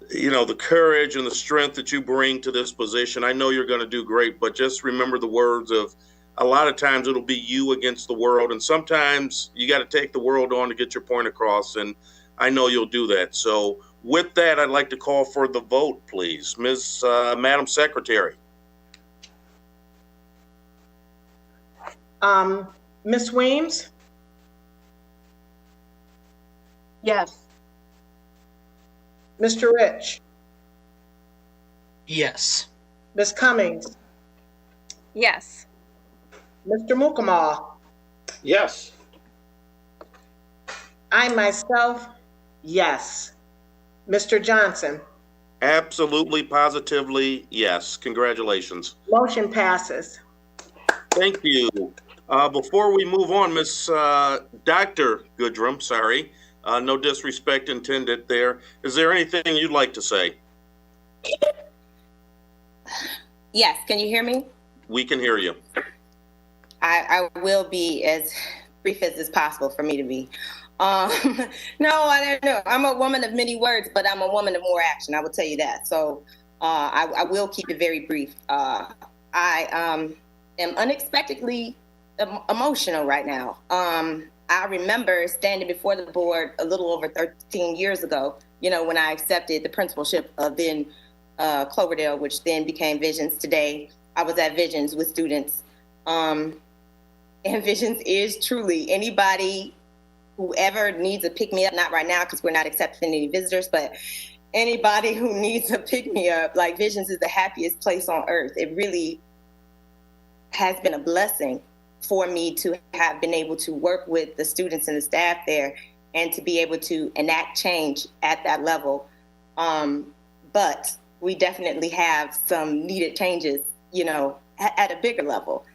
you know, the courage and the strength that you bring to this position. I know you're going to do great, but just remember the words of, a lot of times it'll be you against the world, and sometimes you got to take the world on to get your point across, and I know you'll do that. So with that, I'd like to call for the vote, please. Madam Secretary. Ms. Weems? Yes. Mr. Rich? Yes. Ms. Cummings? Yes. Mr. Mukamal? Yes. I myself, yes. Mr. Johnson? Absolutely, positively, yes. Congratulations. Motion passes. Thank you. Before we move on, Dr. Goodrum, sorry, no disrespect intended there. Is there anything you'd like to say? Yes, can you hear me? We can hear you. I will be as brief as is possible for me to be. No, I don't know. I'm a woman of many words, but I'm a woman of more action. I will tell you that. So I will keep it very brief. I am unexpectedly emotional right now. I remember standing before the board a little over 13 years ago, you know, when I accepted the principalship of then Cloverdale, which then became Visions. Today, I was at Visions with students. And Visions is truly anybody, whoever needs a pick-me-up, not right now because we're not accepting any visitors, but anybody who needs a pick-me-up, like Visions is the happiest place on earth. It really has been a blessing for me to have been able to work with the students and the staff there and to be able to enact change at that level. But we definitely have some needed changes, you know, at a bigger level.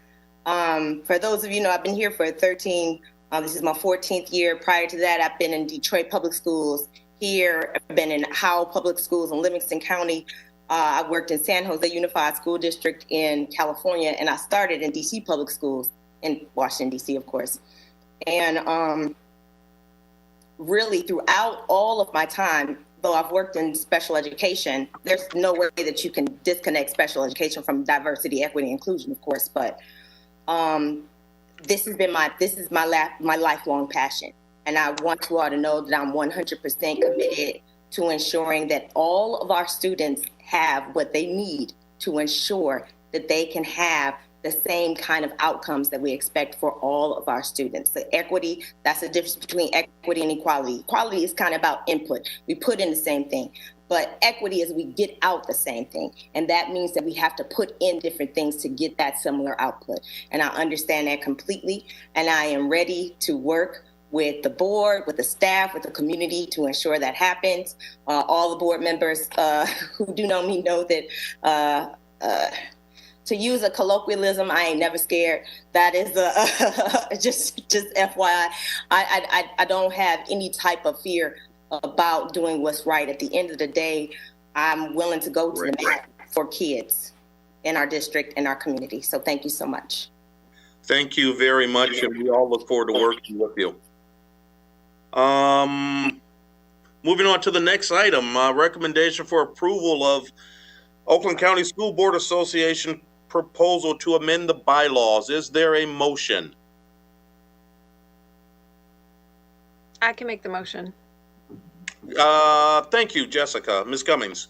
For those of you know, I've been here for 13, this is my 14th year. Prior to that, I've been in Detroit Public Schools. Here, I've been in Howell Public Schools in Livingston County. I worked in San Jose Unified School District in California, and I started in DC Public Schools in Washington, DC, of course. And really throughout all of my time, though I've worked in special education, there's no way that you can disconnect special education from diversity, equity, inclusion, of course, but this is my lifelong passion. And I want you all to know that I'm 100% committed to ensuring that all of our students have what they need to ensure that they can have the same kind of outcomes that we expect for all of our students. The equity, that's the difference between equity and equality. Equality is kind of about input. We put in the same thing. But equity is we get out the same thing. And that means that we have to put in different things to get that similar output. And I understand that completely. And I am ready to work with the board, with the staff, with the community to ensure that happens. All the board members who do know me know that to use a colloquialism, I ain't never scared. That is just FYI. I don't have any type of fear about doing what's right. At the end of the day, I'm willing to go to the mat for kids in our district, in our community. So thank you so much. Thank you very much, and we all look forward to working with you. Moving on to the next item, recommendation for approval of Oakland County School Board Association proposal to amend the bylaws. Is there a motion? I can make the motion. Thank you, Jessica. Ms. Cummings.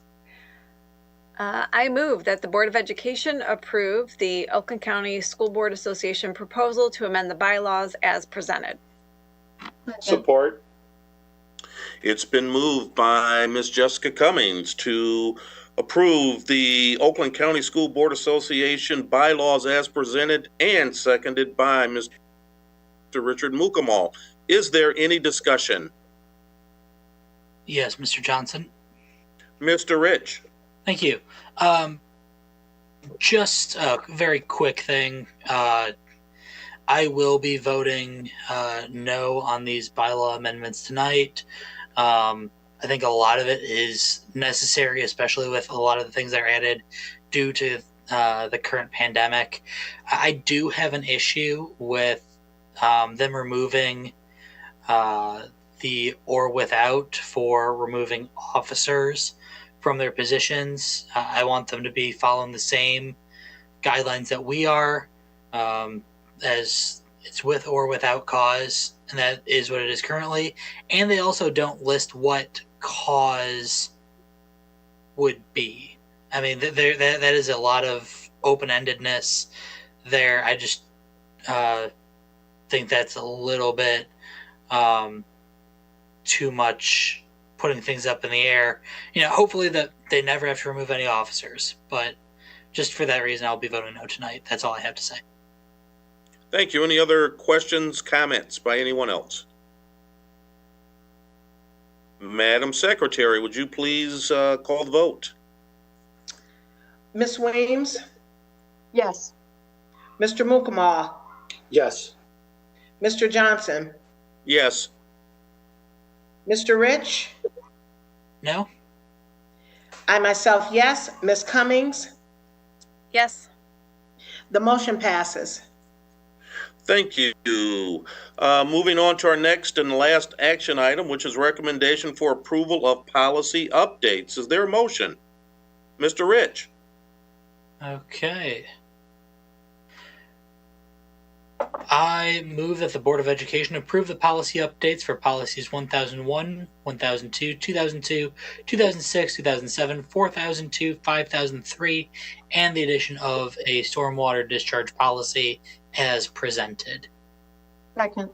I move that the Board of Education approve the Oakland County School Board Association proposal to amend the bylaws as presented. Support. It's been moved by Ms. Jessica Cummings to approve the Oakland County School Board Association bylaws as presented and seconded by Mr. Richard Mukamal. Is there any discussion? Yes, Mr. Johnson. Mr. Rich. Thank you. Just a very quick thing. I will be voting no on these bylaw amendments tonight. I think a lot of it is necessary, especially with a lot of the things that are added due to the current pandemic. I do have an issue with them removing the or without for removing officers from their positions. I want them to be following the same guidelines that we are, as it's with or without cause, and that is what it is currently. And they also don't list what cause would be. I mean, that is a lot of open-endedness there. I just think that's a little bit too much putting things up in the air. Hopefully that they never have to remove any officers, but just for that reason, I'll be voting no tonight. That's all I have to say. Thank you. Any other questions, comments by anyone else? Madam Secretary, would you please call the vote? Ms. Weems? Yes. Mr. Mukamal? Yes. Mr. Johnson? Yes. Mr. Rich? No. I myself, yes. Ms. Cummings? Yes. The motion passes. Thank you. Moving on to our next and last action item, which is recommendation for approval of policy updates. Is there a motion? Mr. Rich? Okay. I move that the Board of Education approve the policy updates for policies 1001, 1002, 2002, 2006, 2007, 4002, 5003, and the addition of a stormwater discharge policy as presented. Second.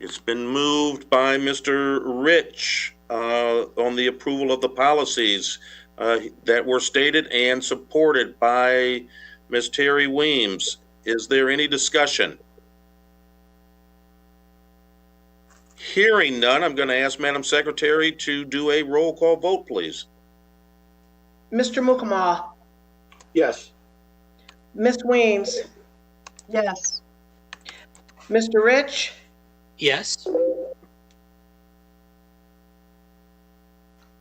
It's been moved by Mr. Rich on the approval of the policies that were stated and supported by Ms. Terry Weems. Is there any discussion? Hearing none, I'm going to ask Madam Secretary to do a roll call vote, please. Mr. Mukamal? Yes. Ms. Weems? Yes. Mr. Rich? Yes.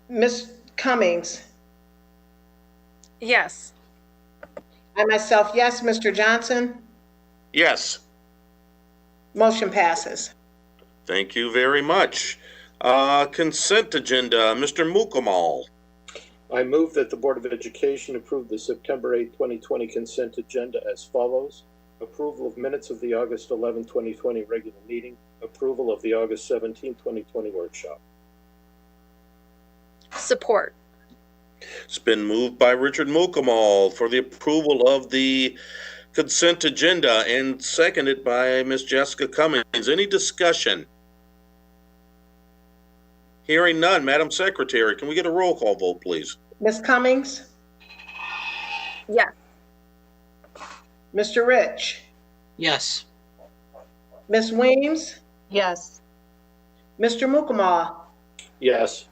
Ms. Cummings? Yes. I myself, yes. Mr. Johnson? Yes. Motion passes. Thank you very much. Consent agenda, Mr. Mukamal. I move that the Board of Education approve the September 8, 2020 consent agenda as follows. Approval of minutes of the August 11, 2020 regular meeting. Approval of the August 17, 2020 workshop. Support. It's been moved by Richard Mukamal for the approval of the consent agenda and seconded by Ms. Jessica Cummings. Any discussion? Hearing none, Madam Secretary, can we get a roll call vote, please? Ms. Cummings? Yes. Mr. Rich? Yes. Ms. Weems? Yes. Mr. Mukamal? Yes.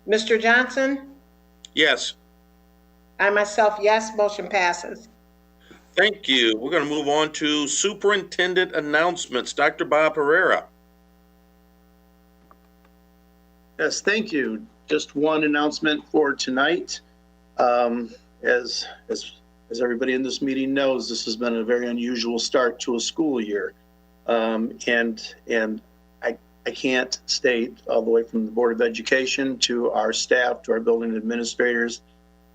Mr. Johnson? Yes. I myself, yes. Motion passes. Thank you. We're going to move on to superintendent announcements. Dr. Bob Herrera. Yes, thank you. Just one announcement for tonight. As everybody in this meeting knows, this has been a very unusual start to a school year. And I can't state all the way from the Board of Education to our staff, to our building administrators,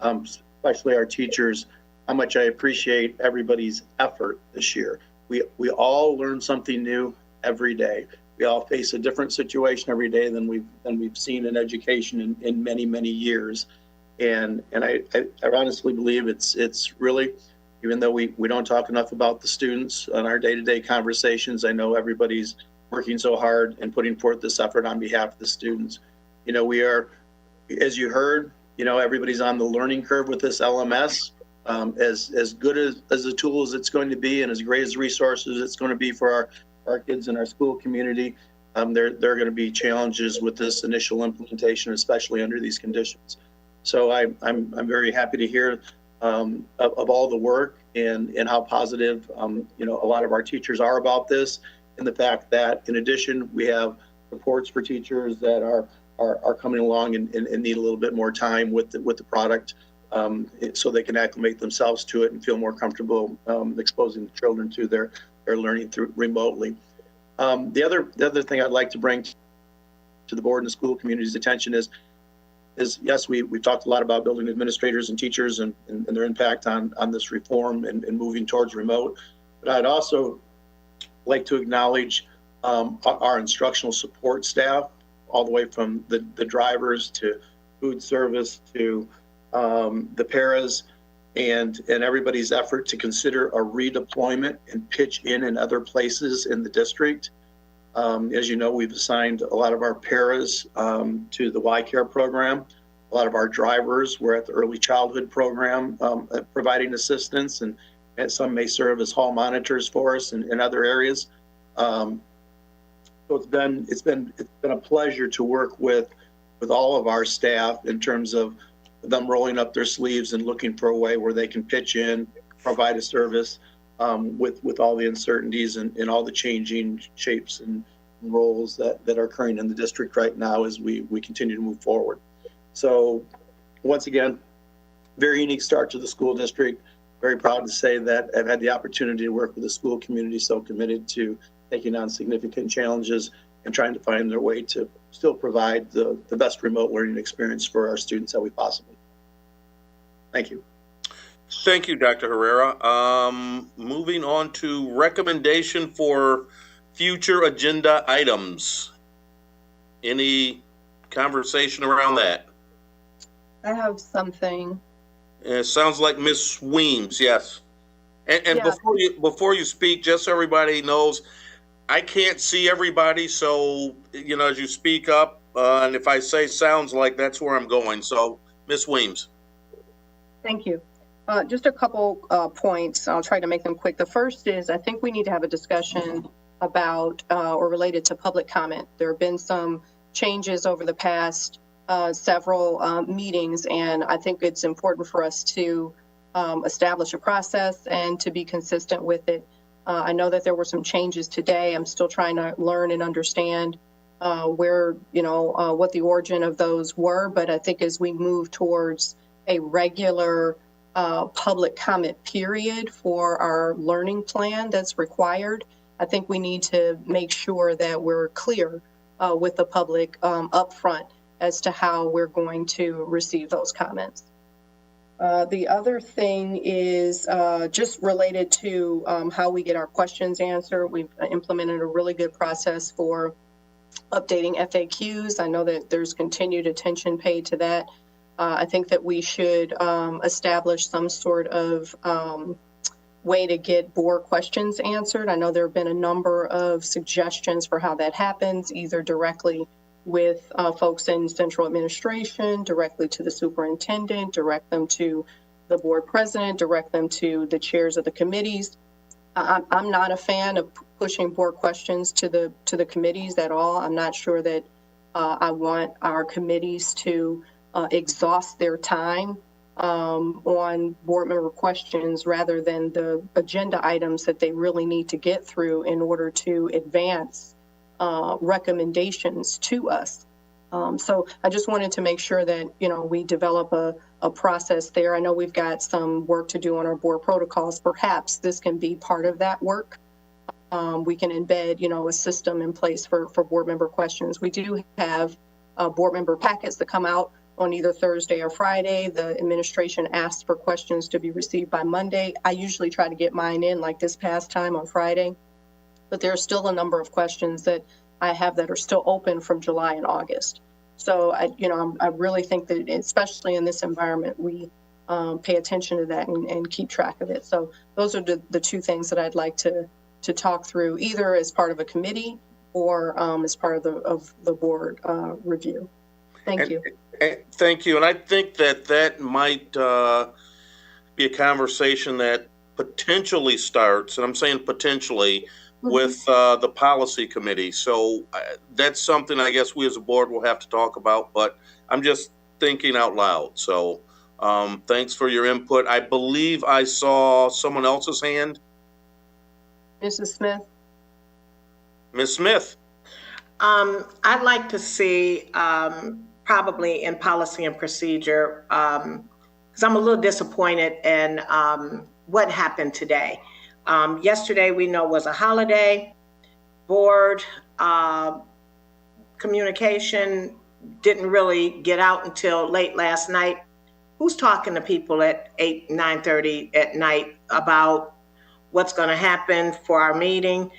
especially our teachers, how much I appreciate everybody's effort this year. We all learn something new every day. We all face a different situation every day than we've seen in education in many, many years. And I honestly believe it's really, even though we don't talk enough about the students on our day-to-day conversations, I know everybody's working so hard and putting forth this effort on behalf of the students. We are, as you heard, everybody's on the learning curve with this LMS. As good as the tool as it's going to be and as great as resources it's going to be for our kids in our school community, there are going to be challenges with this initial implementation, especially under these conditions. So I'm very happy to hear of all the work and how positive a lot of our teachers are about this, and the fact that in addition we have reports for teachers that are coming along and need a little bit more time with the product. so they can acclimate themselves to it and feel more comfortable exposing the children to their learning through remotely. The other thing I'd like to bring to the board and the school community's attention is yes, we've talked a lot about building administrators and teachers and their impact on this reform and moving towards remote. But I'd also like to acknowledge our instructional support staff, all the way from the drivers to food service to the paras and everybody's effort to consider a redeployment and pitch in other places in the district. As you know, we've assigned a lot of our paras to the Y-Care program. A lot of our drivers were at the early childhood program providing assistance, and some may serve as hall monitors for us in other areas. So it's been a pleasure to work with all of our staff in terms of them rolling up their sleeves and looking for a way where they can pitch in, provide a service with all the uncertainties and all the changing shapes and roles that are occurring in the district right now as we continue to move forward. So once again, very unique start to the school district. Very proud to say that I've had the opportunity to work with the school community so committed to taking on significant challenges and trying to find their way to still provide the best remote learning experience for our students that we possibly can. Thank you. Thank you, Dr. Herrera. Moving on to recommendation for future agenda items. Any conversation around that? I have something. It sounds like Ms. Weems, yes. And Yeah. before you speak, just so everybody knows, I can't see everybody, so as you speak up, and if I say sounds like, that's where I'm going. So, Ms. Weems. Thank you. Just a couple points. I'll try to make them quick. The first is I think we need to have a discussion about or related to public comment. There have been some changes over the past several meetings, and I think it's important for us to establish a process and to be consistent with it. I know that there were some changes today. I'm still trying to learn and understand where, what the origin of those were, but I think as we move towards a regular public comment period for our learning plan that's required, I think we need to make sure that we're clear with the public upfront as to how we're going to receive those comments. The other thing is just related to how we get our questions answered. We've implemented a really good process for updating FAQs. I know that there's continued attention paid to that. I think that we should establish some sort of way to get board questions answered. I know there have been a number of suggestions for how that happens, either directly with folks in central administration, directly to the superintendent, direct them to the board president, direct them to the chairs of the committees. I'm not a fan of pushing board questions to the committees at all. I'm not sure that I want our committees to exhaust their time on board member questions rather than the agenda items that they really need to get through in order to advance recommendations to us. So I just wanted to make sure that, we develop a process there. I know we've got some work to do on our board protocols. Perhaps this can be part of that work. We can embed, a system in place for board member questions. We do have board member packets that come out on either Thursday or Friday. The administration asks for questions to be received by Monday. I usually try to get mine in like this past time on Friday. But there are still a number of questions that I have that are still open from July and August. So I really think that, especially in this environment, we pay attention to that and keep track of it. So those are the two things that I'd like to talk through, either as part of a committee or as part of the board review. Thank you. Thank you. And I think that might be a conversation that potentially starts, and I'm saying potentially, with the policy committee. So that's something I guess we as a board will have to talk about, but I'm just thinking out loud. So thanks for your input. I believe I saw someone else's hand. Mrs. Smith. Ms. Smith. I'd like to see probably in policy and procedure because I'm a little disappointed in what happened today. Yesterday, we know, was a holiday. Board communication didn't really get out until late last night. Who's talking to people at 8, 9:30 at night about what's going to happen for our meeting?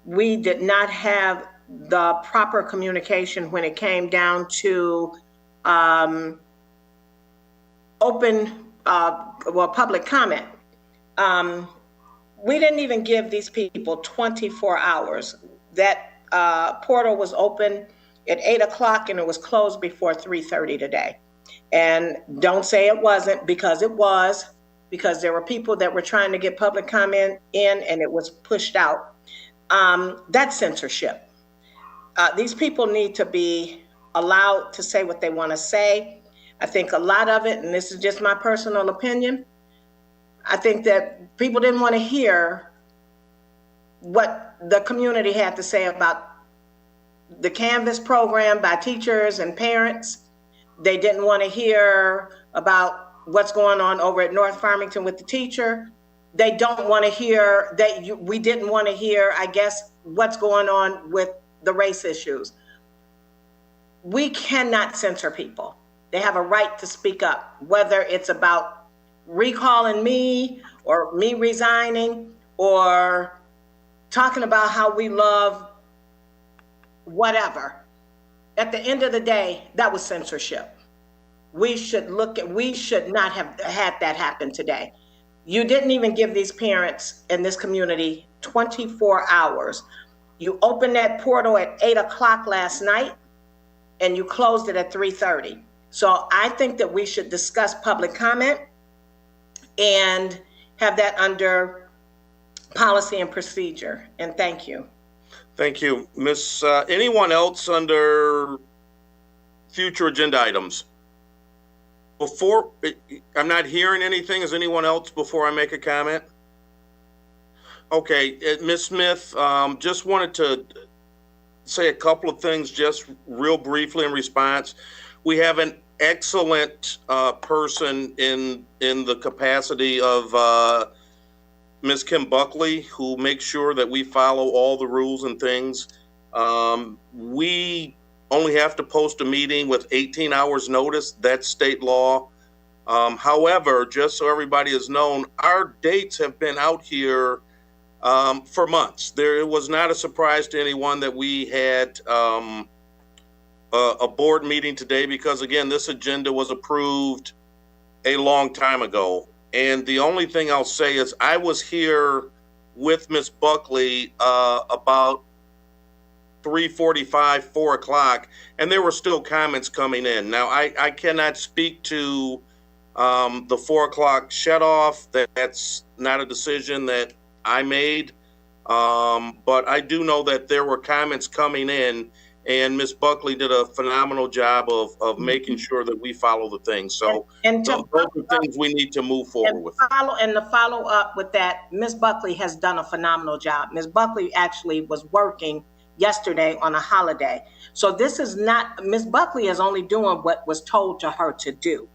We did not have the proper communication when it came down to public comment. We didn't even give these people 24 hours. That portal was open at 8 o'clock and it was closed before 3:30 today. And don't say it wasn't, because it was, because there were people that were trying to get public comment in and it was pushed out. That's censorship. These people need to be allowed to say what they want to say. I think a lot of it, and this is just my personal opinion, I think that people didn't want to hear what the community had to say about the Canvas program by teachers and parents. They didn't want to hear about what's going on over at North Farmington with the teacher. They don't want to hear we didn't want to hear, I guess, what's going on with the race issues. We cannot censor people. They have a right to speak up, whether it's about recalling me or me resigning or talking about how we love whatever. At the end of the day, that was censorship. We should not have had that happen today. You didn't even give these parents in this community 24 hours. You opened that portal at 8 o'clock last night and you closed it at 3:30. So I think that we should discuss public comment and have that under policy and procedure. And thank you. Thank you. Miss, anyone else under future agenda items? Before, I'm not hearing anything. Is anyone else before I make a comment? Okay, Ms. Smith, just wanted to say a couple of things just real briefly in response. We have an excellent person in the capacity of Ms. Kim Buckley, who makes sure that we follow all the rules and things. We only have to post a meeting with 18 hours notice. That's state law. However, just so everybody is known, our dates have been out here for months. It was not a surprise to anyone that we had a board meeting today because, again, this agenda was approved a long time ago. And the only thing I'll say is I was here with Ms. Buckley about 3:45, 4 o'clock, and there were still comments coming in. Now, I cannot speak to the 4 o'clock shut off. That's not a decision that I made. But I do know that there were comments coming in, and Ms. Buckley did a phenomenal job of making sure that we follow the things. So those are things we need to move forward with. And the follow up with that, Ms. Buckley has done a phenomenal job. Ms. Buckley actually was working yesterday on a holiday. So this is not, Ms. Buckley is only doing what was told to her to do.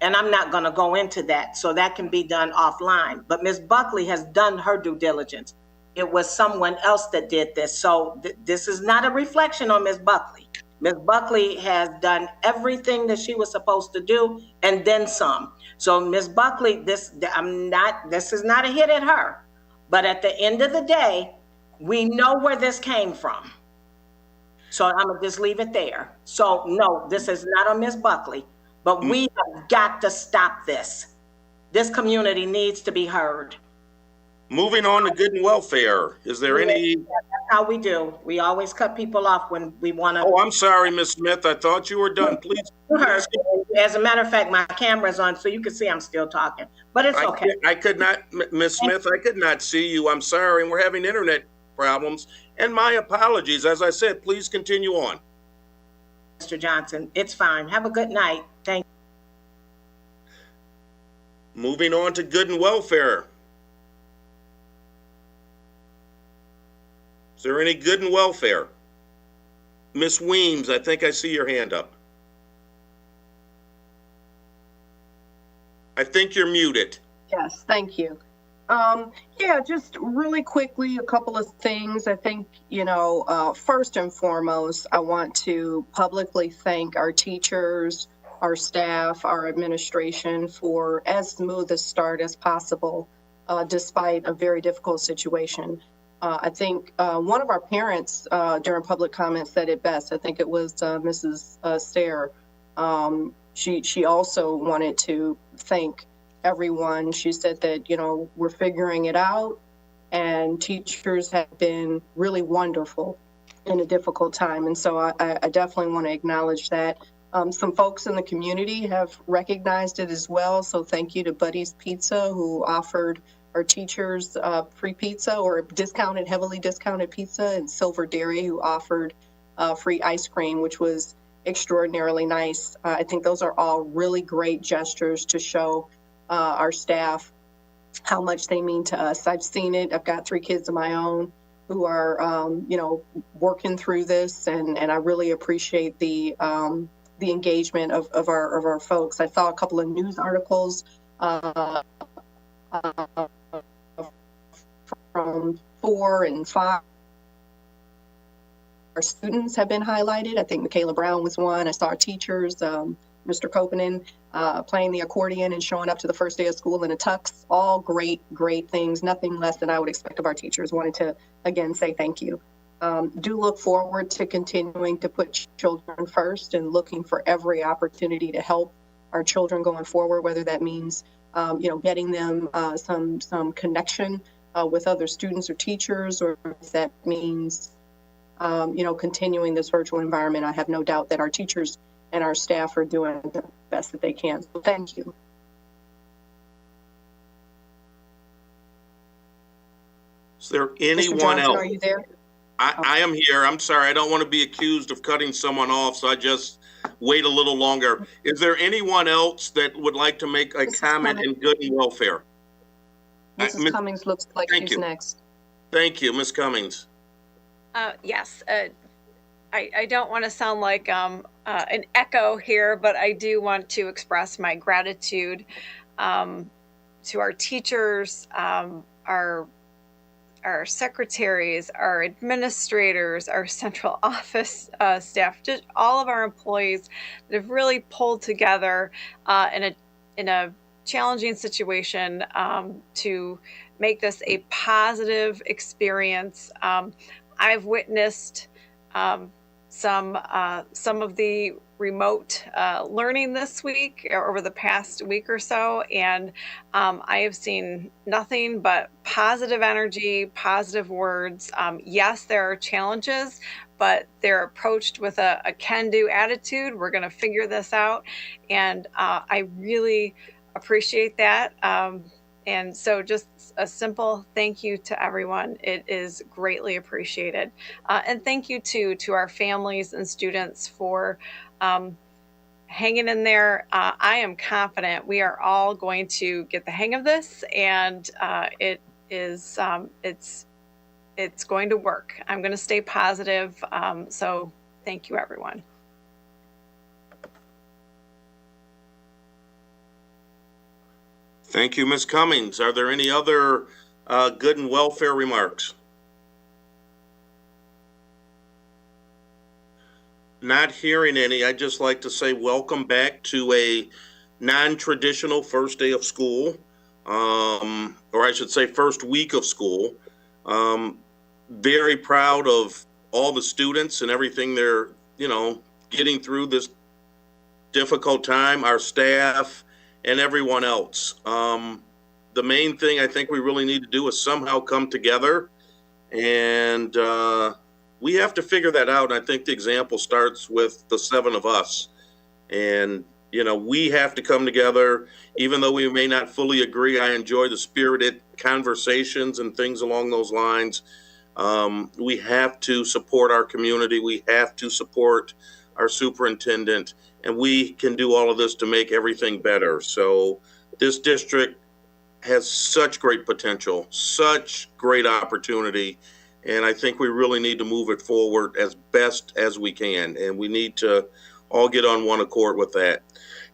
And I'm not going to go into that. So that can be done offline. But Ms. Buckley has done her due diligence. It was someone else that did this. So this is not a reflection on Ms. Buckley. Ms. Buckley has done everything that she was supposed to do and then some. So Ms. Buckley, this is not a hit at her. But at the end of the day, we know where this came from. So I'm going to just leave it there. So no, this is not on Ms. Buckley, but we have got to stop this. This community needs to be heard. Moving on to good and welfare, is there any? That's how we do. We always cut people off when we want to. Oh, I'm sorry, Ms. Smith. I thought you were done. Please. As a matter of fact, my camera's on, so you can see I'm still talking. But it's okay. I could not, Ms. Smith, I could not see you. I'm sorry. And we're having internet problems. And my apologies. As I said, please continue on. Mr. Johnson, it's fine. Have a good night. Thank you. Moving on to good and welfare. Is there any good and welfare? Ms. Weems, I think I see your hand up. I think you're muted. Yes, thank you. Yeah, just really quickly, a couple of things. I think, first and foremost, I want to publicly thank our teachers, our staff, our administration for as smooth a start as possible, despite a very difficult situation. I think one of our parents during public comment said it best. I think it was Mrs. Stair. She also wanted to thank everyone. She said that, we're figuring it out, and teachers have been really wonderful in a difficult time. And so I definitely want to acknowledge that. Some folks in the community have recognized it as well. So thank you to Buddy's Pizza, who offered our teachers free pizza or heavily discounted pizza, and Silver Dairy, who offered free ice cream, which was extraordinarily nice. I think those are all really great gestures to show our staff how much they mean to us. I've seen it. I've got 3 kids of my own who are, working through this, and I really appreciate the engagement of our folks. I saw a couple of news articles from 4 and 5. Our students have been highlighted. I think Michaela Brown was one. I saw our teachers, Mr. Kopanen, playing the accordion and showing up to the first day of school in a tux. All great, great things. Nothing less than I would expect of our teachers. Wanted to, again, say thank you. Do look forward to continuing to put children first and looking for every opportunity to help our children going forward, whether that means, getting them some connection with other students or teachers, or if that means, continuing this virtual environment. I have no doubt that our teachers and our staff are doing the best that they can. So thank you. Is there anyone else? Are you there? I am here. I'm sorry. I don't want to be accused of cutting someone off, so I just wait a little longer. Is there anyone else that would like to make a comment in good and welfare? Mrs. Cummings looks like she's next. Thank you, Ms. Cummings. Yes. I don't want to sound like an echo here, but I do want to express my gratitude to our teachers, our secretaries, our administrators, our central office staff, just all of our employees that have really pulled together in a challenging situation to make this a positive experience. I've witnessed some of the remote learning this week or over the past week or so, and I have seen nothing but positive energy, positive words. Yes, there are challenges, but they're approached with a can-do attitude. We're going to figure this out, and I really appreciate that. And so just a simple thank you to everyone. It is greatly appreciated. And thank you to our families and students for hanging in there. I am confident we are all going to get the hang of this, and it's going to work. I'm going to stay positive. So thank you, everyone. Thank you, Ms. Cummings. Are there any other good and welfare remarks? Not hearing any. I'd just like to say welcome back to a non-traditional first day of school, or I should say first week of school. Very proud of all the students and everything they're, getting through this difficult time, our staff, and everyone else. The main thing I think we really need to do is somehow come together, and we have to figure that out. And I think the example starts with the 7 of us. And, we have to come together, even though we may not fully agree. I enjoy the spirited conversations and things along those lines. We have to support our community. We have to support our superintendent. And we can do all of this to make everything better. So this district has such great potential, such great opportunity. And I think we really need to move it forward as best as we can. And we need to all get on one accord with that.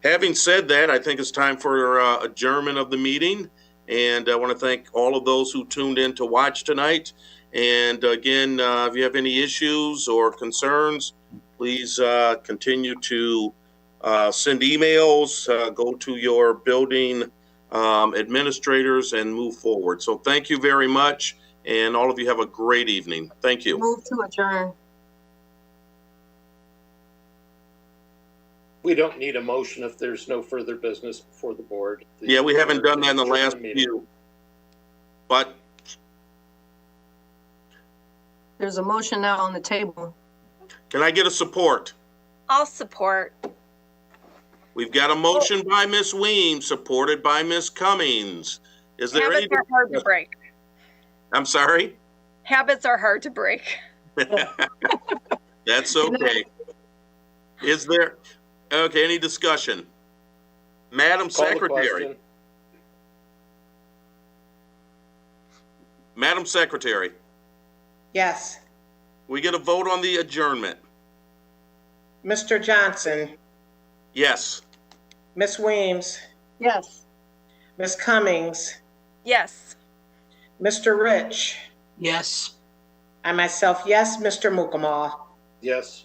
Having said that, I think it's time for adjournment of the meeting. And I want to thank all of those who tuned in to watch tonight. And again, if you have any issues or concerns, please continue to send emails, go to your building administrators and move forward. So thank you very much. And all of you have a great evening. Thank you. Move to adjourn. We don't need a motion if there's no further business before the board. Yeah, we haven't done that in the last few. But There's a motion now on the table. can I get a support? I'll support. We've got a motion by Ms. Weems, supported by Ms. Cummings. Is there any? Habits are hard to break. I'm sorry? Habits are hard to break. That's okay. Is there, okay, any discussion? Madam Secretary. Madam Secretary, Yes. we get a vote on the adjournment? Mr. Johnson, Yes. Ms. Weems, Yes. Ms. Cummings, Yes. Mr. Rich, Yes. I myself, yes. Mr. Mukamal, Yes.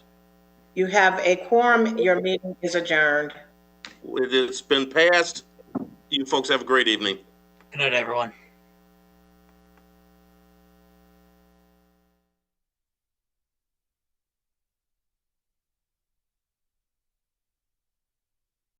you have a quorum. Your meeting is adjourned. It's been passed. You folks have a great evening. Good night, everyone.